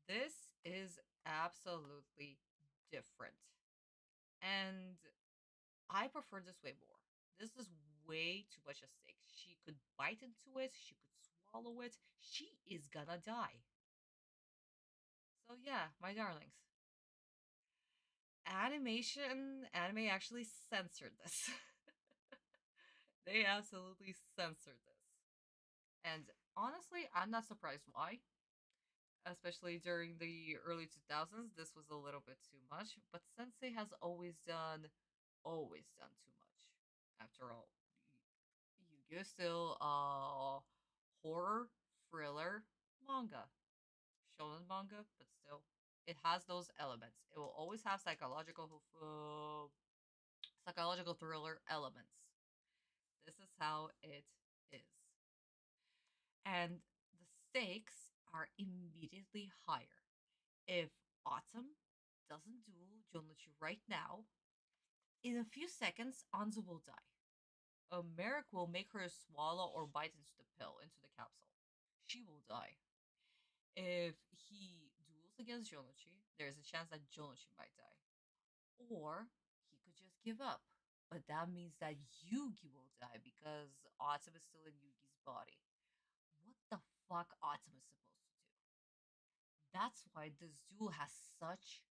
This is absolutely different. And I prefer this way more. This is way too much at stake. She could bite into it, she could swallow it, she is gonna die. So yeah, my darlings. Anime actually censored this. They absolutely censored this. And honestly, I'm not surprised why. Especially during the early 2000s, this was a little bit too much. But Sensei has always done too much. After all, Yu-Gi-Oh is still a horror thriller manga, shonen manga, but still, it has those elements. It will always have psychological thriller elements. This is how it is, and the stakes are immediately higher. If Autumn doesn't duel Jonlichi right now, in a few seconds, Anzu will die. Merrick will make her swallow or bite into the pill, into the capsule. She will die. If he duels against Jonichi, there's a chance that Jonichi might die. Or he could just give up. But that means that Yugi will die because Autumn is still in Yugi's body. fuck Autumn is supposed to do. That's why this duel has such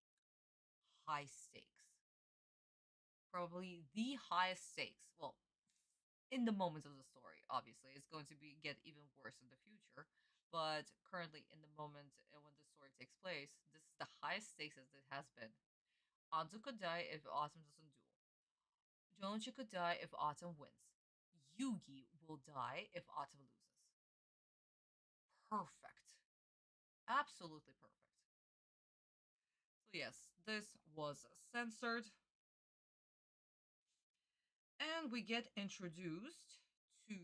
high stakes. Probably the highest stakes. Well, in the moments of the story, obviously, it's going to be get even worse in the future. But currently, in the moment when the story takes place, this is the highest stakes as it has been. Anzu could die if Autumn doesn't duel. Jonochi could die if Autumn wins. Yugi will die if Autumn loses. Perfect. Absolutely perfect. So yes, this was censored. And we get introduced to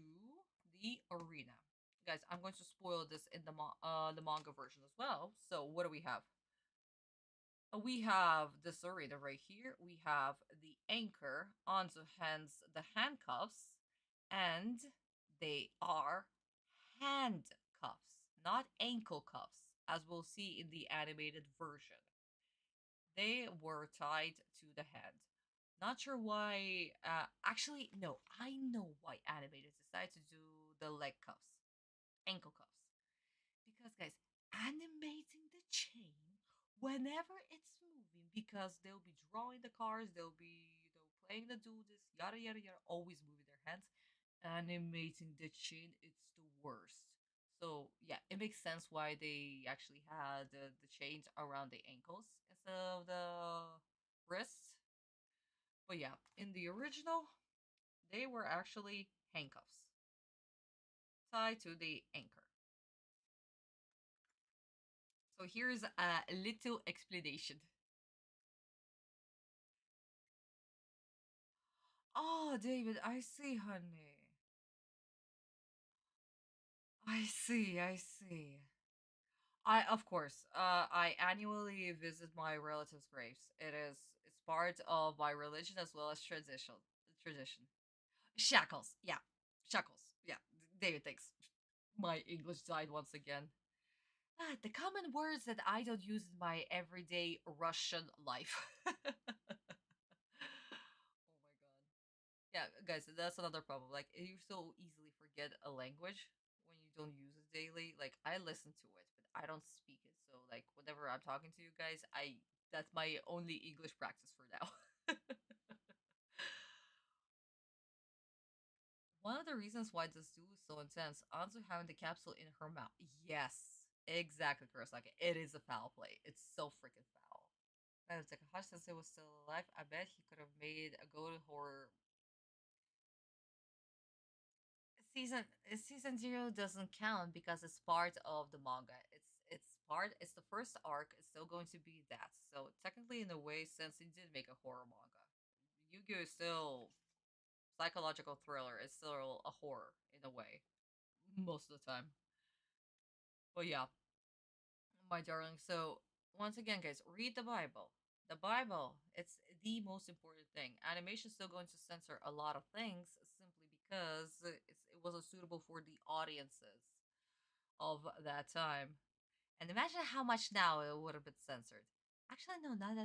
the arena. Guys, I'm going to spoil this in the manga version as well. So what do we have? We have this arena right here. We have the anchor on the handcuffs, and they are handcuffs, not ankle cuffs, as we'll see in the animated version. They were tied to the hand. Not sure why. Actually, no, I know why animators decided to do the leg cuffs, ankle cuffs. Because, guys, animating the chain whenever it's moving, because they'll be drawing the cars, they'll be playing the do this, yada yada yada, always moving their hands. Animating the chain, it's the worst. So yeah, it makes sense why they actually had the chains around the ankles instead of the wrists. But yeah, in the original, they were actually handcuffs tied to the anchor. So here's a little explanation. Oh, David, I see, honey. I see, I see. Of course, I annually visit my relatives' graves. It's part of my religion as well as tradition. Shackles, yeah, shackles, yeah. David thinks my English died once again. The common words that I don't use in my everyday Russian life. Oh my god. Yeah, guys, that's another problem. Like, you so easily forget a language when you don't use it daily. Like, I listen to it, but I don't speak it. So, like, whenever I'm talking to you guys, that's my only English practice for now. One of the reasons why this duel is so intense, Anzu having the capsule in her mouth. Yes, exactly, Kurosaki. It is a foul play. It's so freaking foul. Man, if Takahashi Sensei was still alive, I bet he could have made a go-to horror season 0 doesn't count because it's part of the manga. It's the first arc. It's still going to be that. So technically, in a way, since he did make a horror manga, Yu-Gi-Oh is still psychological thriller. It's still a horror in a way, most of the time. But yeah, my darling. So once again, guys, read the Bible. The Bible, it's the most important thing. Animation is still going to censor a lot of things simply because it wasn't suitable for the audiences of that time. And imagine how much now it would have been censored. Actually, no, not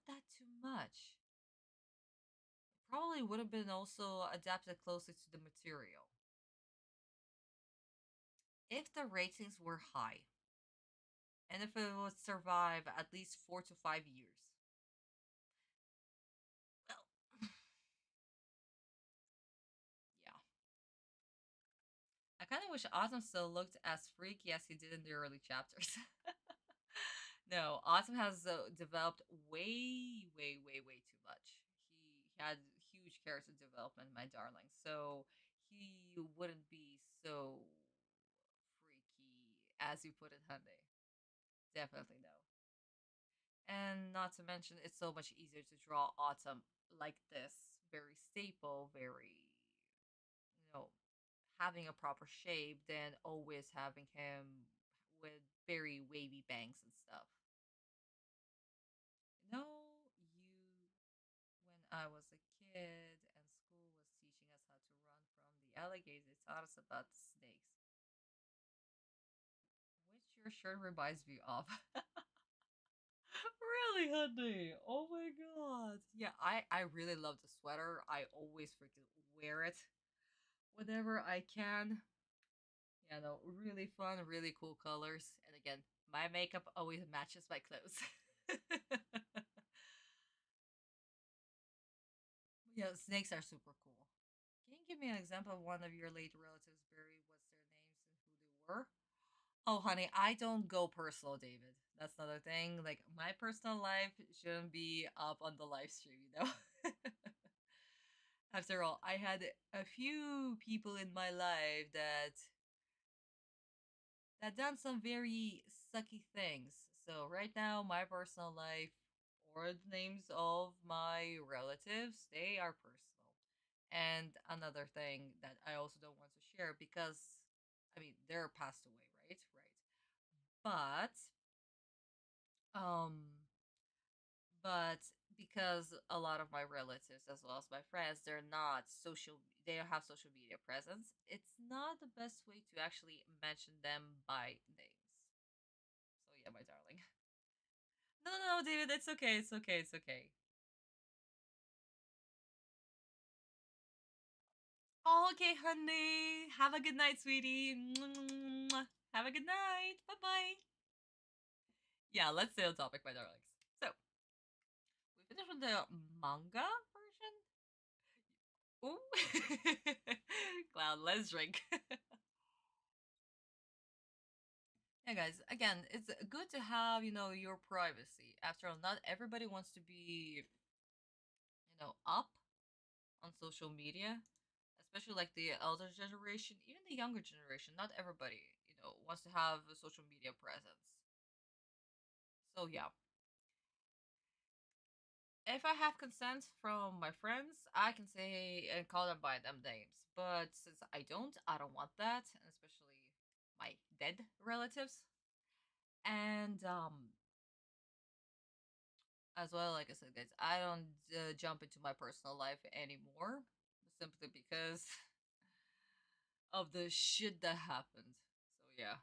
that too much. It probably would have been also adapted closely to the material. If the ratings were high, and if it would survive at least 4 to 5 years. Well, yeah. I kind of wish Autumn still looked as freaky as he did in the early chapters. No, Autumn has developed way too much. He had huge character development, my darling. So he wouldn't be so freaky as you put it, Hyundai. Definitely no. And not to mention, it's so much easier to draw Autumn like this. Very staple, very, you know, having a proper shape than always having him with very wavy bangs and stuff. No, you, when I was a kid and school was teaching us how to run from the alligators, they taught us about the snakes. Which your shirt reminds me of. Really, honey? Oh my god. Yeah, I really love the sweater. I always freaking wear it whenever I can. Yeah, no, really fun, really cool colors. And again, my makeup always matches my clothes. Yeah, snakes are super cool. Can you give me an example of one of your late relatives buried? What's their names and who they were? Oh, honey, I don't go personal, David. That's another thing. Like, my personal life shouldn't be up on the live stream, you know? After all, I had a few people in my life that done some very sucky things. So right now, my personal life or the names of my relatives, they are personal. And another thing that I also don't want to share because, I mean, they're passed away, right? Right. Um, but because a lot of my relatives as well as my friends, they don't have social media presence, it's not the best way to actually mention them by names. So yeah, my darling. No, no, no, David, it's okay, it's okay, it's okay. Oh, okay, honey. Have a good night, sweetie. Have a good night. Bye bye. Yeah, let's stay on topic, my darlings. So, we finished with the manga version. Ooh. Cloud, let's drink. Yeah, guys, again, it's good to have, your privacy. After all, not everybody wants to be, up on social media, especially like the elder generation, even the younger generation. Not everybody, wants to have a social media presence. So yeah, if I have consent from my friends, I can say and call them by them names. But since I don't want that, and especially my dead relatives. And as well, like I said, guys, I don't jump into my personal life anymore, simply because of the shit that happened. So yeah,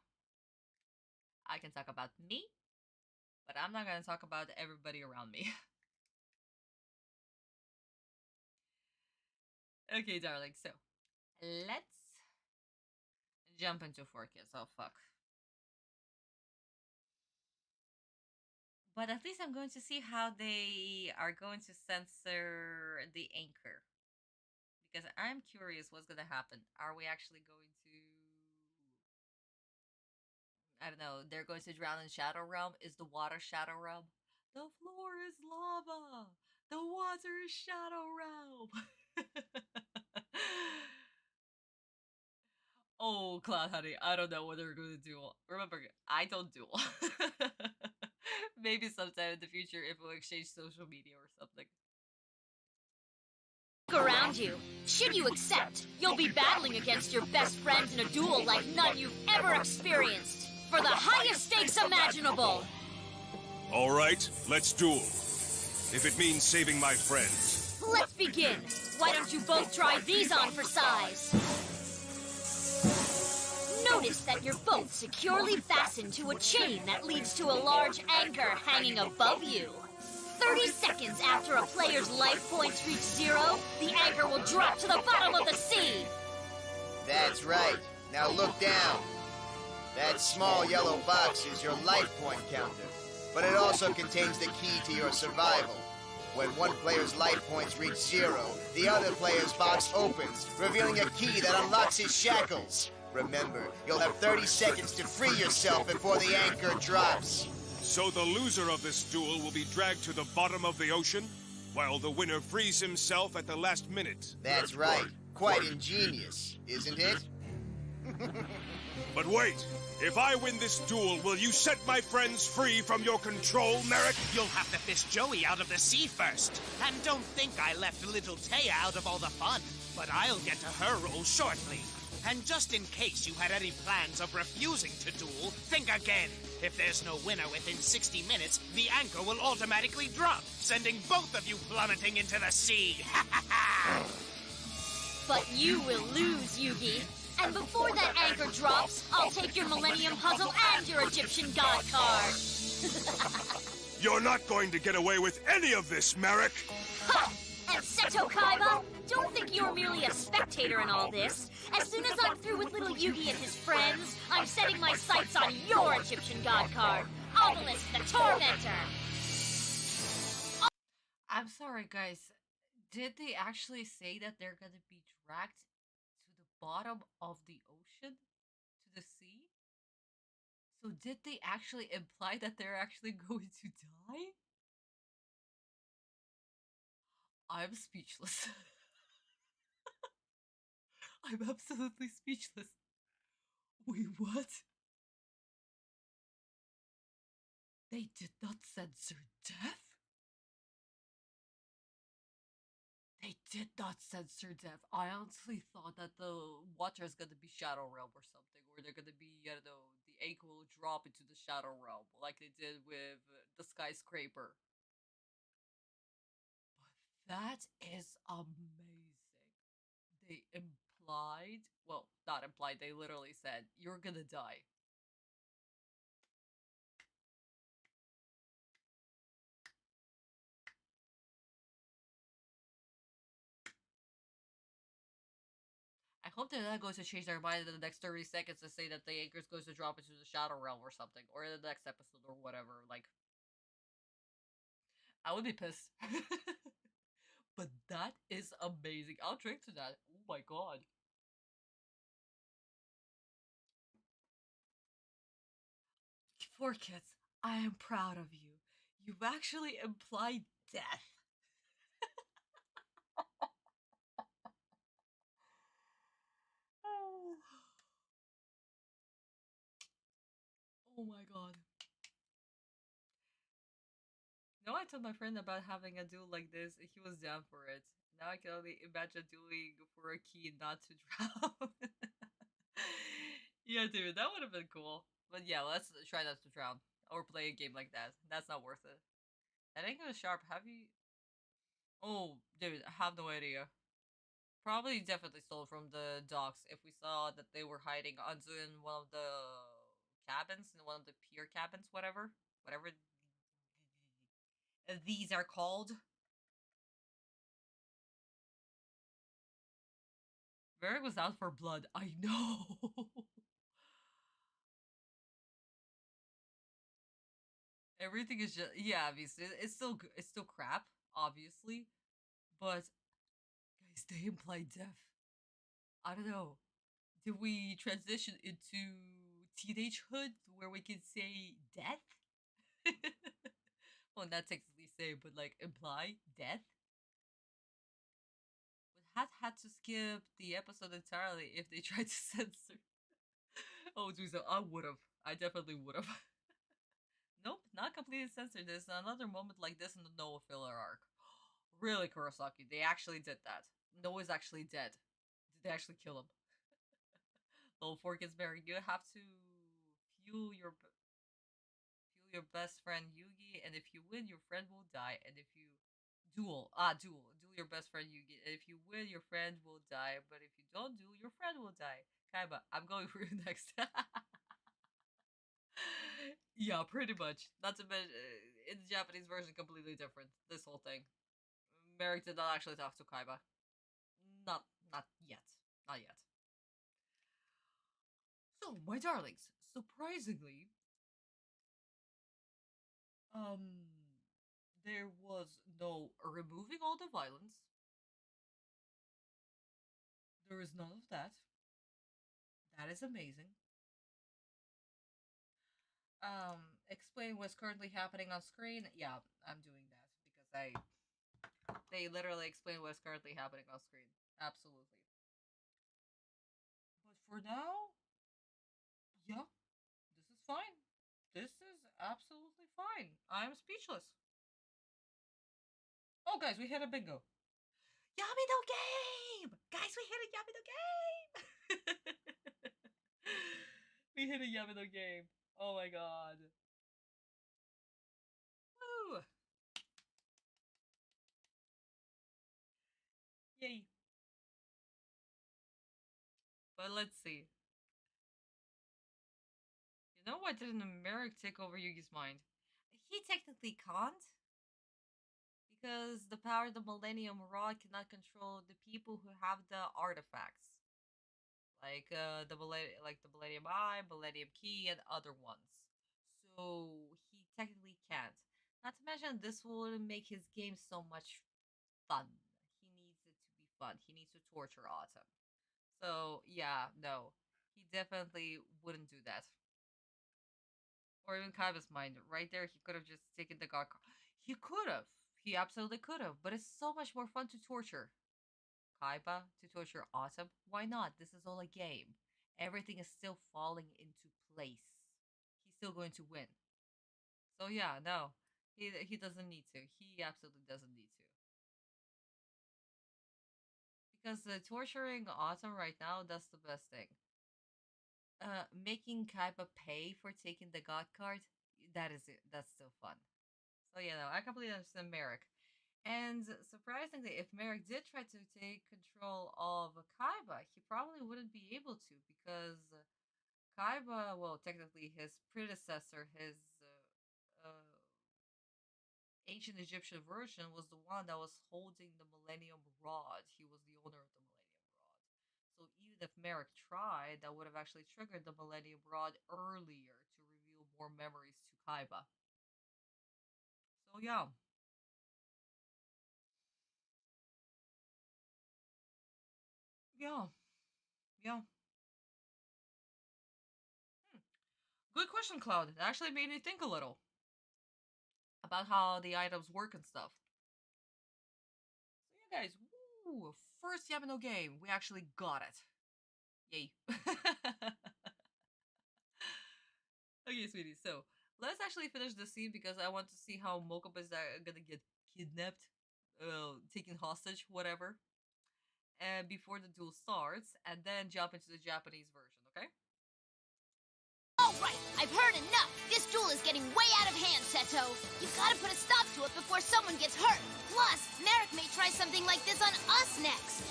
I can talk about me, but I'm not gonna talk about everybody around me. Okay, darling. So let's jump into 4Kids. Oh fuck. But at least I'm going to see how they are going to censor the anchor. Because I'm curious what's going to happen. Are we actually going to. I don't know. They're going to drown in Shadow Realm? Is the water Shadow Realm? The floor is lava! The water is Shadow Realm! Oh, Cloud Honey, I don't know what they're going to do. Remember, I don't duel. Maybe sometime in the future if we'll exchange social media or something. Look around you. Should you accept, you'll be battling against your best friends in a duel like none you've ever experienced. For the highest stakes imaginable. All right, let's duel. If it means saving my friends. Let's begin. Why don't you both try these on for size? Notice that you're both securely fastened to a chain that leads to a large anchor hanging above you. 30 seconds after a player's life points reach 0, the anchor will drop to the bottom of the sea. That's right. Now look down. That small yellow box is your life point counter, but it also contains the key to your survival. When one player's life points reach 0, the other player's box opens, revealing a key that unlocks his shackles. Remember, you'll have 30 seconds to free yourself before the anchor drops. So the loser of this duel will be dragged to the bottom of the ocean, while the winner frees himself at the last minute. That's right. Quite ingenious, isn't it? But wait! If I win this duel, will you set my friends free from your control, Merrick? You'll have to fish Joey out of the sea first. And don't think I left little Taya out of all the fun. But I'll get to her role shortly. And just in case you had any plans of refusing to duel, think again. If there's no winner within 60 minutes, the anchor will automatically drop, sending both of you plummeting into the sea. But you will lose, Yugi. And before that anchor drops, I'll take your Millennium Puzzle and your Egyptian God card. You're not going to get away with any of this, Merrick! Ha! And Seto Kaiba, don't think you're merely a spectator in all this. As soon as I'm through with little Yugi and his friends, I'm setting my sights on your Egyptian god card, Obelisk the Tormentor! I'm sorry, guys. Did they actually say that they're gonna be dragged to the bottom of the ocean? To the sea? So did they actually imply that they're actually going to die? I'm speechless. I'm absolutely speechless. Wait, what? They did not censor death? They did not censor death. I honestly thought that the water is gonna be Shadow Realm or something, or they're gonna be, I don't know, the anchor will drop into the Shadow Realm, like they did with the skyscraper. But that is amazing. They implied, well, not implied, they literally said, you're gonna die. I hope they're not going to change their mind in the next 30 seconds and say that the anchor is going to drop into the Shadow Realm or something, or in the next episode or whatever. Like, I would be pissed. But that is amazing. I'll drink to that. Oh my god. Four kids, I am proud of you. You've actually implied death. Oh. Oh my god. You know, I told my friend about having a duel like this, and he was down for it. Now I can only imagine dueling for a key not to drown. Yeah, dude, that would have been cool. But yeah, let's try not to drown. Or play a game like that. That's not worth it. That ain't gonna sharp. Have you... Oh, dude, I have no idea. Probably definitely stole from the docks if we saw that they were hiding onto in one of the cabins, in one of the pier cabins, whatever. Whatever these are called. Varric was out for blood. I know. Everything is just, yeah, obviously it's still crap, obviously, but guys, they imply death. I don't know. Did we transition into teenagehood where we can say death? Well, not technically say, but like imply death. Would had to skip the episode entirely if they tried to censor. Oh, geez, I would have. I definitely would have. Nope, not completely censored. There's another moment like this in the Noah filler arc. Really, Kurosaki, they actually did that. Noah's actually dead. Did they actually kill him? Little Fork is married. You have to fuel your best friend Yugi, and if you win, your friend will die. And if you duel your best friend Yugi. And if you win, your friend will die. But if you don't duel, your friend will die. Kaiba, I'm going for you next. Yeah, pretty much. Not to mention, in the Japanese version, completely different. This whole thing. Merrick did not actually talk to Kaiba. Not yet. Not yet. So, my darlings, surprisingly, there was no removing all the violence. There is none of that. That is amazing. Explain what's currently happening on screen. Yeah, I'm doing that because they literally explain what's currently happening on screen. Absolutely. But for now, yeah, this is fine. This is absolutely fine. I'm speechless. Oh, guys, we hit a bingo. Yamido game! Guys, we hit a Yamido game! We hit a Yamido game. Oh my god. Woo! Yay. But let's see. You know why didn't Merrick take over Yugi's mind? He technically can't. Because the power of the Millennium Rod cannot control the people who have the artifacts. Like the Millennium Eye, Millennium Key, and other ones. So he technically can't. Not to mention, this will make his game so much fun. He needs it to be fun. He needs to torture Autumn. So yeah, no, he definitely wouldn't do that. Or even Kaiba's mind. Right there, he could have just taken the god card. He could have. He absolutely could have. But it's so much more fun to torture Kaiba, to torture Autumn. Why not? This is all a game. Everything is still falling into place. He's still going to win. So yeah, no. He doesn't need to. He absolutely doesn't need to. Because torturing Autumn right now, that's the best thing. Making Kaiba pay for taking the god card, that is it. That's still fun. So yeah, no, I completely understand Merrick. And surprisingly, if Merrick did try to take control of Kaiba, he probably wouldn't be able to because Kaiba, well, technically his predecessor, his ancient Egyptian version, was the one that was holding the Millennium Rod. He was the owner of the Millennium Rod. So even if Merrick tried, that would have actually triggered the Millennium Rod earlier to reveal more memories to Kaiba. So yeah. Yeah. Yeah. Good question, Cloud. It actually made me think a little about how the items work and stuff. So yeah, guys, woo, first Yamano game. We actually got it. Yay. Okay, sweetie. So let's actually finish the scene because I want to see how Mokuba is gonna get kidnapped, taken hostage, whatever, and before the duel starts, and then jump into the Japanese version. Okay? Alright, I've heard enough! This duel is getting way out of hand, Seto! You've gotta put a stop to it before someone gets hurt! Plus, Merrick may try something like this on us next!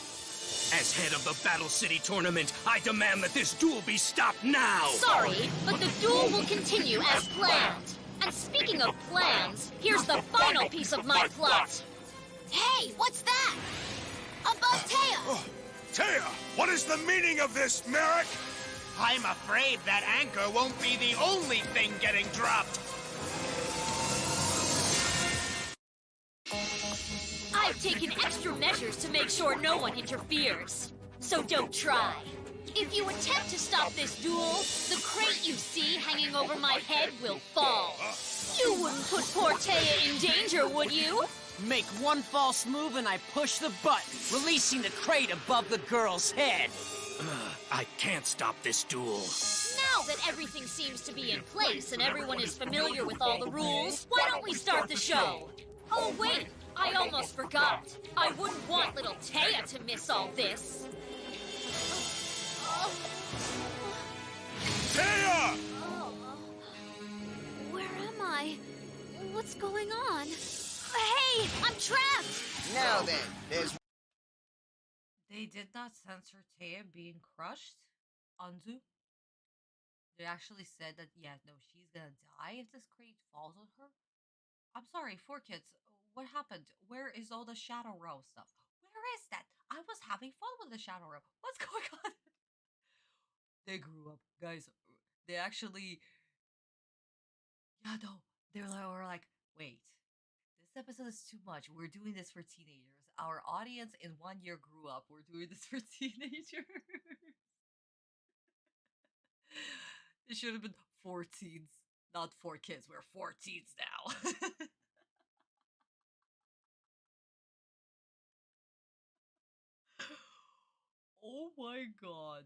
As head of the Battle City tournament, I demand that this duel be stopped now! Sorry, but the duel will continue as planned! And speaking of plans, here's the final piece of my plot! Hey, what's that? Above Taya! Taya, what is the meaning of this, Merrick? I'm afraid that anchor won't be the only thing getting dropped. I've taken extra measures to make sure no one interferes. So don't try. If you attempt to stop this duel, the crate you see hanging over my head will fall. You wouldn't put poor Taya in danger, would you? Make one false move and I push the button, releasing the crate above the girl's head. I can't stop this duel. Now that everything seems to be in place and everyone is familiar with all the rules, why don't we start the show? Oh wait, I almost forgot. I wouldn't want little Taya to miss all this. Taya! Where am I? What's going on? Hey, I'm trapped! Now then, there's... They did not censor Taya being crushed. Anzu. They actually said that, yeah, no, she's gonna die if this crate falls on her. I'm sorry, 4Kids. What happened? Where is all the Shadow Realm stuff? Where is that? I was having fun with the Shadow Realm. What's going on? They grew up, guys. They actually, yeah, no, were like, wait, this episode is too much. We're doing this for teenagers. Our audience in 1 year grew up. We're doing this for teenagers. It should have been 4 teens, not 4 kids. We're 4 teens now. Oh my god.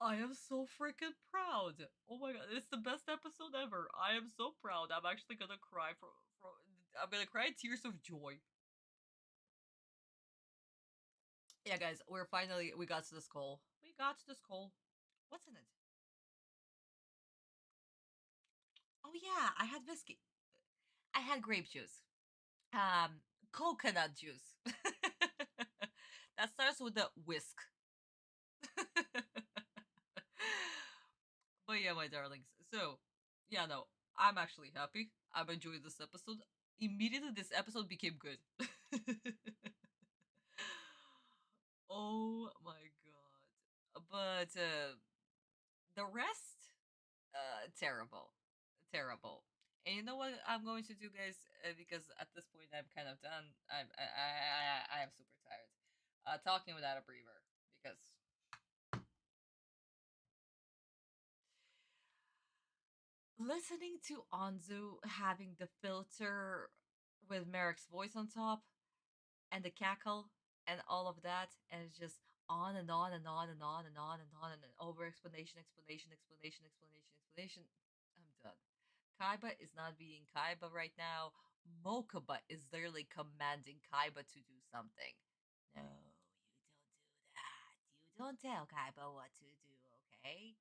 I am so freaking proud. Oh my god, it's the best episode ever. I am so proud. I'm actually gonna cry I'm gonna cry tears of joy. Yeah, guys, we got to the skull. We got to the skull. What's in it? Oh yeah, I had whiskey. I had grape juice. Coconut juice. That starts with a whisk. But yeah, my darlings. So, yeah, no, I'm actually happy. I'm enjoying this episode. immediately this episode became good. Oh my god. But the rest, terrible. Terrible. And you know what I'm going to do, guys? Because at this point I'm kind of done. I am super tired. Talking without a breather because listening to Anzu having the filter with Merrick's voice on top and the cackle and all of that, and it's just on and on and on and on and on and on and over explanation, explanation, explanation, explanation, explanation. I'm done. Kaiba is not being Kaiba right now. Mokuba is literally commanding Kaiba to do something. No, you don't do that. You don't tell Kaiba what to do, okay?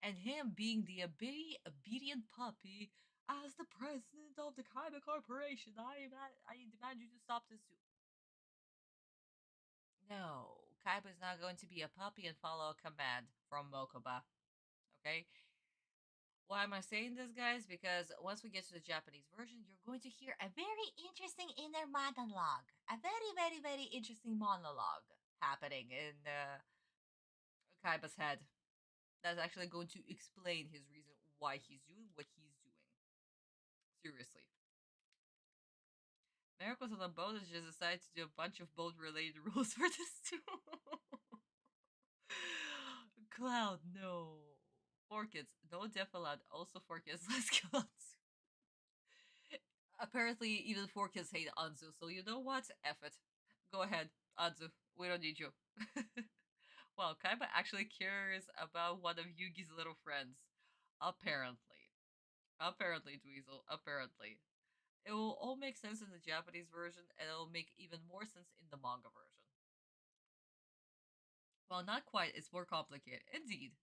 And him being the obedient puppy as the president of the Kaiba Corporation, I demand you to stop this too. No, Kaiba is not going to be a puppy and follow a command from Mokuba. Okay? Why am I saying this, guys? Because once we get to the Japanese version, you're going to hear a very interesting inner monologue. A very, very, very interesting monologue happening in Kaiba's head. That's actually going to explain his reason why he's doing what he's doing. Seriously. Merrick was on a boat and just decided to do a bunch of boat-related rules for this too. Cloud, no. 4 kids, no death allowed. Also 4 kids, let's kill Anzu. Apparently, even 4 kids hate Anzu, so you know what? F it. Go ahead, Anzu. We don't need you. Well, Kaiba actually cares about one of Yugi's little friends. Apparently. Apparently, Dweezil. Apparently. It will all make sense in the Japanese version, and it will make even more sense in the manga version. Well, not quite. It's more complicated. Indeed.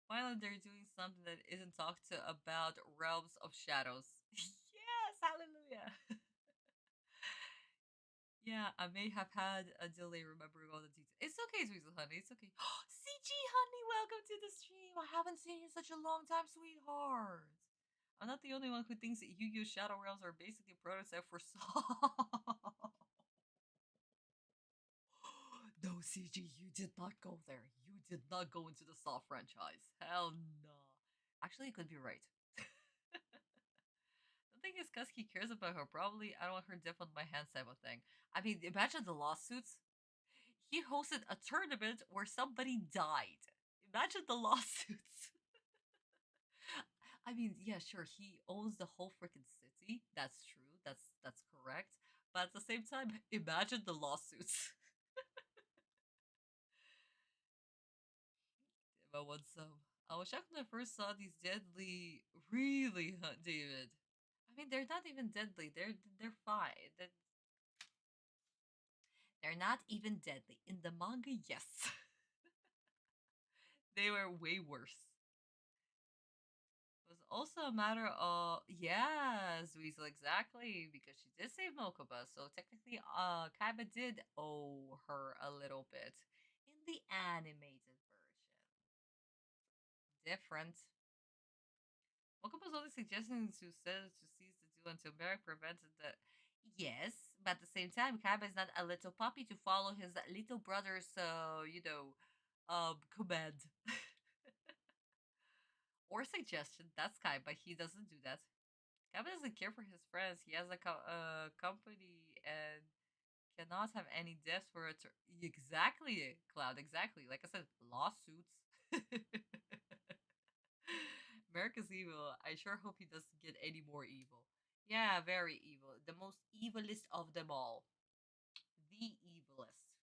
Finally, they're doing something that isn't talked to about realms of shadows. Yes, hallelujah. Yeah, I may have had a delay remembering all the details. It's okay, Sweezel Honey. It's okay. CG Honey, welcome to the stream. I haven't seen you in such a long time, sweetheart. I'm not the only one who thinks that Yu-Gi-Oh! Shadow Realms are basically a prototype for Saw. No, CG, you did not go there. You did not go into the Saw franchise. Hell no. Actually, you could be right. The thing is, because he cares about her, probably I don't want her death on my hands type of thing. I mean, imagine the lawsuits. He hosted a tournament where somebody died. Imagine the lawsuits. I mean, yeah, sure, he owns the whole freaking city. That's true. That's correct. But at the same time, imagine the lawsuits. But what's I was shocked when I first saw these deadly, really, David. I mean, they're not even deadly. They're fine. They're not even deadly. In the manga, yes. They were way worse. It was also a matter of, yes, Weasel, exactly, because she did save Mokuba, so technically, Kaiba did owe her a little bit in the animated version. Different. Mokuba's only suggesting to seize the duel until Merrick prevented the. Yes, but at the same time, Kaiba is not a little puppy to follow his little brother's, command. Or suggestion. That's Kaiba. He doesn't do that. Kaiba doesn't care for his friends. He has a company and cannot have any deaths for it. Exactly, Cloud. Exactly. Like I said, lawsuits. America's evil. I sure hope he doesn't get any more evil. Yeah, very evil. The most evilest of them all. The evilest.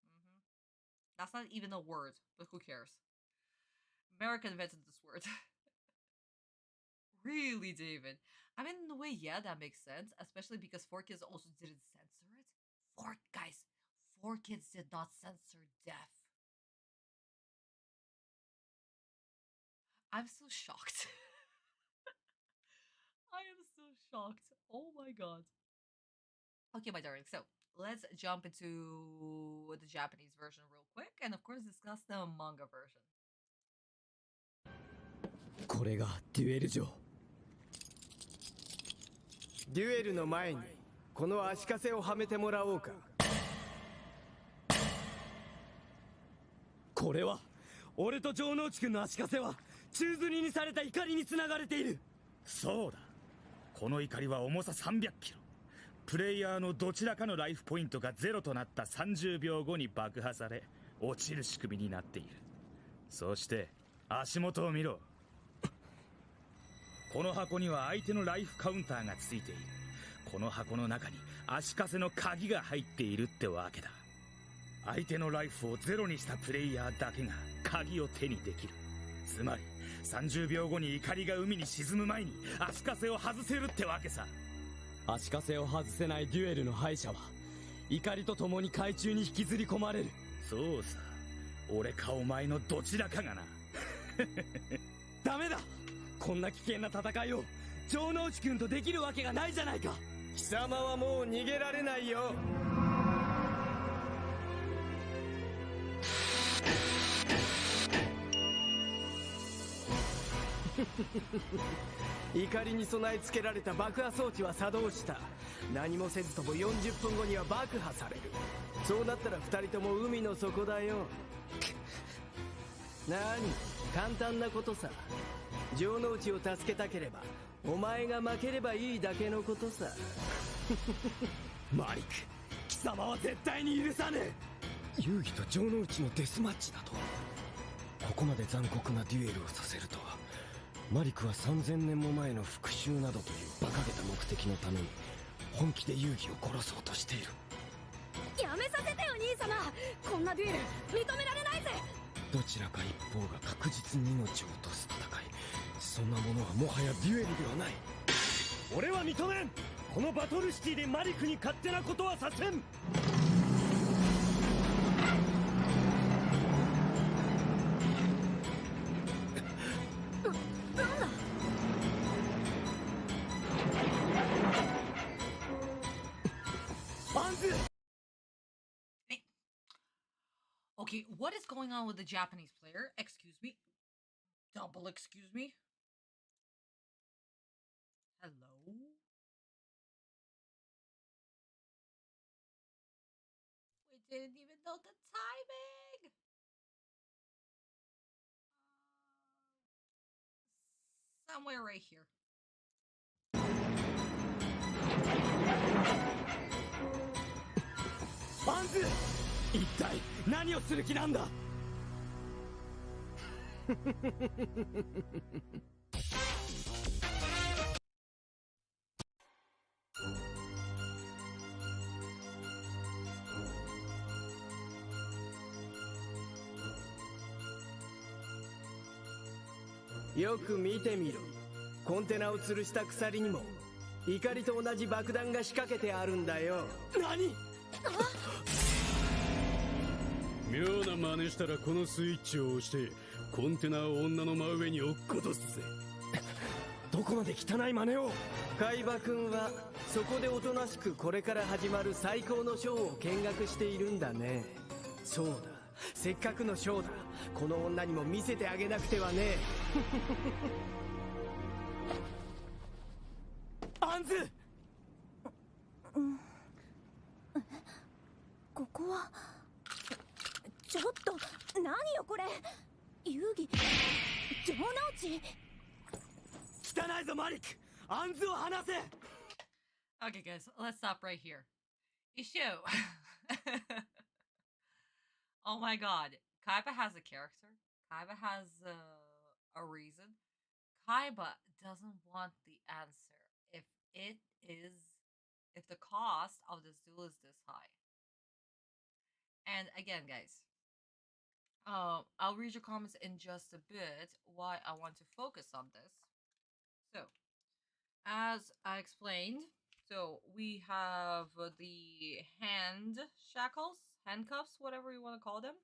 That's not even a word, but who cares? America invented this word. Really, David? I mean, in a way, yeah, that makes sense. Especially because 4 kids also didn't censor it. 4 kids did not censor death. I'm so shocked. I am so shocked. Oh my god. Okay, my darling. So let's jump into the Japanese version real quick, and of course discuss the manga version. これがデュエル場。デュエルの前にこの足かせをはめてもらおうか。これは俺と城之内くんの足かせは宙吊りにされた怒りにつながれている。そうだ、この怒りは重さ300キロ。プレイヤーのどちらかのライフポイントがゼロとなった30秒後に爆破され落ちる仕組みになっている。そして足元を見ろ。この箱には相手のライフカウンターがついている。この箱の中に足かせの鍵が入っているってわけだ。相手のライフをゼロにしたプレイヤーだけが鍵を手にできる。つまり30秒後に怒りが海に沈む前に足かせを外せるってわけさ。足かせを外せないデュエルの敗者は怒りと共に海中に引きずり込まれる。そうさ、俺かお前のどちらかがな。ダメだ、こんな危険な戦いを城之内くんとできるわけがないじゃないか。貴様はもう逃げられないよ。怒りに備え付けられた爆破装置は作動した。何もせずとも40分後には爆破される。そうなったら2人とも海の底だよ。何、簡単なことさ。城之内を助けたければお前が負ければいいだけのことさ。マリック、貴様は絶対に許さねえ。遊戯と城之内のデスマッチだと。ここまで残酷なデュエルをさせるとは。マリクは3000年も前の復讐などという馬鹿げた目的のために本気で遊戯を殺そうとしている。やめさせてよ兄様、こんなデュエル認められないぜ。どちらか一方が確実に命を落とす戦い、そんなものはもはやデュエルではない。俺は認めん。このバトルシティでマリクに勝手なことはさせん。Okay, what is going on with the Japanese player? Excuse me. Double excuse me. Hello? We didn't even know the timing. Somewhere right here. バンズ、一体何をする気なんだ。よく見てみろ。コンテナを吊るした鎖にも怒りと同じ爆弾が仕掛けてあるんだよ。何？妙な真似したらこのスイッチを押してコンテナを女の真上に落っことすぜ。どこまで汚い真似を。海馬くんはそこでおとなしくこれから始まる最高のショーを見学しているんだね。そうだ、せっかくのショーだ。この女にも見せてあげなくてはね。アンズ、ここはちょっと何よこれ。遊戯城之内。汚いぞマリック、アンズを離せ。 Okay, guys, let's stop right here. Issue. Oh my god. Kaiba has a character. Kaiba has a reason. Kaiba doesn't want the answer if the cost of this duel is this high. And again, guys, I'll read your comments in just a bit why I want to focus on this. So, as I explained, so we have the handcuffs, whatever you want to call them.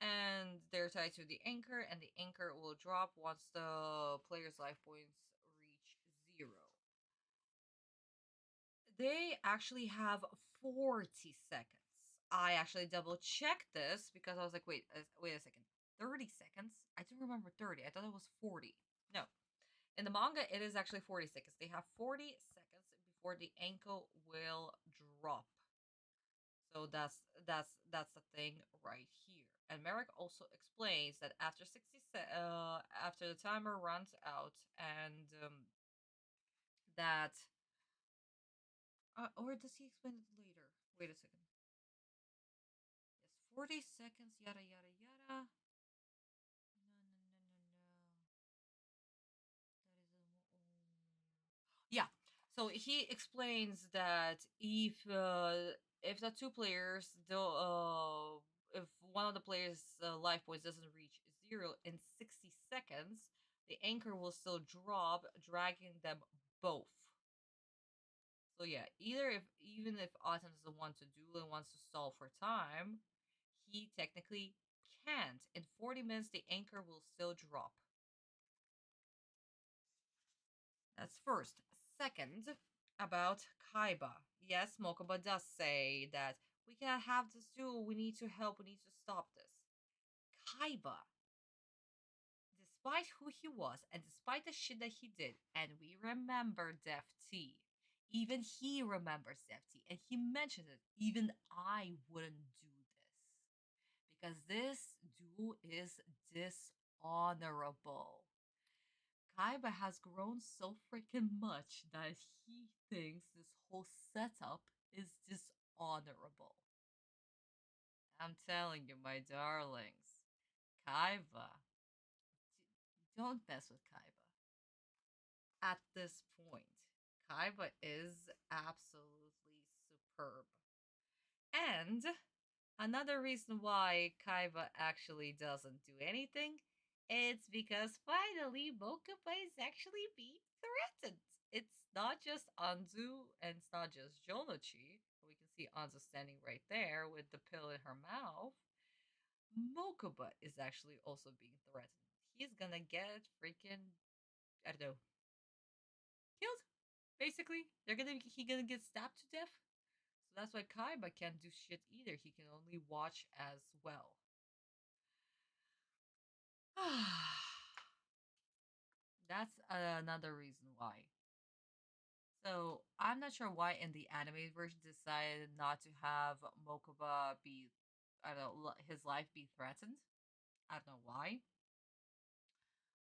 And they're tied to the anchor, and the anchor will drop once the player's life points reach 0. They actually have 40 seconds. I actually double checked this because I was like, wait a second. 30 seconds? I don't remember 30. I thought it was 40. No. In the manga, it is actually 40 seconds. They have 40 seconds before the ankle will drop. So that's the thing right here. And Merrick also explains that after after the timer runs out, and that or does he explain it later? Wait a second. Yes, 40 seconds. Yada yada yada. Yeah. So he explains that if the two players don't if one of the players' life points doesn't reach 0 in 60 seconds, the anchor will still drop, dragging them both. So yeah, even if Autumn doesn't want to duel and wants to stall for time, he technically can't. In 40 minutes, the anchor will still drop. That's first. Second, about Kaiba. Yes, Mokuba does say that we cannot have this duel. We need to help. We need to stop this. Kaiba, despite who he was and despite the shit that he did, and we remember Def T, even he remembers Def T, and he mentioned it. Even I wouldn't do this because this duel is dishonorable. Kaiba has grown so freaking much that he thinks this whole setup is dishonorable. I'm telling you, my darlings, Kaiba, don't mess with Kaiba. At this point, Kaiba is absolutely superb. And another reason why Kaiba actually doesn't do anything, it's because finally Mokuba is actually being threatened. It's not just Anzu and it's not just Jonochi. We can see Anzu standing right there with the pill in her mouth. Mokuba is actually also being threatened. He's gonna get freaking, I don't know, killed. Basically, he gonna get stabbed to death. So that's why Kaiba can't do shit either. He can only watch as well. That's another reason why. So I'm not sure why in the animated version decided not to have Mokuba be, I don't know, his life be threatened. I don't know why.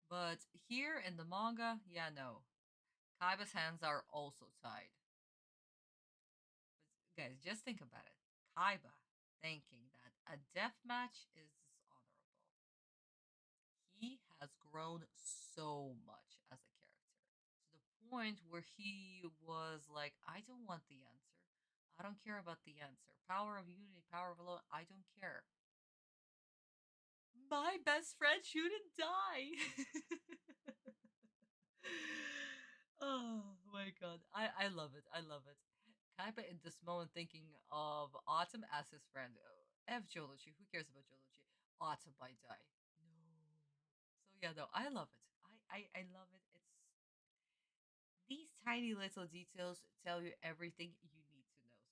But here in the manga, yeah, no. Kaiba's hands are also tied. But guys, just think about it. Kaiba thinking that a death match is dishonorable. He has grown so much as a character to the point where he was like, I don't want the answer. I don't care about the answer. Power of unity, power of love, I don't care. My best friend shouldn't die. Oh my god. I love it. I love it. Kaiba in this moment thinking of Autumn as his friend. F Jolochi. Who cares about Jolochi? Autumn might die. So yeah, no, I love it. I love it. It's these tiny little details tell you everything you need to know, sweeties.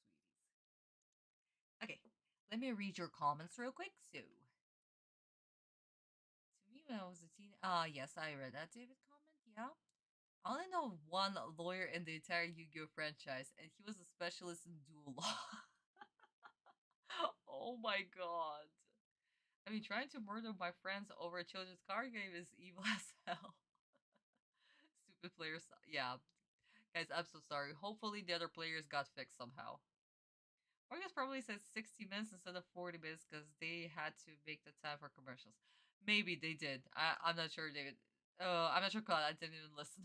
Okay, let me read your comments real quick. So, to me when I was a teen, yes, I read that David comment. Yeah, I only know one lawyer in the entire Yu-Gi-Oh franchise, and he was a specialist in dual law. Oh my god. I mean, trying to murder my friends over a children's card game is evil as hell. Stupid players. Yeah. Guys, I'm so sorry. Hopefully the other players got fixed somehow. Orgus probably said 60 minutes instead of 40 minutes because they had to make the time for commercials. Maybe they did. I'm not sure, David. I'm not sure, Cloud. I didn't even listen.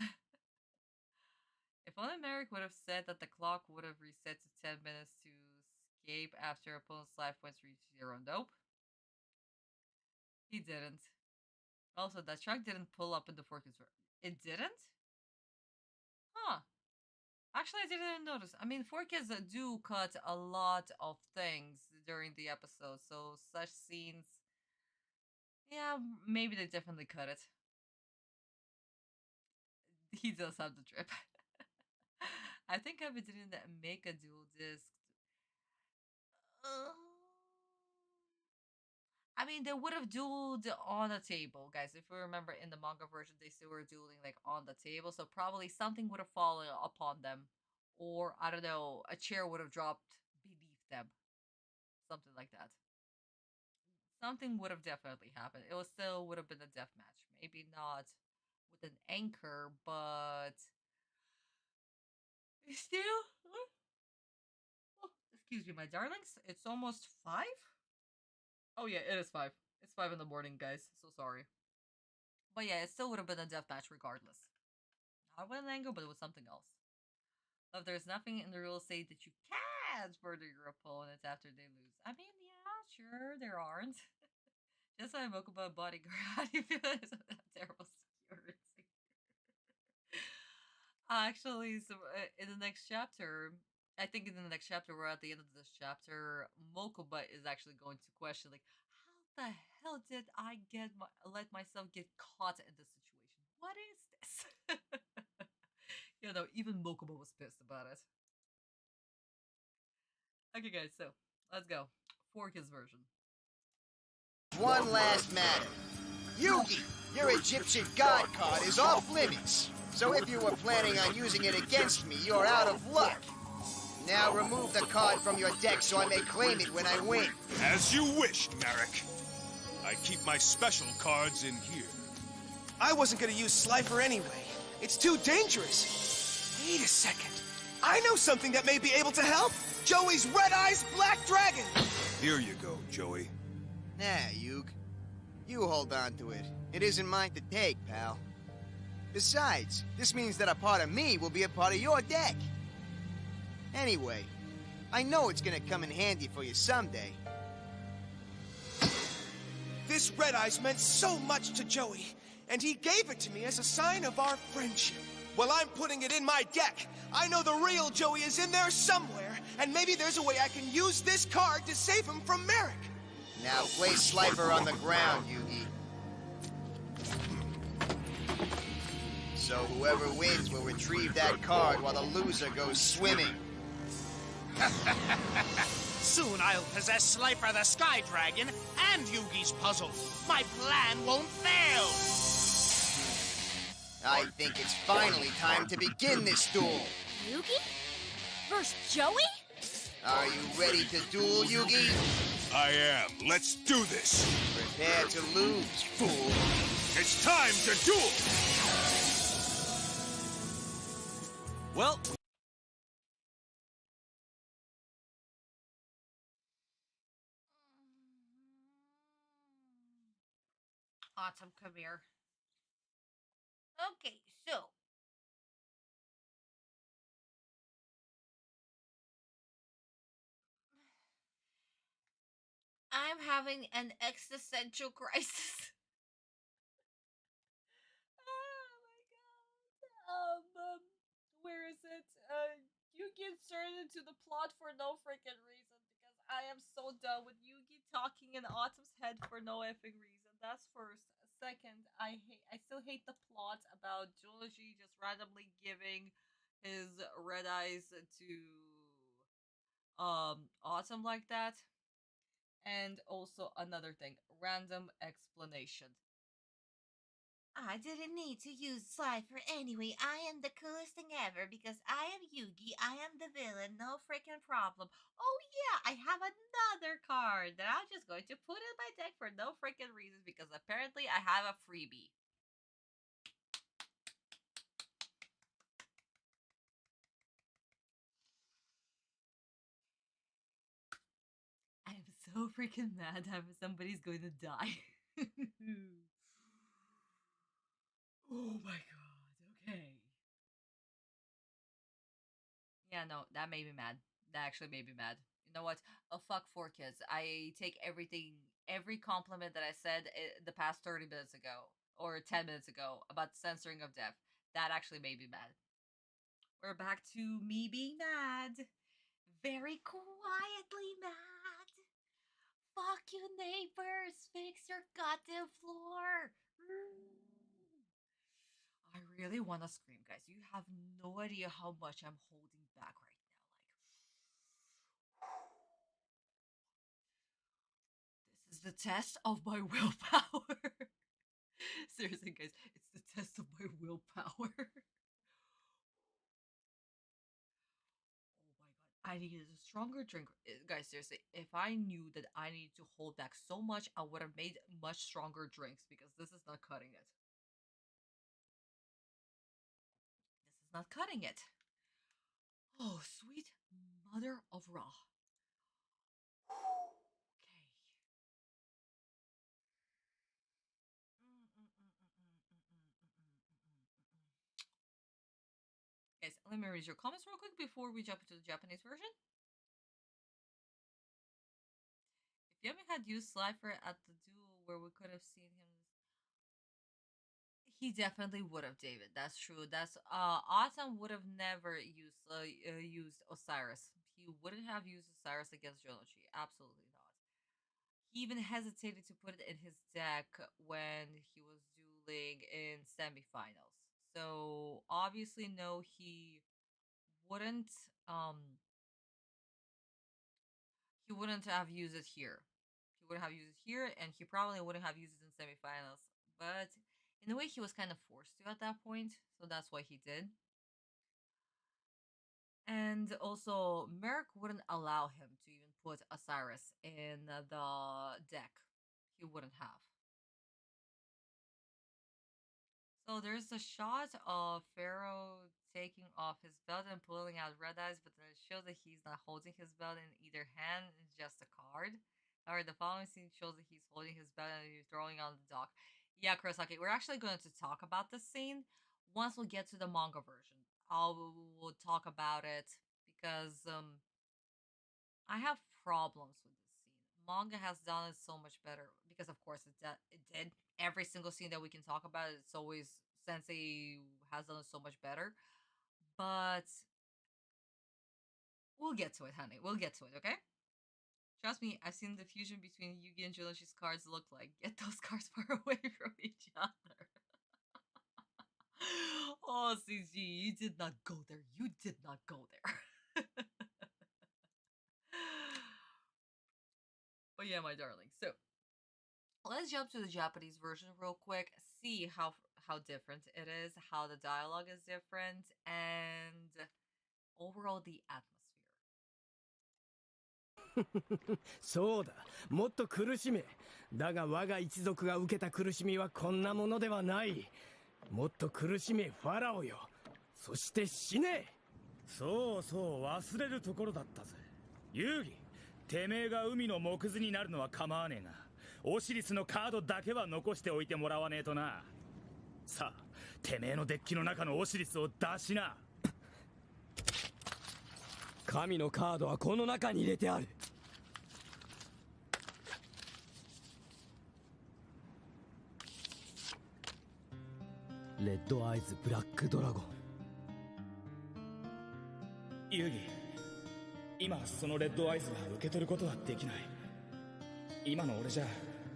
If only Merrick would have said that the clock would have reset to 10 minutes to escape after opponent's life points reach 0. Nope. He didn't. Also, that truck didn't pull up in the forecast. It didn't? Huh. Actually, I didn't even notice. I mean, 4Kids do cut a lot of things during the episode, so such scenes, yeah, maybe they definitely cut it. He does have the drip. I think I didn't make a dual disc. I mean, they would have dueled on a table, guys. If we remember in the manga version, they still were dueling like on the table, so probably something would have fallen upon them, or I don't know, a chair would have dropped beneath them, something like that. Something would have definitely happened. It was still would have been a death match. Maybe not with an anchor, but still. Oh, excuse me, my darlings. It's almost 5. Oh yeah, it is 5. It's 5 in the morning, guys. So sorry. But yeah, it still would have been a death match regardless. Not with an angle, but it was something else. But there's nothing in the rules say that you can't murder your opponent after they lose. I mean, yeah, sure, there aren't. Just like Mokuba bodyguard. How do you feel it's a terrible security? Actually, so in the next chapter, I think in the next chapter, we're at the end of this chapter, Mokuba is actually going to question, like, how the hell did I let myself get caught in this situation? What is this? You know, even Mokuba was pissed about it. Okay, guys, so let's go. Fork's version. One last matter. Yugi, your Egyptian god card is off limits. So if you were planning on using it against me, you're out of luck. Now remove the card from your deck so I may claim it when I win. As you wish, Merrick. I keep my special cards in here. I wasn't gonna use Slifer anyway. It's too dangerous. Wait a second. I know something that may be able to help. Joey's Red Eyes Black Dragon. Here you go, Joey. Nah, Yug. You hold on to it. It isn't mine to take, pal. Besides, this means that a part of me will be a part of your deck. Anyway, I know it's gonna come in handy for you someday. This Red Eyes meant so much to Joey, and he gave it to me as a sign of our friendship. Well, I'm putting it in my deck. I know the real Joey is in there somewhere, and maybe there's a way I can use this card to save him from Merrick. Now place Slifer on the ground, Yugi. So whoever wins will retrieve that card while the loser goes swimming. Soon I'll possess Slifer the Sky Dragon and Yugi's puzzle. My plan won't fail. I think it's finally time to begin this duel. Yugi? Versus Joey? Are you ready to duel, Yugi? I am. Let's do this. Prepare to lose, fool. It's time to duel! Well... Autumn, come here. Okay, so. I'm having an existential crisis. Oh my god. Where is it? Yugi inserted into the plot for no freaking reason because I am so done with Yugi talking in Autumn's head for no effing reason. That's first. Second, I still hate the plot about Joji just randomly giving his red eyes to Autumn like that. And also another thing, random explanation. I didn't need to use Slifer anyway. I am the coolest thing ever because I am Yugi. I am the villain. No freaking problem. Oh yeah, I have another card that I'm just going to put in my deck for no freaking reason because apparently I have a freebie. I'm so freaking mad that somebody's going to die. Oh my god, okay. Yeah, no, that made me mad. That actually made me mad. You know what? Oh, fuck 4 kids. I take every compliment that I said the past 30 minutes ago, or 10 minutes ago, about censoring of death. That actually made me mad. We're back to me being mad. Very quietly mad. Fuck you, neighbors. Fix your goddamn floor. I really want to scream, guys. You have no idea how much I'm holding back right now. Like, this is the test of my willpower. Seriously, guys, it's the test of my willpower. stronger drink, guys. Seriously, if I knew that I needed to hold back so much, I would have made much stronger drinks because this is not cutting it. This is not cutting it. Oh, sweet mother of Ra. Okay. Guys, let me read your comments real quick before we jump into the Japanese version. If Yumi had used Slifer at the duel where we could have seen him, he definitely would have, David. That's true. That's Autumn would have never used Osiris. He wouldn't have used Osiris against Jonochi. Absolutely not. He even hesitated to put it in his deck when he was dueling in semifinals. So obviously, no, he wouldn't. He wouldn't have used it here. He wouldn't have used it here, and he probably wouldn't have used it in semifinals. But in a way, he was kind of forced to at that point, so that's why he did. And also, Merrick wouldn't allow him to even put Osiris in the deck. He wouldn't have. So there's a shot of Pharaoh taking off his belt and pulling out red eyes, but then it shows that he's not holding his belt in either hand. It's just a card. Alright, the following scene shows that he's holding his belt and he's throwing on the dock. Yeah, Kurosaki, we're actually going to talk about this scene once we get to the manga version. We'll talk about it because I have problems with this scene. Manga has done it so much better because, of course, it did. Every single scene that we can talk about, it's always Sensei has done it so much better. But we'll get to it, honey. We'll get to it, okay? Trust me, I've seen the fusion between Yugi and Jonoshi's cards look like. Get those cards far away from each other. Oh, CG, you did not go there. You did not go there. But yeah, my darling. So let's jump to the Japanese version real quick. See how different it is, how the dialogue is different, and overall the atmosphere. そうだ、もっと苦しめ。だが我が一族が受けた苦しみはこんなものではない。もっと苦しめ、ファラオよ。そして死ね。そうそう、忘れるところだったぜ。遊戯、てめえが海の木図になるのは構わねえが、オシリスのカードだけは残しておいてもらわねえとな。さあ、てめえのデッキの中のオシリスを出しな。神のカードはこの中に入れてある。レッドアイズブラックドラゴン。遊戯、今そのレッドアイズは受け取ることはできない。今の俺じゃ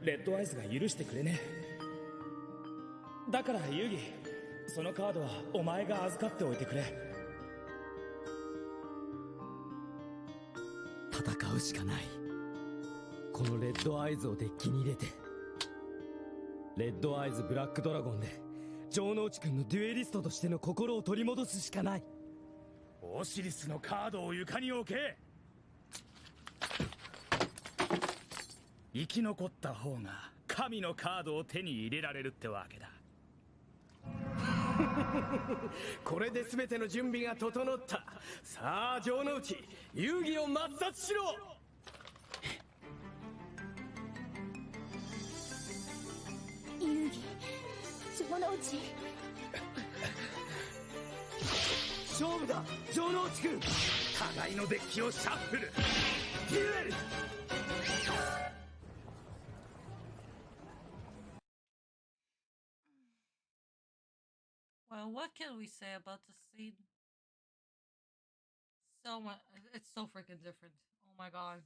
レッドアイズが許してくれねえ。だから遊戯、そのカードはお前が預かっておいてくれ。戦うしかない。このレッドアイズをデッキに入れて、レッドアイズブラックドラゴンで城之内くんのデュエリストとしての心を取り戻すしかない。オシリスのカードを床に置け。生き残った方が神のカードを手に入れられるってわけだ。これで全ての準備が整った。さあ城之内、遊戯を抹殺しろ。遊戯、城之内。勝負だ、城之内くん。互いのデッキをシャッフル。デュエル。Well, what can we say about the scene? So much. It's so freaking different. Oh my god.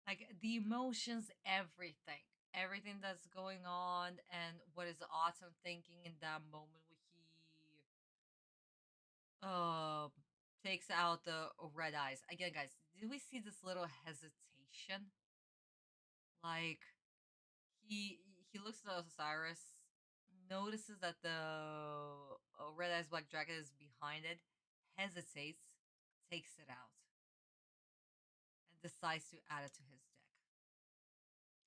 Like the emotions, everything that's going on, and what is Autumn thinking in that moment when he takes out the red eyes. Again, guys, did we see this little hesitation? Like he looks at Osiris, notices that the red eyes black dragon is behind it, hesitates, takes it out. decides to add it to his deck.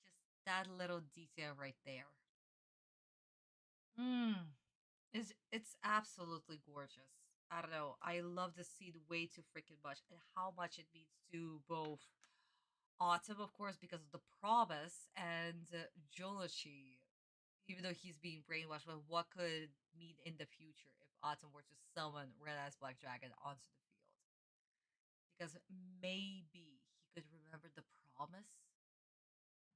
Just that little detail right there. It's absolutely gorgeous. I don't know. I love the scene way too freaking much, and how much it means to both Autumn, of course, because of the promise, and Jolochi, even though he's being brainwashed. But what could mean in the future if Autumn were to summon Red Eyes Black Dragon onto the field? Because maybe he could remember the promise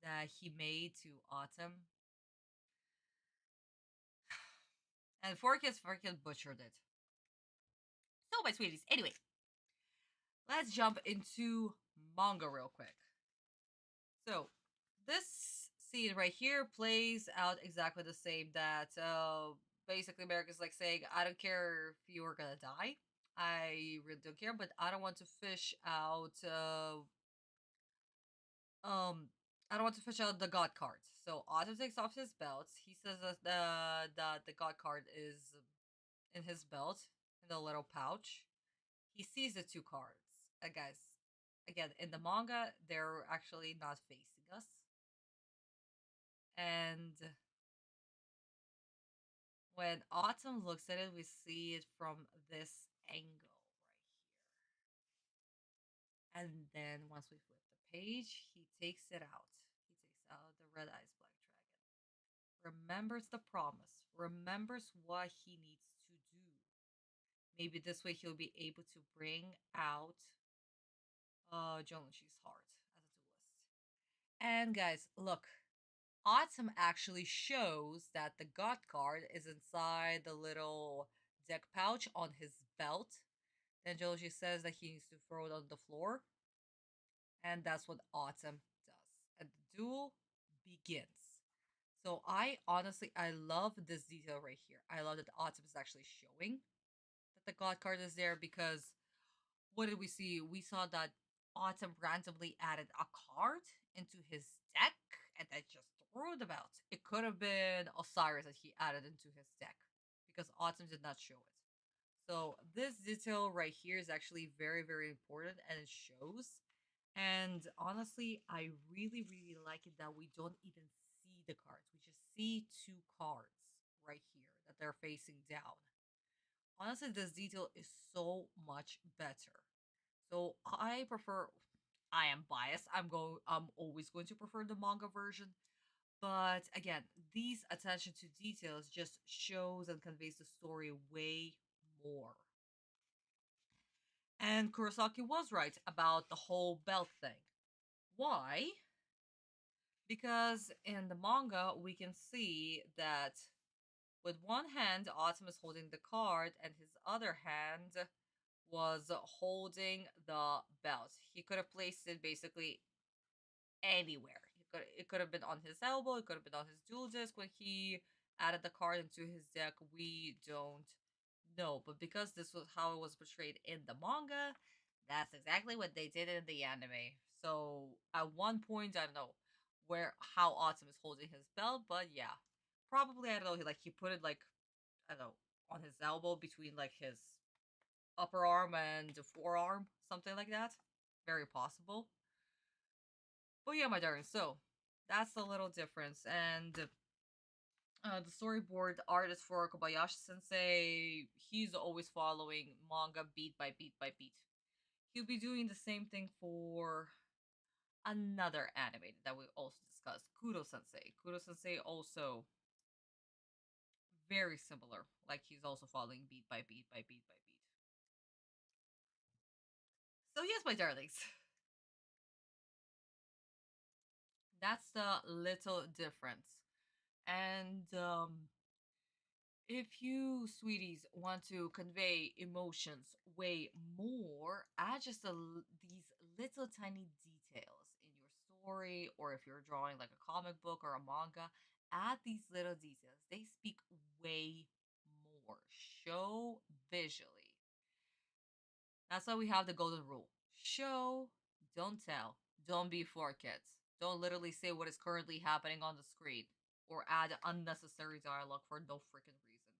that he made to Autumn. And Forkis freaking butchered it. So, my sweeties, anyway, let's jump into manga real quick. So, this scene right here plays out exactly the same. That basically America's like saying, I don't care if you are gonna die. I really don't care, but I don't want to fish out I don't want to fish out the god cards. So Autumn takes off his belt. He says that the god card is in his belt, in the little pouch. He sees the two cards. Guys, again, in the manga, they're actually not facing us. And when Autumn looks at it, we see it from this angle right here. And then once we flip the page, he takes it out. He takes out the Red Eyes Black Dragon. Remembers the promise. Remembers what he needs to do. Maybe this way he'll be able to bring out Jonichi's heart as a duelist. And guys, look. Autumn actually shows that the God card is inside the little deck pouch on his belt. Then Joji says that he needs to throw it on the floor. And that's what Autumn does. And the duel begins. So I love this detail right here. I love that Autumn is actually showing that the God card is there, because what did we see? We saw that Autumn randomly added a card into his deck and then just threw them out. It could have been Osiris that he added into his deck, because Autumn did not show it. So this detail right here is actually very, very important, and it shows. And honestly, I really, really like it that we don't even see the cards. We just see two cards right here that they're facing down. Honestly, this detail is so much better. So I prefer. I am biased. I'm always going to prefer the manga version. But again, these attention to details just shows and conveys the story way more. And Kurosaki was right about the whole belt thing. Why? Because in the manga, we can see that with one hand, Autumn is holding the card, and his other hand was holding the belt. He could have placed it basically anywhere. It could have been on his elbow, it could have been on his dual disc when he added the card into his deck. We don't know. But because this was how it was portrayed in the manga, that's exactly what they did in the anime. So at one point, I don't know how Autumn is holding his belt, but yeah. Probably, I don't know, he put it like, I don't know, on his elbow between like his upper arm and the forearm, something like that. Very possible. But yeah, my darling, so that's a little difference. And the storyboard artist for Kobayashi Sensei, he's always following manga beat by beat by beat. He'll be doing the same thing for another anime that we also discussed, Kudo Sensei. Kudo Sensei also very similar, like he's also following beat by beat by beat by beat. So yes, my darlings, that's the little difference. And if you, sweeties, want to convey emotions way more, add just these little tiny details in your story, or if you're drawing like a comic book or a manga, add these little details. They speak way more. Show visually. That's why we have the golden rule. Show, don't tell. Don't be for kids. Don't literally say what is currently happening on the screen, or add unnecessary dialogue for no freaking reason.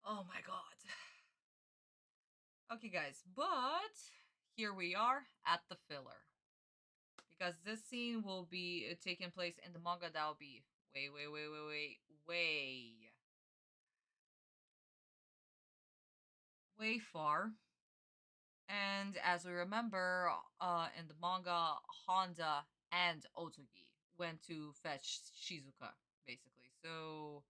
Oh my god. Okay, guys, but here we are at the filler. Because this scene will be taking place in the manga. That will be way far. And as we remember, in the manga, Honda and Otogi went to fetch Shizuka, basically. So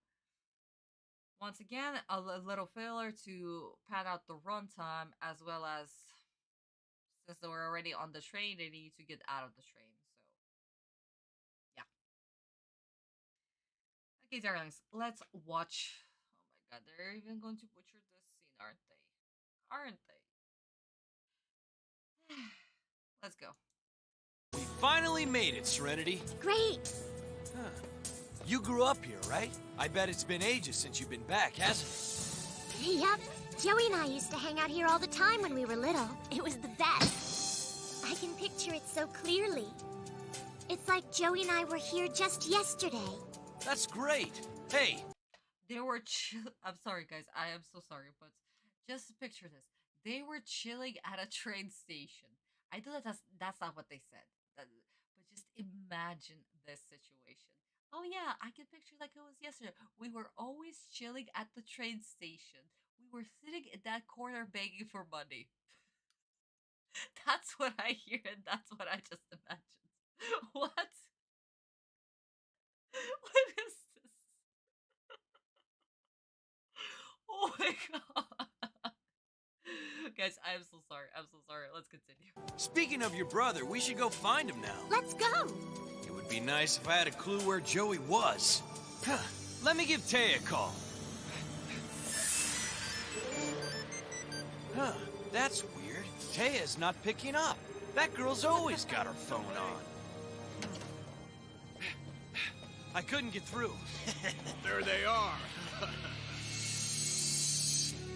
once again, a little filler to pad out the runtime, as well as since they were already on the train, they need to get out of the train. So yeah. Okay, darlings, let's watch. Oh my god, they're even going to butcher this scene, aren't they? Aren't they? Let's go. We finally made it, Serenity. Great. Huh. You grew up here, right? I bet it's been ages since you've been back, hasn't it? Yep. Joey and I used to hang out here all the time when we were little. It was the best. I can picture it so clearly. It's like Joey and I were here just yesterday. That's great. Hey. They were I'm sorry, guys. I am so sorry, but just picture this. They were chilling at a train station. I know that's not what they said. But just imagine this situation. Oh yeah, I can picture like it was yesterday. We were always chilling at the train station. We were sitting in that corner begging for money. That's what I hear, and that's what I just imagined. What? What is this? Oh my god. Guys, I'm so sorry. I'm so sorry. Let's continue. Speaking of your brother, we should go find him now. Let's go. It would be nice if I had a clue where Joey was. Let me give Tay a call. Huh, that's weird. Taya's not picking up. That girl's always got her phone on. I couldn't get through. There they are.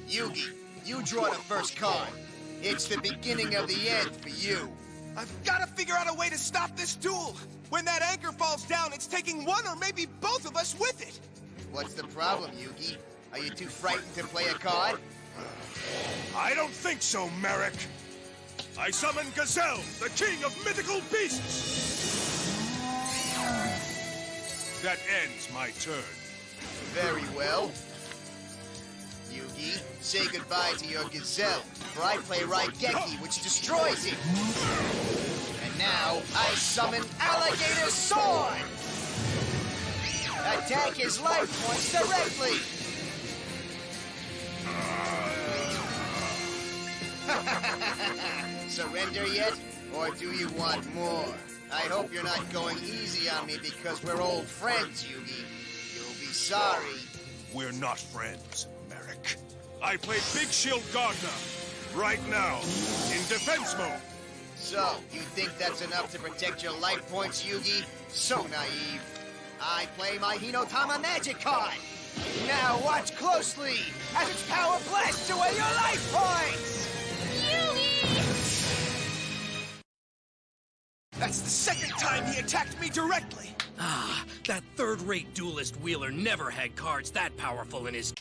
Yugi, you draw the first card. It's the beginning of the end for you. I've got to figure out a way to stop this duel. When that anchor falls down, it's taking one or maybe both of us with it. What's the problem, Yugi? Are you too frightened to play a card? I don't think so, Merrick. I summon Gazelle, the king of mythical beasts. That ends my turn. Very well. Yugi, say goodbye to your Gazelle, for I play Raigeki, which destroys it. And now, I summon Alligator Sword! Attack his life points directly! Surrender yet? Or do you want more? I hope you're not going easy on me because we're old friends, Yugi. You'll be sorry. We're not friends, Merrick. I play Big Shield Gardner right now, in defense mode. So, you think that's enough to protect your life points, Yugi? So naive. I play my Hinotama magic card. Now watch closely as its power blasts away your life points! That's the second time he attacked me directly. Ah, that third-rate duelist Wheeler never had cards that powerful in his...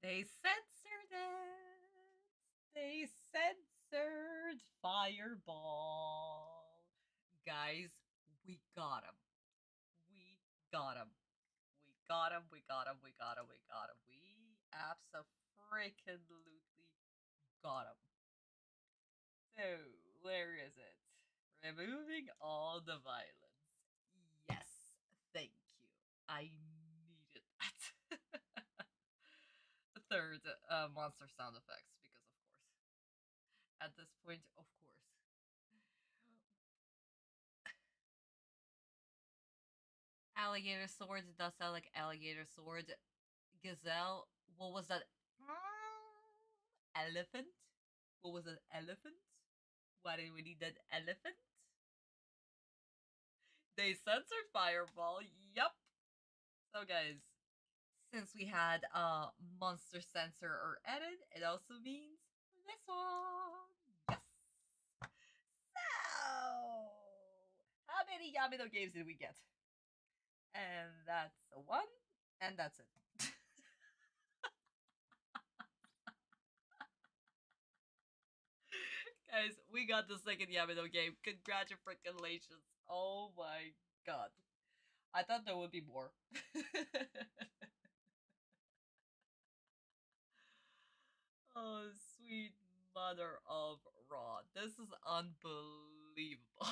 They censored it. They censored Fireball. Guys, we got him. We got him. We got him. We got him. We got him. We got him. We abso-freaking-lutely got him. So, where is it? Removing all the violence. Yes, thank you. I needed that. The third monster sound effects, because of course. At this point, of course. Alligator sword, it does sound like alligator sword. Gazelle, what was that? Elephant? What was an elephant? Why did we need that elephant? They censored Fireball, yup. So guys, since we had a monster censor or edit, it also means this one. Yes. So, how many Yamino games did we get? And that's a 1, and that's it. Guys, we got the second Yamino game. Congratulations. Oh my god. I thought there would be more. Oh, sweet mother of Raw. This is unbelievable.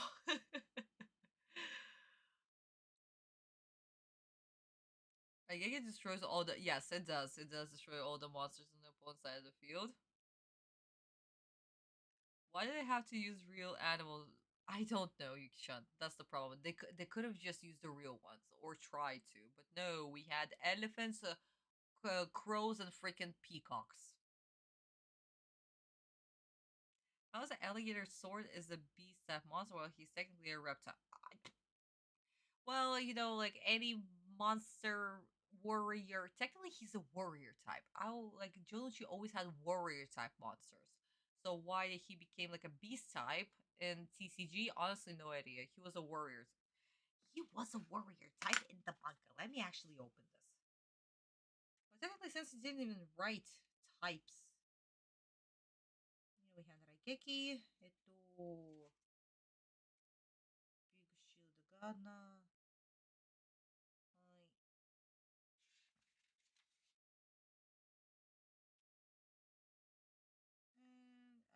I think it destroys all the... Yes, it does. It does destroy all the monsters on the opponent's side of the field. Why do they have to use real animals? I don't know, Yuki-chan. That's the problem. They could have just used the real ones or tried to, but no, we had elephants, crows, and freaking peacocks. How is an alligator sword is a beast type monster while he's technically a reptile? Well, you know, like any monster warrior, technically he's a warrior type. Like Jonuchi always had warrior type monsters. So why he became like a beast type in TCG, honestly no idea. He was a warrior. He was a warrior type in the manga. Let me actually open this. But technically, since he didn't even write types. We have Raigeki, Big Shield Gana.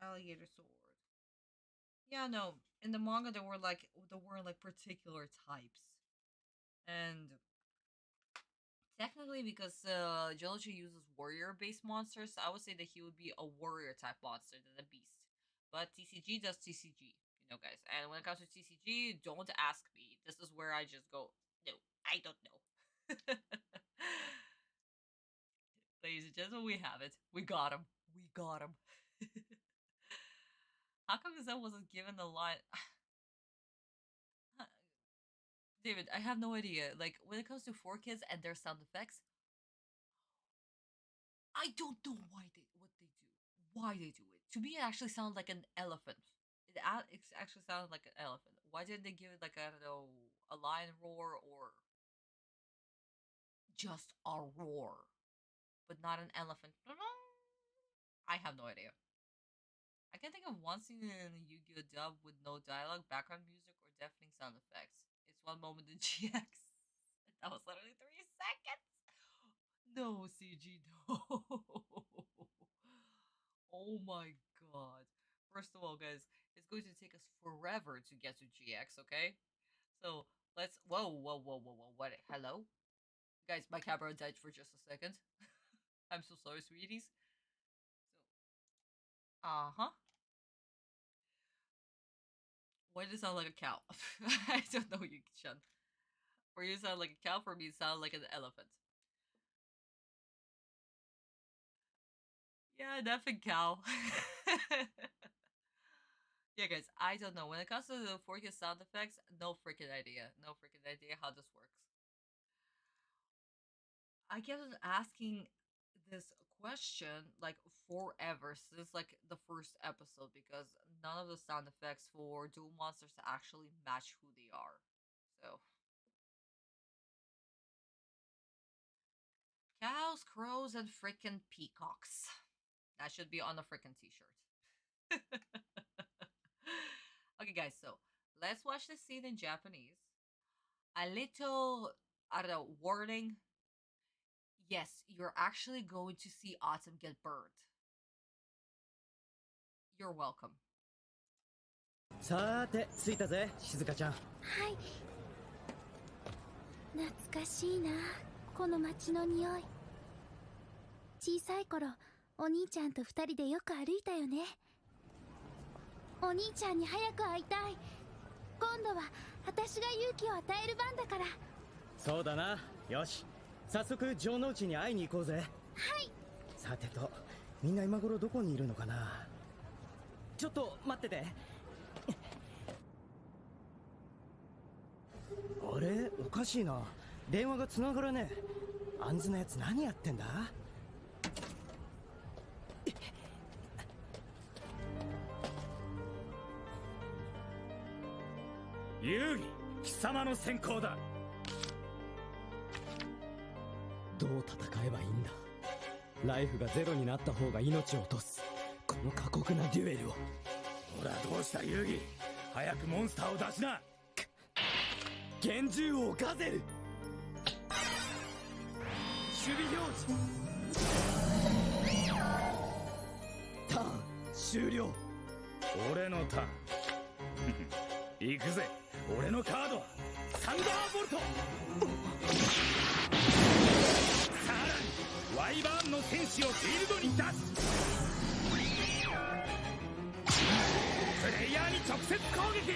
Alligator sword. Yeah, no. In the manga, there were like particular types, and technically, because Jonuchi uses warrior-based monsters, I would say that he would be a warrior type monster than a beast. But TCG does TCG, you know, guys. And when it comes to TCG, don't ask me. This is where I just go, no, I don't know. Ladies and gentlemen, we have it. We got him. We got him. How come Gazelle wasn't given the line? David, I have no idea. Like, when it comes to 4Kids and their sound effects, I don't know what they do. Why they do it. To me, it actually sounds like an elephant. It actually sounds like an elephant. Why didn't they give it like, I don't know, a lion roar or just a roar, but not an elephant? I have no idea. I can think of one scene in a Yu-Gi-Oh! Dub with no dialogue, background music, or deafening sound effects. It's one moment in GX. That was literally 3 seconds. No, CG, no. Oh my god. First of all, guys, it's going to take us forever to get to GX, okay? So, let's... Whoa. What? Hello? Guys, my camera died for just a second. I'm so sorry, sweeties. Uh-huh. Why does it sound like a cow? I don't know, Yuki-chan. For you, it sound like a cow. For me, it sounds like an elephant. Yeah, an effing cow. Yeah, guys, I don't know. When it comes to the 4K sound effects, no freaking idea. No freaking idea how this works. I kept asking this question like forever since like the first episode because none of the sound effects for dual monsters actually match who they are. So cows, crows, and freaking peacocks. That should be on the freaking t-shirt. Okay, guys, so let's watch the scene in Japanese. A little, I don't know, warning. Yes, you're actually going to see Autumn get burned. You're welcome. さーて着いたぜ静香ちゃん。はい。懐かしいなこの街の匂い。小さい頃お兄ちゃんと二人でよく歩いたよね。お兄ちゃんに早く会いたい。今度は私が勇気を与える番だから。そうだな。よし。早速城之内に会いに行こうぜ。はい。さてとみんな今頃どこにいるのかな。ちょっと待ってて。あれおかしいな。電話が繋がらねえ。あんずのやつ何やってんだ。遊戯貴様の先行だ。どう戦えばいいんだ。ライフがゼロになった方が命を落とすこの過酷なデュエルを。ほらどうした遊戯早くモンスターを出しな幻獣王ガゼル守備表示ターン終了俺のターン行くぜ俺のカードはサンダーボルトさらにワイバーンの戦士をフィールドに出すプレイヤーに直接攻撃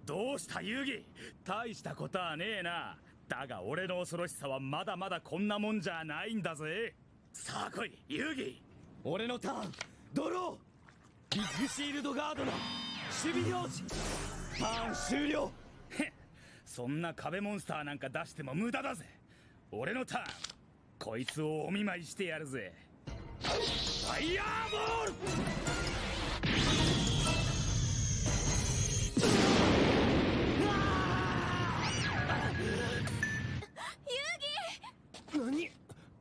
どうした遊戯大したことはねえなだが俺の恐ろしさはまだまだこんなもんじゃないんだぜさあ来い遊戯俺のターンドロービッグシールドガードの守備表示ターン終了そんな壁モンスターなんか出しても無駄だぜ俺のターンこいつをお見舞いしてやるぜファイヤーボール何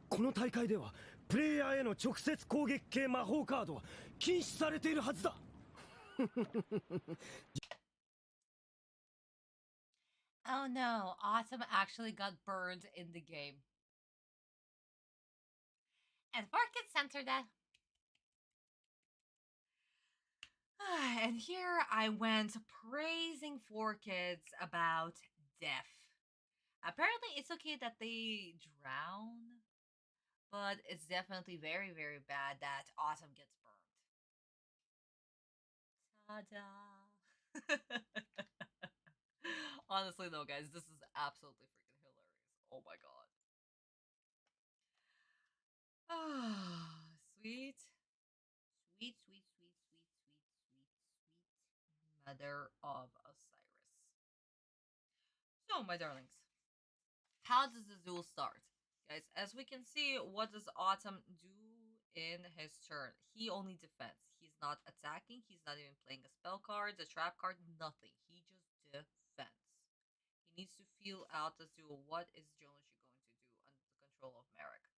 この大会ではプレイヤーへの直接攻撃系魔法カードは禁止されているはずだOh no, Autumn actually got burned in the game. And Market Center that. And here I went praising 4Kids about death. Apparently it's okay that they drown, but it's definitely very, very bad that Autumn gets burned. Ta-da! Honestly though, guys, this is absolutely freaking hilarious. Oh my god. Ah, sweet. Sweet, sweet, sweet, sweet, sweet, sweet, sweet mother of Osiris. So, my darlings, how does this duel start? Guys, as we can see, what does Autumn do in his turn? He only defends. He's not attacking. He's not even playing a spell card, a trap card, nothing. He just defends. He needs to feel out the duel. What is Jonashi going to do under the control of Merrick?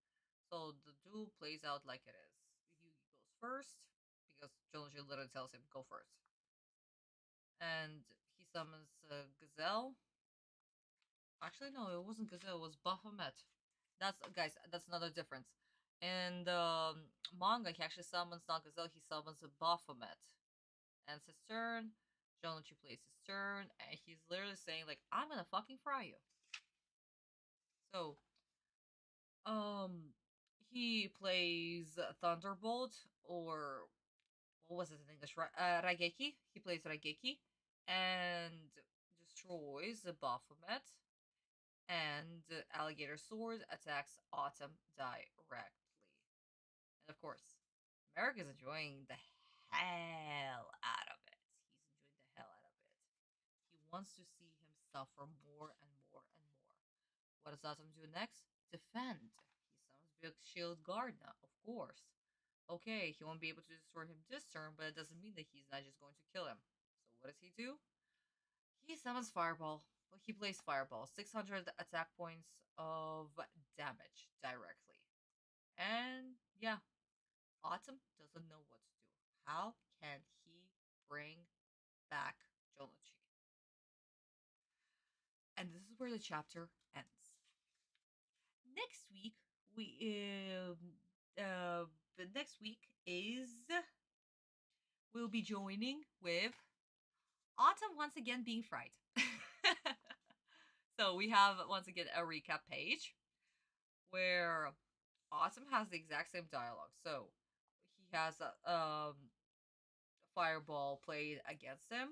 So the duel plays out like it is. Yugi goes first, because Jonashi literally tells him, go first. And he summons Gazelle. Actually, no, it wasn't Gazelle, it was Baphomet. That's, guys, that's another difference. In the manga, he actually summons not Gazelle, he summons a Baphomet. And it's his turn. Jonachi plays his turn, and he's literally saying, like, I'm gonna fucking fry you. So, he plays Thunderbolt, or what was it in English? Raigeki. He plays Raigeki and destroys the Baphomet. And Alligator Sword attacks Autumn directly. And of course, Merrick is enjoying the hell out of it. He's enjoying the hell out of it. He wants to see him suffer more and more and more. What does Autumn do next? Defend. He summons Big Shield Gardna, of course. Okay, he won't be able to destroy him this turn, but it doesn't mean that he's not just going to kill him. So what does he do? He summons Fireball. Well, he plays Fireball. 600 attack points of damage directly. And yeah, Autumn doesn't know what to do. How can he bring back Jonachi? And this is where the chapter ends. Next week, next week is we'll be joining with Autumn once again being fried. So we have once again a recap page where Autumn has the exact same dialogue. So he has a fireball played against him.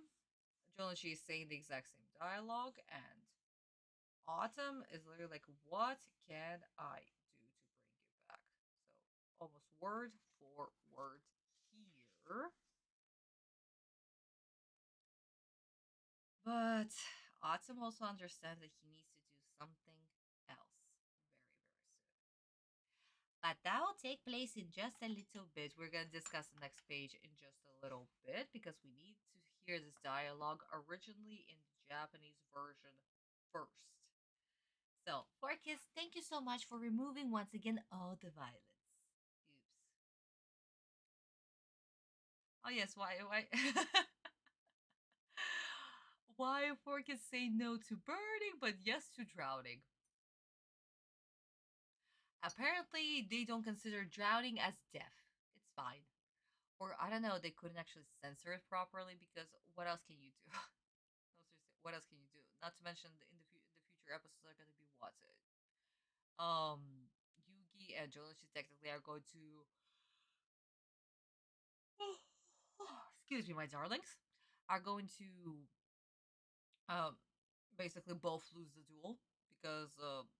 Jonachi is saying the exact same dialogue, and Autumn is literally like, what can I do to bring you back? So almost word for word here. But Autumn also understands that he needs to do something else very, very soon. But that will take place in just a little bit. We're going to discuss the next page in just a little bit because we need to hear this dialogue originally in the Japanese version first. So, 4Kids, thank you so much for removing once again all the violence. Oops. Oh yes, why why Forkis say no to burning but yes to drowning? Apparently, they don't consider drowning as death. It's fine. Or I don't know, they couldn't actually censor it properly because what else can you do? No, seriously, what else can you do? Not to mention the future episodes are gonna be what? Yugi and Jonashi technically are going to. Excuse me, my darlings, are going to um basically both lose the duel because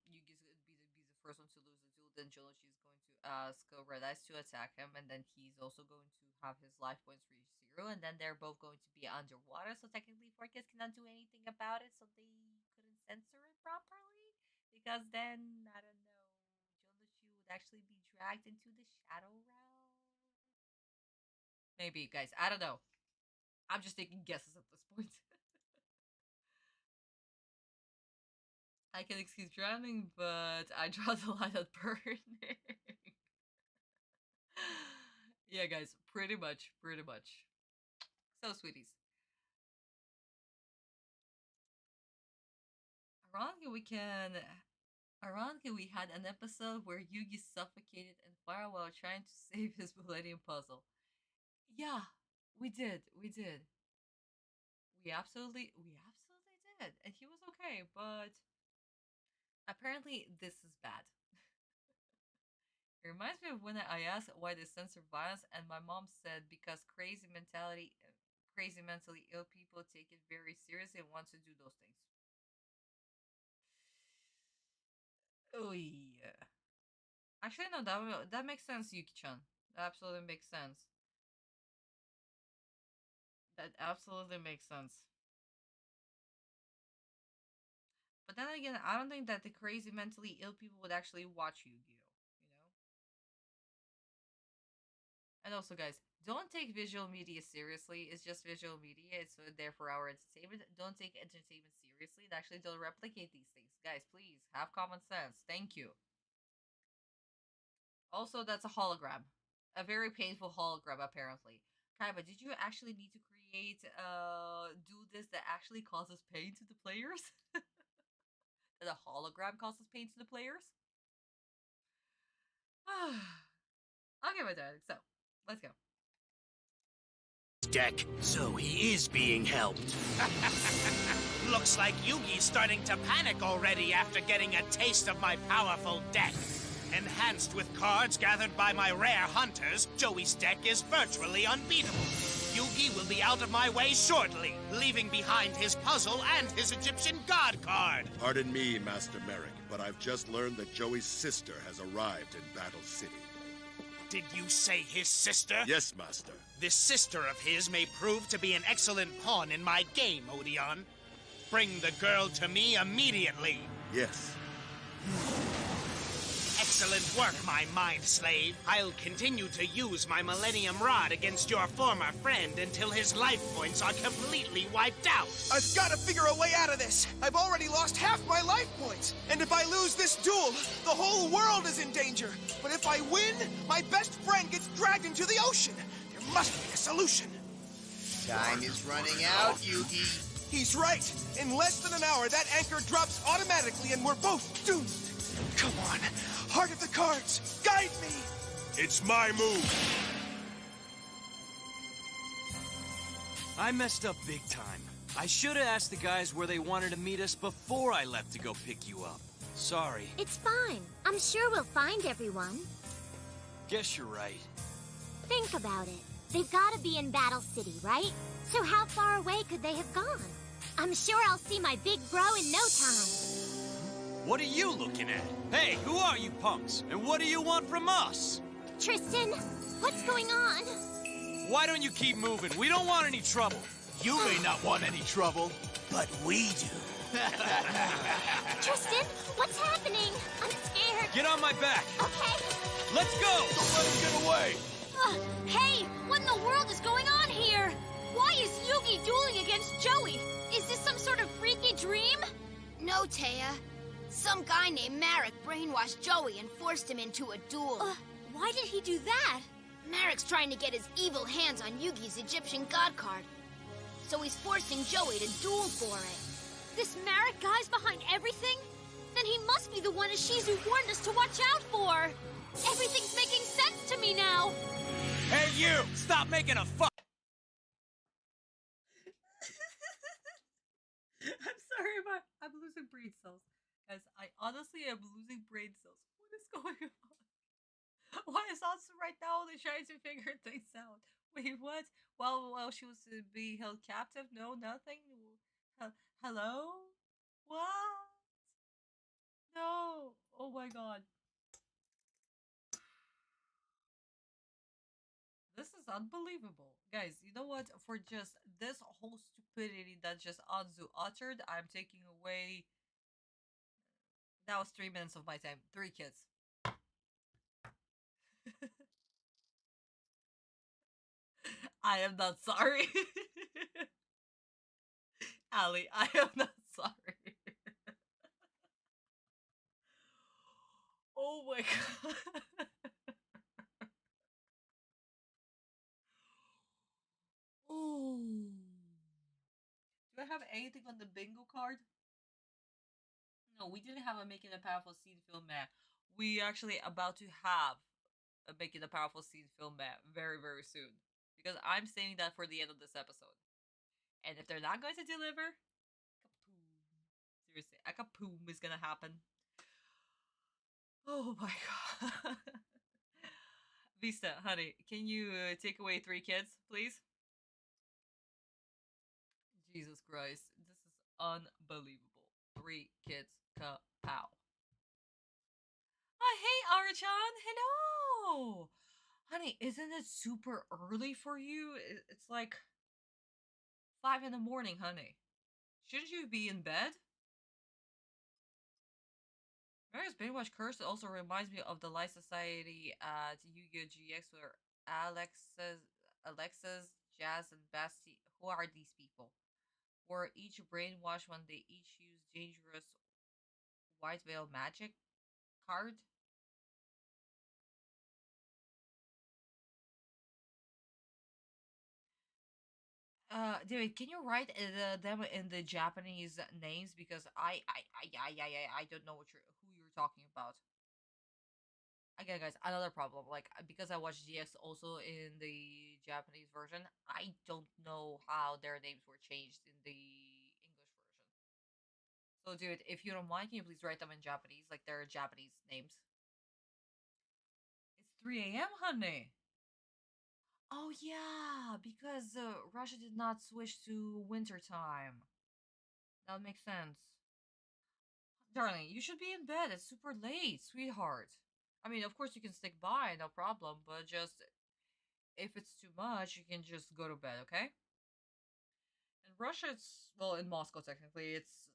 Yugi's gonna be the first one to lose the duel. Then Jonashi is going to ask Red Eyes to attack him, and then he's also going to have his life points reach 0, and then they're both going to be underwater. So technically, Forkis cannot do anything about it. So they couldn't censor it properly because then I don't know, Jonashi would actually be dragged into the Shadow Realm. Maybe, guys. I don't know. I'm just taking guesses at this point. I can excuse drowning, but I draw the line at burning. Yeah, guys, pretty much. So, sweeties. Ironically, we had an episode where Yugi suffocated in fire while trying to save his Millennium Puzzle. Yeah, we did. We absolutely did. And he was okay, but apparently this is bad. It reminds me of when I asked why they censor violence, and my mom said because crazy mentally ill people take it very seriously and want to do those things. Oh yeah. Actually, no, that makes sense, Yuki-chan. That absolutely makes sense. That absolutely makes sense. But then again, I don't think that the crazy mentally ill people would actually watch Yu-Gi-Oh! You know? And also, guys, don't take visual media seriously. It's just visual media. It's there for our entertainment. Don't take entertainment seriously. Actually, don't replicate these things. Guys, please, have common sense. Thank you. Also, that's a hologram. A very painful hologram, apparently. Kaiba, did you actually need to create, do this that actually causes pain to the players? That a hologram causes pain to the players? Okay, my darling, so, let's go. Deck, so he is being helped. Looks like Yugi's starting to panic already after getting a taste of my powerful deck. Enhanced with cards gathered by my rare hunters, Joey's deck is virtually unbeatable. Yugi will be out of my way shortly, leaving behind his puzzle and his Egyptian god card. Pardon me, Master Merrick, but I've just learned that Joey's sister has arrived in Battle City. Did you say his sister? Yes, Master. This sister of his may prove to be an excellent pawn in my game, Odeon. Bring the girl to me immediately. Yes. Excellent work, my mind slave. I'll continue to use my Millennium Rod against your former friend until his life points are completely wiped out. I've got to figure a way out of this. I've already lost half my life points. And if I lose this duel, the whole world is in danger. But if I win, my best friend gets dragged into the ocean. There must be a solution. Time is running out, Yugi. He's right. In less than an hour, that anchor drops automatically and we're both doomed. Come on. Heart of the cards, guide me! It's my move! I messed up big time. I should have asked the guys where they wanted to meet us before I left to go pick you up. Sorry. It's fine. I'm sure we'll find everyone. Guess you're right. Think about it. They've got to be in Battle City, right? So how far away could they have gone? I'm sure I'll see my big bro in no time. What are you looking at? Hey, who are you punks? And what do you want from us? Tristan, what's going on? Why don't you keep moving? We don't want any trouble. You may not want any trouble, but we do. Tristan, what's happening? I'm scared. Get on my back. Okay. Let's go! Don't let him get away. Hey, what in the world is going on here? Why is Yugi dueling against Joey? Is this some sort of freaky dream? No, Taya. Some guy named Marek brainwashed Joey and forced him into a duel. Why did he do that? Marek's trying to get his evil hands on Yugi's Egyptian god card. So he's forcing Joey to duel for it. This Marek guy's behind everything? Then he must be the one Ishizu warned us to watch out for. Everything's making sense to me now. Hey, you! Stop making a fuss! I'm sorry, but I'm losing brain cells. Guys, I honestly am losing brain cells. What is going on? Why is Atsu right now only trying to figure things out? Wait, what? While she was to be held captive? No, nothing? Hello? What? No! Oh my god. This is unbelievable. Guys, you know what? For just this whole stupidity that just Anzu uttered, I'm taking away... That was 3 minutes of my time. 3 kids. I am not sorry. Ali, I am not sorry. Oh my god. Oh. Do I have anything on the bingo card? No, we didn't have a Making a Powerful Scene film map. We actually about to have a Making a Powerful Scene film map very, very soon. Because I'm saving that for the end of this episode. And if they're not going to deliver, kapoom. Seriously, a kapoom is gonna happen. Oh my god. Vista, honey, can you take away 3 kids, please? Jesus Christ, this is unbelievable. 3 kids, kapow. Oh, hey, Arachan, hello! Honey, isn't it super early for you? It's like 5 in the morning, honey. Shouldn't you be in bed? Mary's Brainwash Curse also reminds me of the Life Society at Yu-Gi-Oh! GX where Alexas, Jazz, and Basti. Who are these people? Were each brainwashed when they each use dangerous White Veil magic card? David, can you write them in the Japanese names because I don't know who you're talking about. Again, guys, another problem. Like because I watched GX also in the Japanese version, I don't know how their names were changed in the English version. So, dude, if you don't mind, can you please write them in Japanese, like their Japanese names? It's 3 a.m., honey. Oh yeah, because Russia did not switch to winter time. That makes sense. Darling, you should be in bed. It's super late, sweetheart. I mean, of course you can stick by, no problem, but just if it's too much, you can just go to bed, okay? In Russia, it's, well, in Moscow, technically, it's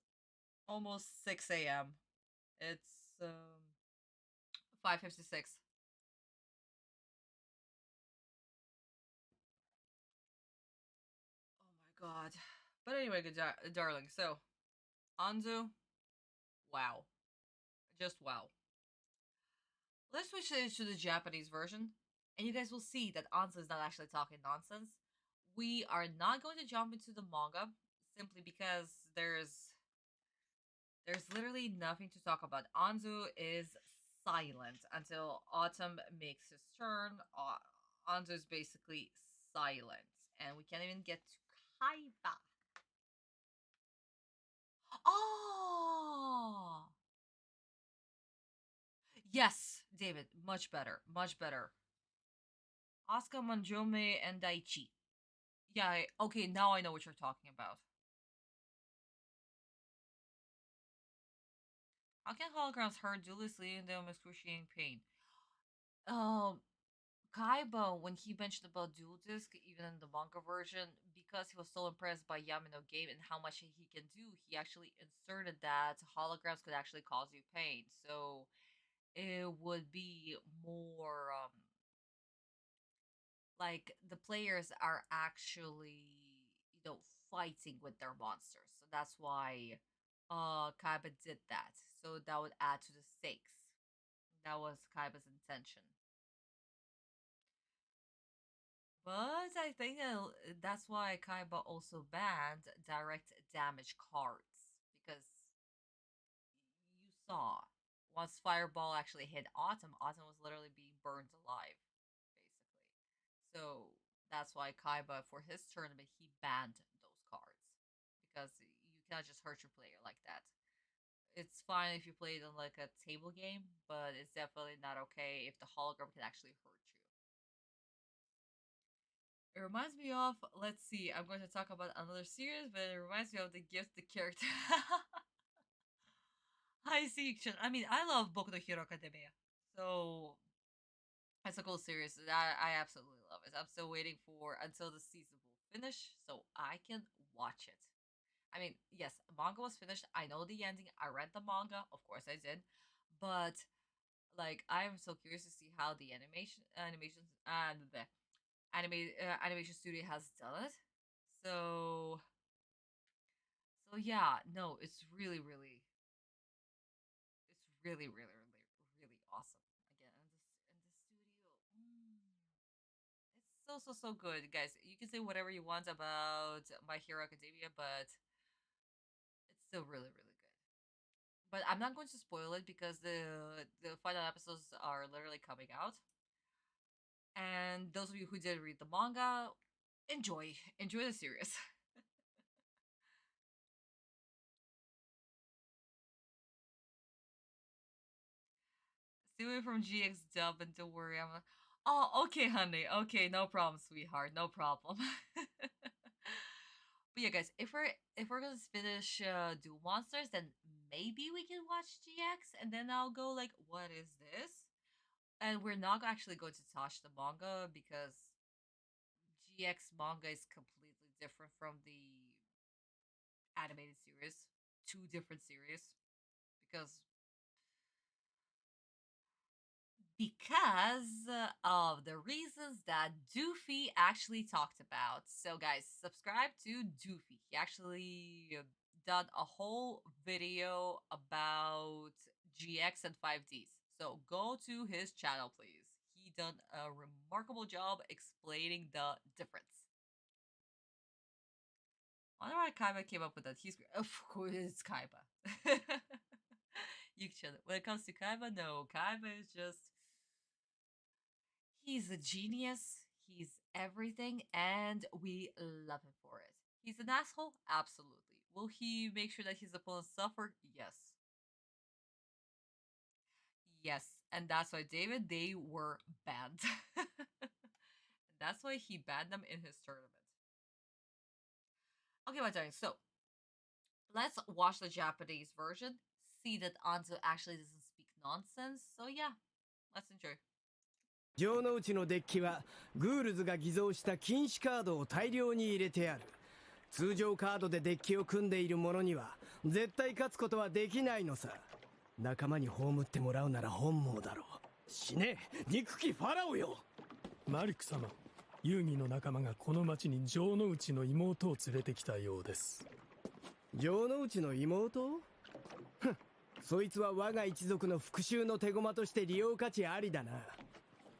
almost 6 a.m. It's 5:56. Oh my god. But anyway, good darling. So, Anzu, wow. Just wow. Let's switch to the Japanese version, and you guys will see that Anzu is not actually talking nonsense. We are not going to jump into the manga simply because there's literally nothing to talk about. Anzu is silent until Autumn makes his turn. Anzu is basically silent, and we can't even get to Kaiba. Oh! Yes, David, much better, much better. Asuka, Manjome, and Daichi. Yeah, okay, now I know what you're talking about. How can holograms hurt Julius leaving them excruciating pain? Um, Kaiba, when he mentioned about Dual Disc, even in the manga version, because he was so impressed by Yamino game and how much he can do, he actually inserted that holograms could actually cause you pain. So it would be more like the players are actually, fighting with their monsters. So that's why Kaiba did that. So that would add to the stakes. That was Kaiba's intention. But I think that's why Kaiba also banned direct damage cards because you saw once Fireball actually hit Autumn, Autumn was literally being burned alive, basically. So that's why Kaiba, for his tournament, he banned those cards because you cannot just hurt your player like that. It's fine if you play it on like a table game, but it's definitely not okay if the hologram can actually hurt you. It reminds me of, let's see, I'm going to talk about another series, but it reminds me of the gift the character. I see. I mean, I love Boku no Hero Academia, so it's a cool series. I absolutely love it. I'm still waiting for until the season will finish so I can watch it. I mean, yes, manga was finished. I know the ending. I read the manga, of course I did, but like I'm so curious to see how the animation and the animation studio has done it. So yeah, no, it's really really awesome. Again, and the studio, it's so good, guys. You can say whatever you want about My Hero Academia, but it's still really good. But I'm not going to spoil it because the final episodes are literally coming out. And those of you who did read the manga, enjoy the series. Stay away from GX dub and don't worry. I'm like, oh, okay, honey. Okay, no problem, sweetheart. No problem. But yeah, guys, if we're gonna finish Duel Monsters, then maybe we can watch GX, and then I'll go like, what is this? And we're not actually going to touch the manga because GX manga is completely different from the animated series. Two different series because of the reasons that Doofy actually talked about. So, guys, subscribe to Doofy. He actually done a whole video about GX and 5Ds. So, go to his channel, please. He done a remarkable job explaining the difference. I wonder why Kaiba came up with that. He's of course it's Kaiba. You can when it comes to Kaiba, no, Kaiba is just he's a genius. He's everything, and we love him for it. He's an asshole? Absolutely. Will he make sure that his opponents suffer? Yes. Yes. And that's why David, they were banned. That's why he banned them in his tournament. Okay, my darling, so let's watch the Japanese version. See that Anzo actually doesn't speak nonsense. So yeah, let's enjoy. 城之内のデッキはグールズが偽造した禁止カードを大量に入れてある。通常カードでデッキを組んでいる者には絶対勝つことはできないのさ。仲間に葬ってもらうなら本望だろう。死ね、憎きファラオよ。マリック様、遊戯の仲間がこの町に城之内の妹を連れてきたようです。城之内の妹？ふん、そいつは我が一族の復讐の手駒として利用価値ありだな。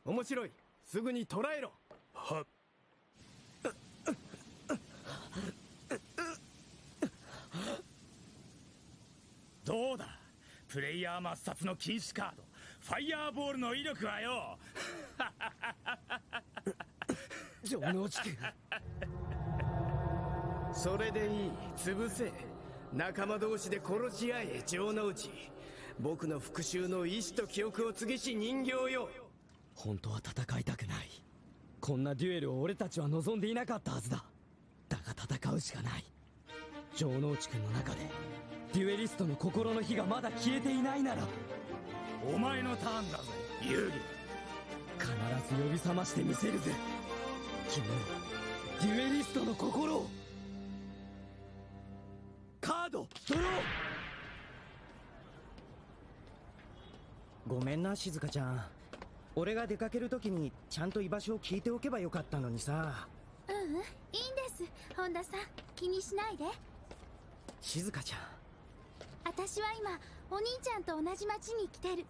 面白い。すぐに捕らえろ。はっ。どうだ、プレイヤー抹殺の禁止カードファイヤーボールの威力はよ。城之内君、それでいい。潰せ。仲間同士で殺し合え。城之内、僕の復讐の意志と記憶を継ぎし人形よ。本当は戦いたくない。こんなデュエルを俺たちは望んでいなかったはずだ。だが戦うしかない。城之内君の中でデュエリストの心の火がまだ消えていないなら、お前のターンだぜ遊戯。必ず呼び覚ましてみせるぜ君のデュエリストの心を。カードドロー。ごめんな静香ちゃん、俺が出かける時にちゃんと居場所を聞いておけばよかったのにさ。いいんです、本田さん、気にしないで。静香ちゃん、私は今お兄ちゃんと同じ町に来てる。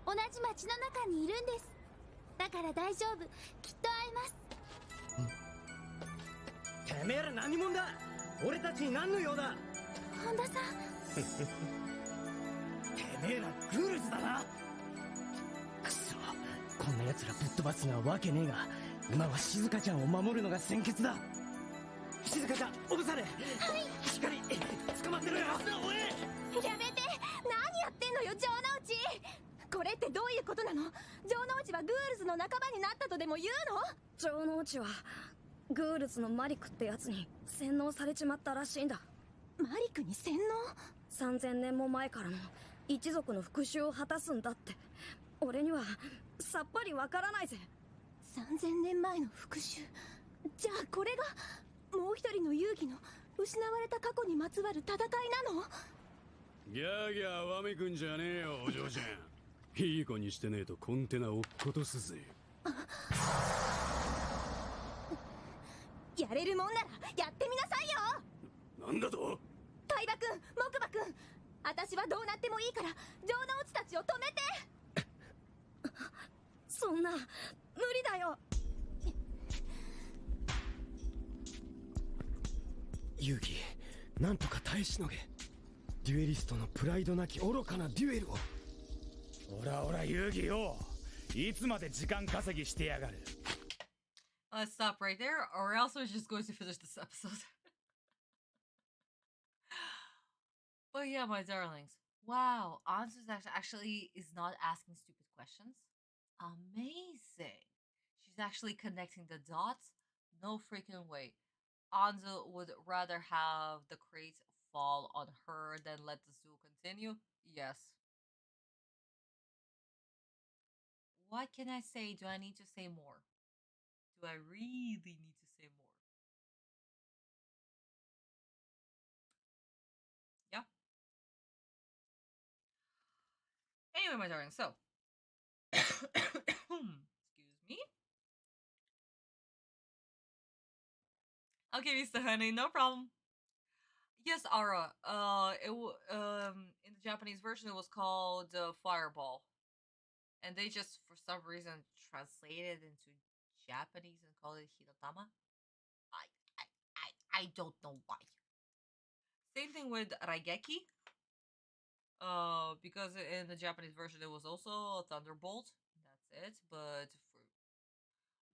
同じ町の中にいるんです。だから大丈夫、きっと会えます。てめえら何者だ。俺たちに何の用だ。本田さん。てめえらグールズだな。くそ、こんな奴らぶっ飛ばすのはわけねえが、今は静香ちゃんを守るのが先決だ。静香ちゃん、起こされ。はい。しっかり捕まってろよ。おい。やめて。何やってんのよ、城之内。これってどういうことなの？城之内はグールズの仲間になったとでも言うの？城之内はグールズのマリクってやつに洗脳されちまったらしいんだ。マリクに洗脳？3000年も前からの一族の復讐を果たすんだって。俺にはさっぱりわからないぜ。3000年前の復讐。じゃあこれがもう一人の遊戯の失われた過去にまつわる戦いなの？ギャーギャーわめくんじゃねえよ、お嬢ちゃん。いい子にしてねえとコンテナ落っことすぜ。やれるもんならやってみなさいよ。なんだと？海馬くん、木馬くん、私はどうなってもいいから城之内たちを止めて。そんな無理だよ。遊戯、なんとか耐えしのげ。デュエリストのプライドなき愚かなデュエルを。オラオラ遊戯よ、いつまで時間稼ぎしてやがる。Let's stop right there, or else we're just going to finish this episode. But yeah, my darlings. Wow, Anzu's actually is not asking stupid questions. Amazing. She's actually connecting the dots. No freaking way. Anzu would rather have the crate fall on her than let the zoo continue. Yes. What can I say? Do I need to say more? Do I really need to say more? Yeah. Anyway, my darling, so excuse me. Okay, Mr. Honey, no problem. Yes, Ara. In the Japanese version, it was called Fireball, and they just for some reason translated into Japanese and called it Hirotama. I don't know why. Same thing with Raigeki. Because in the Japanese version it was also a Thunderbolt. That's it. But for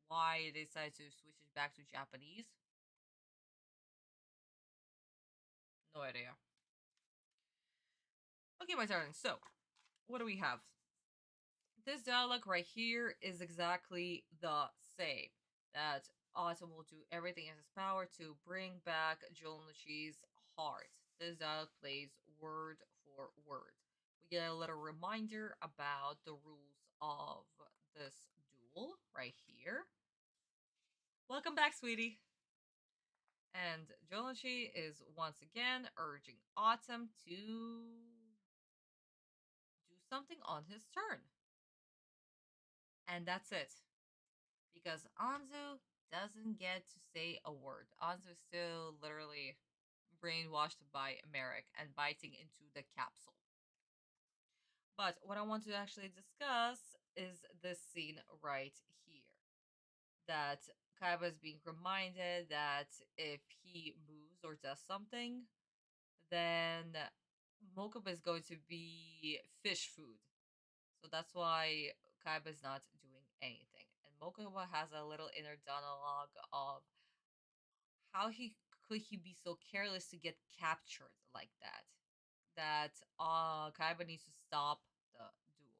why they decided to switch it back to Japanese, no idea. Okay, my darling. So, what do we have? This dialogue right here is exactly the same. That Autumn will do everything in his power to bring back Jolnuchi's heart. This dialogue plays word for word. We get a little reminder about the rules of this duel right here. Welcome back, sweetie. And Jolnuchi is once again urging Autumn to do something on his turn. And that's it. Because Anzu doesn't get to say a word. Anzu is still literally brainwashed by Merrick and biting into the capsule. But what I want to actually discuss is this scene right here. That Kaiba is being reminded that if he moves or does something, then Mokuba is going to be fish food. So that's why Kaiba is not doing anything. And Mokuba has a little inner dialogue of how could he be so careless to get captured like that? That Kaiba needs to stop the duel.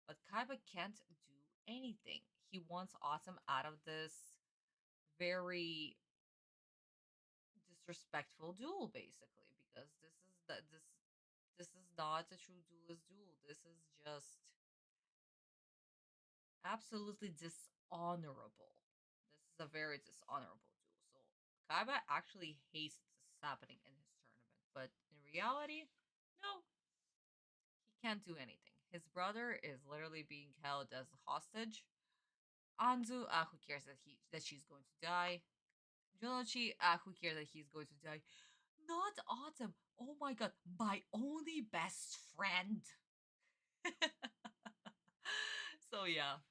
But Kaiba can't do anything. He wants Autumn out of this very disrespectful duel, basically, because this is not a true duelist duel. This is just absolutely dishonorable. This is a very dishonorable duel. So Kaiba actually hates this happening in his tournament, but in reality, no, he can't do anything. His brother is literally being held as a hostage. Anzu, who cares that she's going to die. Junichi, who cares that he's going to die. Not Autumn. Oh my god, my only best friend. So yeah,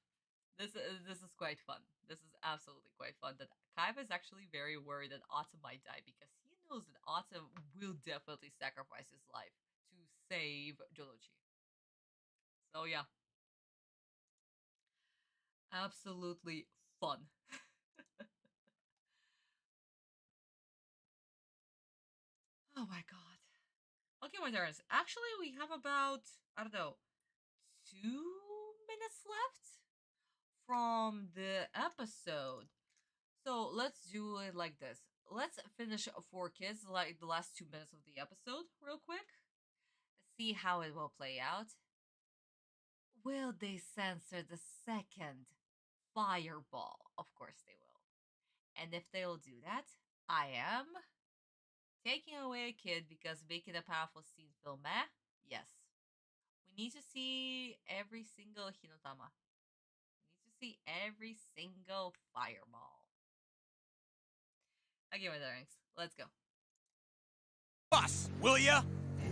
This is quite fun. This is absolutely quite fun. That Kaiba is actually very worried that Autumn might die because he knows that Autumn will definitely sacrifice his life to save Jolochi. So yeah, absolutely fun. Oh my god. Okay, my turns. Actually, we have about, I don't know, 2 minutes left from the episode. So let's do it like this. Let's finish 4 Kids, like the last 2 minutes of the episode, real quick. See how it will play out. Will they censor the second fireball? Of course they will. And if they will do that, I am taking away a kid because making a powerful scene feel meh? Yes. We need to see every single Hinotama. We need to see every single fireball. Okay, my darlings, let's go. Boss, will ya?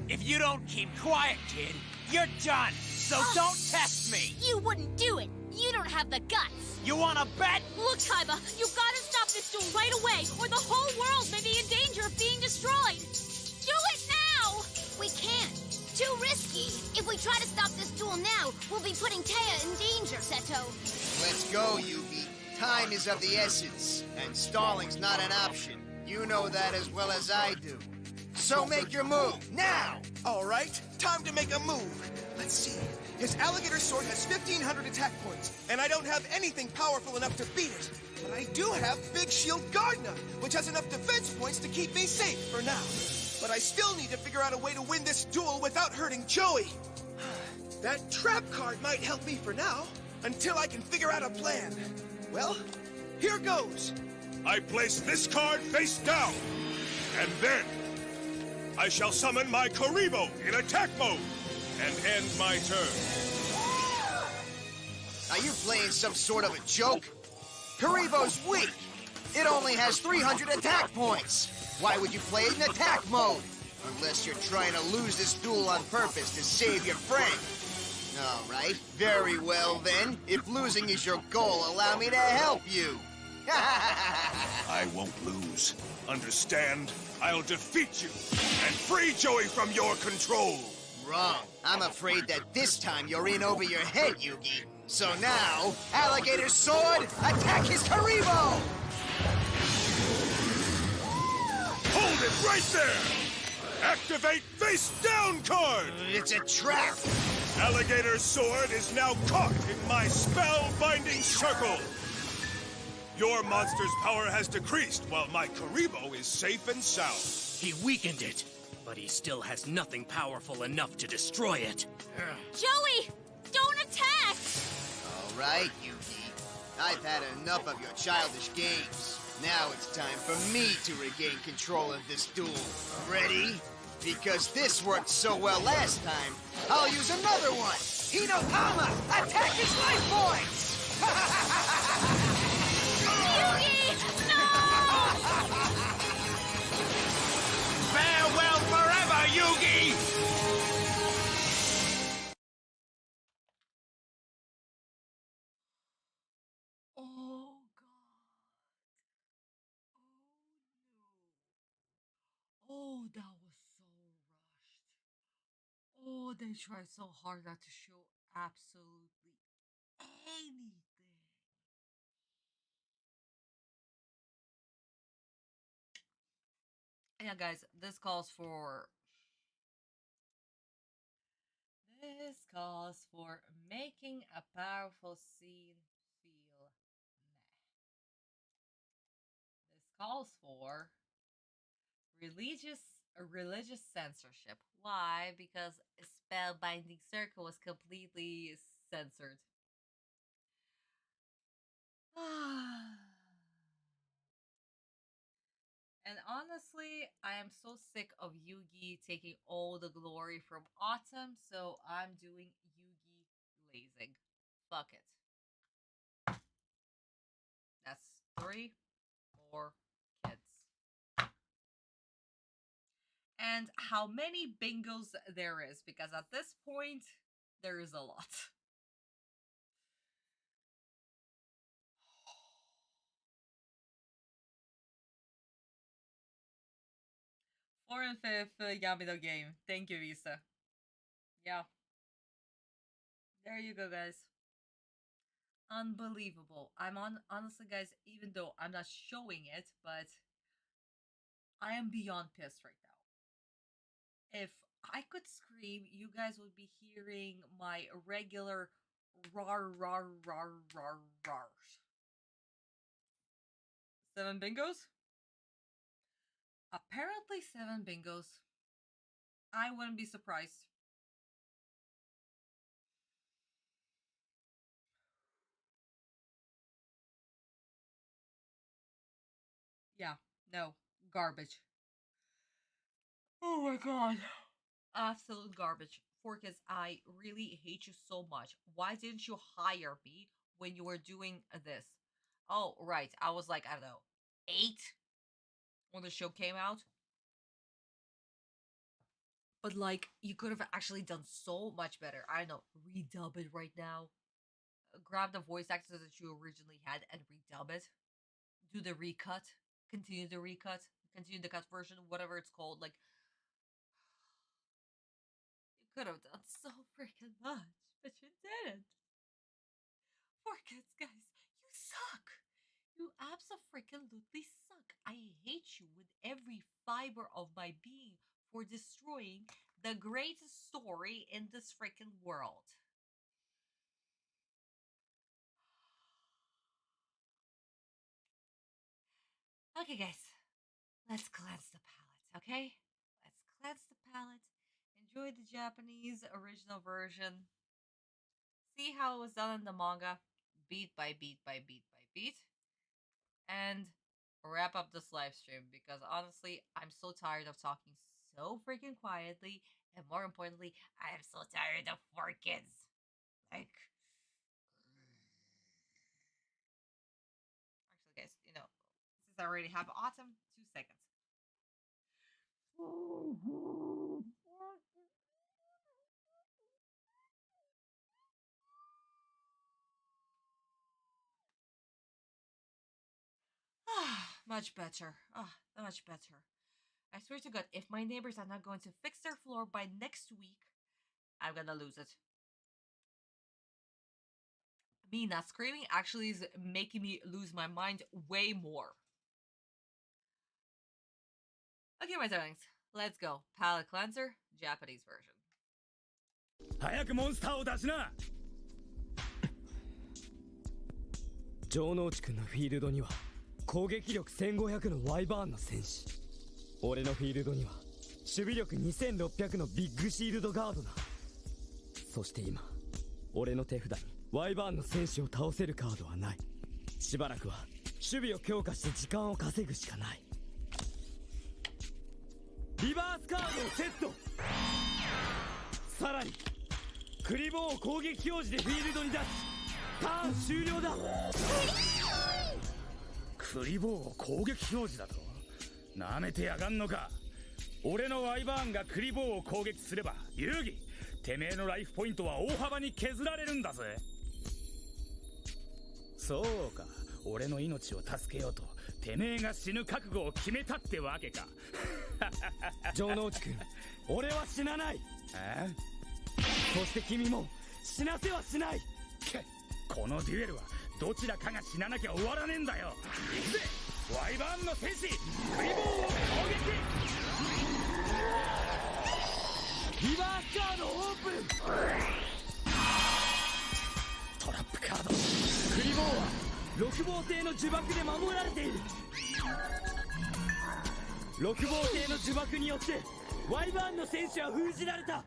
If you don't keep quiet, kid, you're done. So don't test me. You wouldn't do it. You don't have the guts. You wanna bet? Look, Kaiba, you've got to stop this duel right away, or the whole world may be in danger of being destroyed. Do it now! We can't. Too risky. If we try to stop this duel now, we'll be putting Taya in danger, Seto. Let's go, Yugi. Time is of the essence, and stalling's not an option. You know that as well as I do. So make your move, now! All right, time to make a move. Let's see. His alligator sword has 1,500 attack points, and I don't have anything powerful enough to beat it. But I do have Big Shield Gardna, which has enough defense points to keep me safe for now. But I still need to figure out a way to win this duel without hurting Joey. That trap card might help me for now, until I can figure out a plan. Well, here goes. I place this card face down, and then I shall summon my Karibo in attack mode and end my turn. Are you playing some sort of a joke? Karibo's weak. It only has 300 attack points. Why would you play it in attack mode? Unless you're trying to lose this duel on purpose to save your friend. All right, very well then. If losing is your goal, allow me to help you. I won't lose. Understand? I'll defeat you and free Joey from your control. Wrong. I'm afraid that this time you're in over your head, Yugi. So now, Alligator Sword, attack his Karibo! Hold it right there! Activate face down card! It's a trap! Alligator Sword is now caught in my spell-binding circle! Your monster's power has decreased while my Karibo is safe and sound. He weakened it, but he still has nothing powerful enough to destroy it. Joey, don't attack! All right, Yugi. I've had enough of your childish games. Now it's time for me to regain control of this duel. Ready? Because this worked so well last time, I'll use another one! Hinotama, attack his life points! Yugi, no! Farewell forever, Yugi! Oh god. Oh, that was so rushed. Oh, they tried so hard not to show absolutely anything. Yeah, guys, this calls for making a powerful scene feel meh. This calls for religious censorship. Why? Because Spellbinding Circle was completely censored. And honestly, I am so sick of Yugi taking all the glory from Autumn, so I'm doing Yugi blazing. Fuck it. That's 3 more kids. And how many bingos there is, because at this point, there is a lot. 4th and 5th Yamido game. Thank you, Visa. Yeah. There you go, guys. Unbelievable. Honestly, guys, even though I'm not showing it, but I am beyond pissed right now. If I could scream, you guys would be hearing my regular rar rar rar rar rar. 7 bingos? Apparently 7 bingos. I wouldn't be surprised. Yeah, no, garbage. Oh my god. Absolute garbage. Forkis, I really hate you so much. Why didn't you hire me when you were doing this? Oh, right. I was like, I don't know, 8 when the show came out. But like, you could have actually done so much better. I don't know, redub it right now. Grab the voice actors that you originally had and redub it. Do the recut. Continue the recut. Continue the cut version, whatever it's called. Like, you could have done so freaking much, but you didn't. Poor kids, guys, you suck. You abso-freaking-lutely suck. I hate you with every fiber of my being for destroying the greatest story in this freaking world. Okay, guys, let's cleanse the palate, okay? Let's cleanse the palate. Enjoy the Japanese original version. See how it was done in the manga, beat by beat by beat by beat. And wrap up this live stream because honestly, I'm so tired of talking so freaking quietly, and more importantly, I am so tired of 4Kids. Like, actually, guys, you know, since I already have autumn, 2 seconds. Much better. Much better. I swear to God, if my neighbors are not going to fix their floor by next week, I'm gonna lose it. Me not screaming actually is making me lose my mind way more. Okay, my darlings, let's go. Palette cleanser, Japanese version. 早くモンスターを出しな。城之内くんのフィールドには攻撃力1500のワイバーンの戦士、俺のフィールドには守備力2600のビッグシールドガードナー。そして今俺の手札にワイバーンの戦士を倒せるカードはない。しばらくは守備を強化して時間を稼ぐしかない。リバースカードをセット。さらにクリボーを攻撃表示でフィールドに出しターン終了だ。クリボーを攻撃表示だとなめてやがんのか。俺のワイバーンがクリボーを攻撃すれば遊戯てめえのライフポイントは大幅に削られるんだぜ。そうか、俺の命を助けようとてめえが死ぬ覚悟を決めたってわけか。城之内くん、俺は死なない。そして君も死なせはしない。このデュエルはどちらかが死ななきゃ終わらねえんだよ。行くぜワイバーンの戦士、クリボーを攻撃。リバースカードオープン。トラップカード。クリボーは六芒星の呪縛で守られている。六芒星の呪縛によってワイバーンの戦士は封じられた。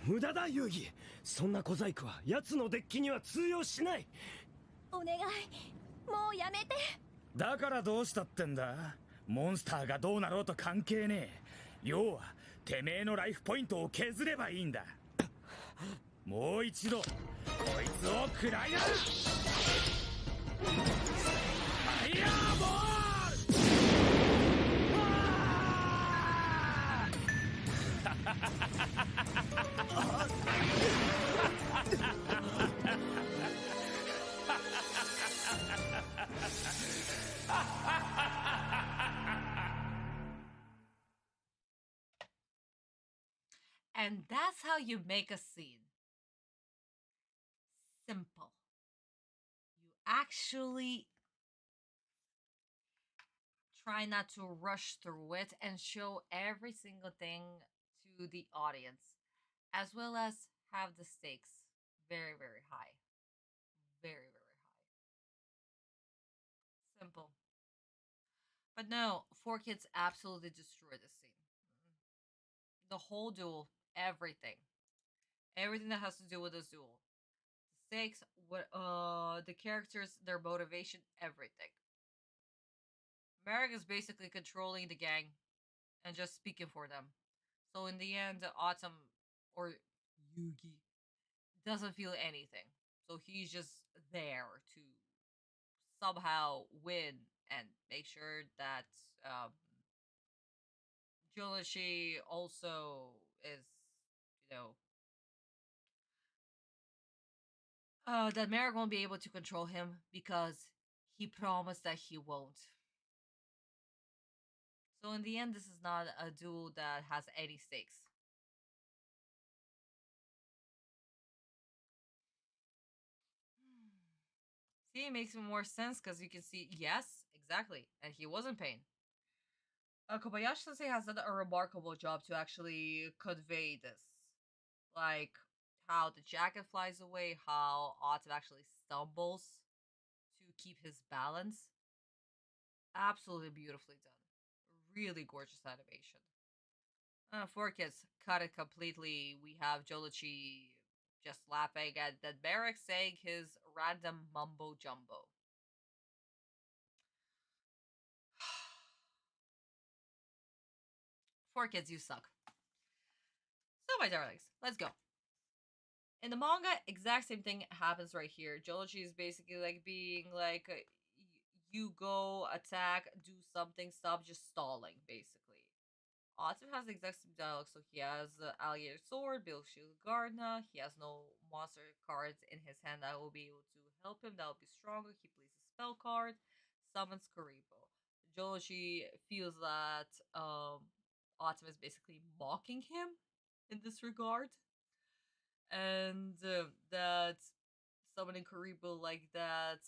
無駄だ遊戯。そんな小細工は奴のデッキには通用しない。お願い、もうやめて。だからどうしたってんだ。モンスターがどうなろうと関係ねえ。要はてめえのライフポイントを削ればいいんだ。もう一度こいつを食らいな。ファイヤーボール。And that's how you make a scene. Simple. You actually try not to rush through it and show every single thing to the audience, as well as have the stakes very, very high. Very, very high. Simple. But no, 4 Kids absolutely destroyed the scene. The whole duel, everything. Everything that has to do with this duel. The stakes, the characters, their motivation, everything. Merrick is basically controlling the gang and just speaking for them. So in the end, Autumn or Yugi doesn't feel anything. So he's just there to somehow win and make sure that um, Julashi also is, you know, that Merrick won't be able to control him because he promised that he won't. So in the end, this is not a duel that has any stakes. See, it makes more sense because you can see, yes, exactly, and he was in pain. Kobayashi Sensei has done a remarkable job to actually convey this. Like, how the jacket flies away, how Autumn actually stumbles to keep his balance. Absolutely beautifully done. Really gorgeous animation. 4 Kids cut it completely. We have Jolichi just laughing at that Barrack saying his random mumbo jumbo. 4 Kids, you suck. So, my darlings, let's go. In the manga, exact same thing happens right here. Jolichi is basically like being like, you go, attack, do something, stop just stalling, basically. Autumn has the exact same dialogue, so he has Alligator Sword, Bill Shield Gardna, he has no monster cards in his hand that will be able to help him, that will be stronger. He plays a spell card, summons Karibo. Jolichi feels that Autumn is basically mocking him in this regard, and that summoning Karibo like that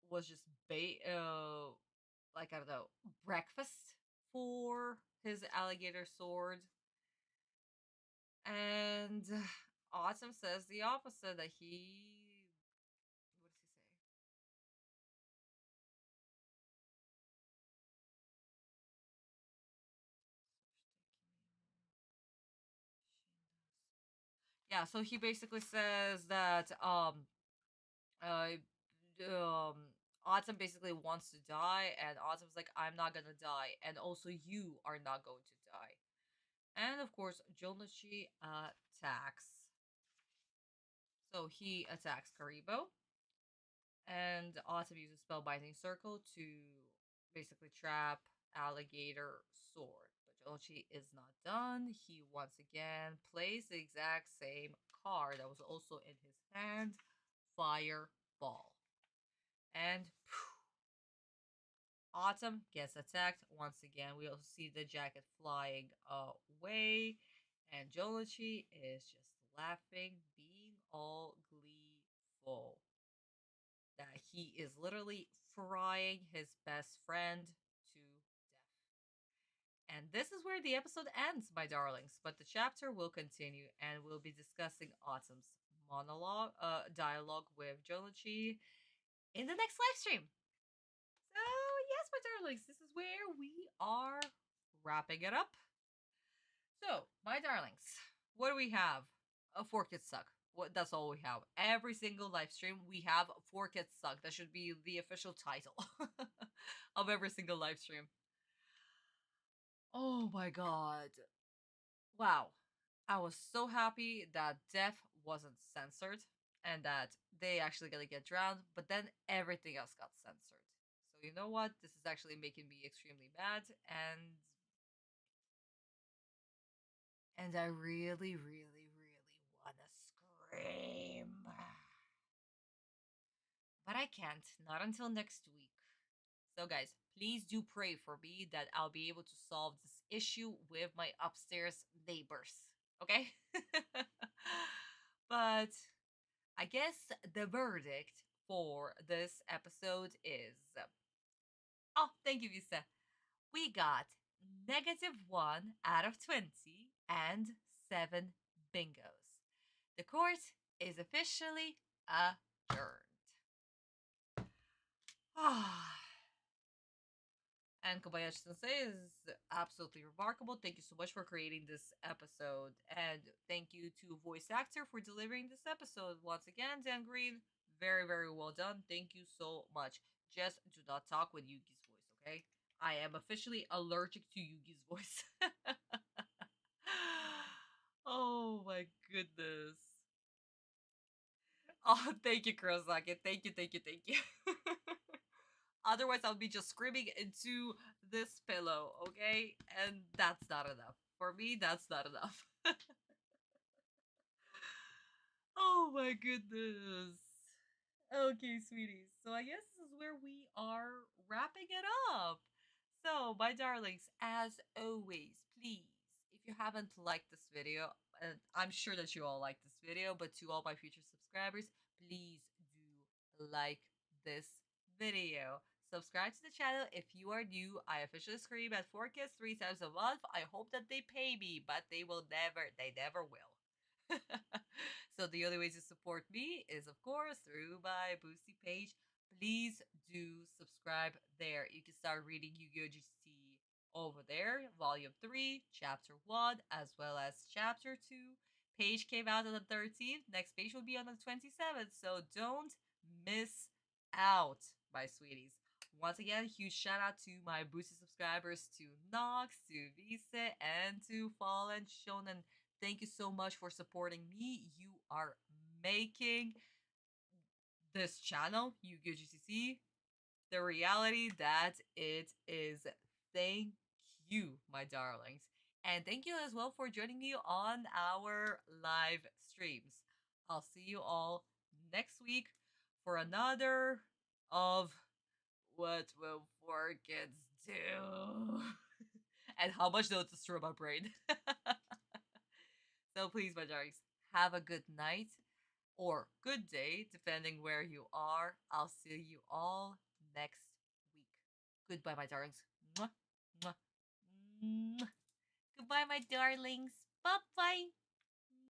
was just like, I don't know, breakfast for his alligator sword. And Autumn says the opposite, that he, what does he say? Yeah, so he basically says that uh Autumn basically wants to die, and Autumn's like, I'm not gonna die, and also you are not going to die. And of course, Jonichi attacks. So he attacks Karibo, and Autumn uses Spellbinding Circle to basically trap Alligator Sword. But Jonichi is not done. He once again plays the exact same card that was also in his hand, Fireball. And Autumn gets attacked once again. We also see the jacket flying away, and Jolichi is just laughing, being all gleeful that he is literally frying his best friend to death. And this is where the episode ends, my darlings. But the chapter will continue, and we'll be discussing Autumn's dialogue with Jolichi in the next live stream. So, yes, my darlings, this is where we are wrapping it up. So, my darlings, what do we have? 4 Kids suck. That's all we have. Every single live stream, we have 4 Kids suck. That should be the official title of every single live stream. Oh my god. Wow. I was so happy that death wasn't censored and that they actually gonna get drowned, but then everything else got censored. So you know what? This is actually making me extremely mad, and I really, really, really wanna scream. But I can't, not until next week. So guys, please do pray for me that I'll be able to solve this issue with my upstairs neighbors. Okay? But I guess the verdict for this episode is. Oh, thank you, Visa. We got -1 out of 20 and 7 bingos. The court is officially adjourned. And Kobayashi Sensei is absolutely remarkable. Thank you so much for creating this episode. And thank you to voice actor for delivering this episode. Once again, Dan Green, very, very well done. Thank you so much. Just do not talk with Yugi's voice, okay? I am officially allergic to Yugi's voice. Oh my goodness. Oh, thank you, Kurosaki. Thank you, thank you, thank you. Otherwise, I'll be just screaming into this pillow, okay? And that's not enough. For me, that's not enough. Oh my goodness. Okay, sweeties. So I guess this is where we are wrapping it up. So, my darlings, as always, please, if you haven't liked this video, and I'm sure that you all like this video, but to all my future subscribers, please do like this video. Subscribe to the channel if you are new. I officially scream at 4Kids 3 times a month. I hope that they pay me, but they never will. So the only way to support me is, of course, through my Boosty page. Please do subscribe there. You can start reading Yu-Gi-Oh! GT over there, Volume 3, Chapter 1, as well as Chapter 2. Page came out on the 13th. Next page will be on the 27th, so don't miss out, my sweeties. Once again, huge shout out to my Boosty subscribers, to Nox, to Visa, and to Fallen Shonen. Thank you so much for supporting me. You are making this channel, Yu-Gi-Oh! GCC, the reality that it is. Thank you, my darlings. And thank you as well for joining me on our live streams. I'll see you all next week for another of What Will 4Kids Do? And how much notes is through my brain. So please, my darlings, have a good night or good day, depending where you are. I'll see you all next week. Goodbye, my darlings. Mwah, mwah, mwah. Goodbye, my darlings. Bye bye.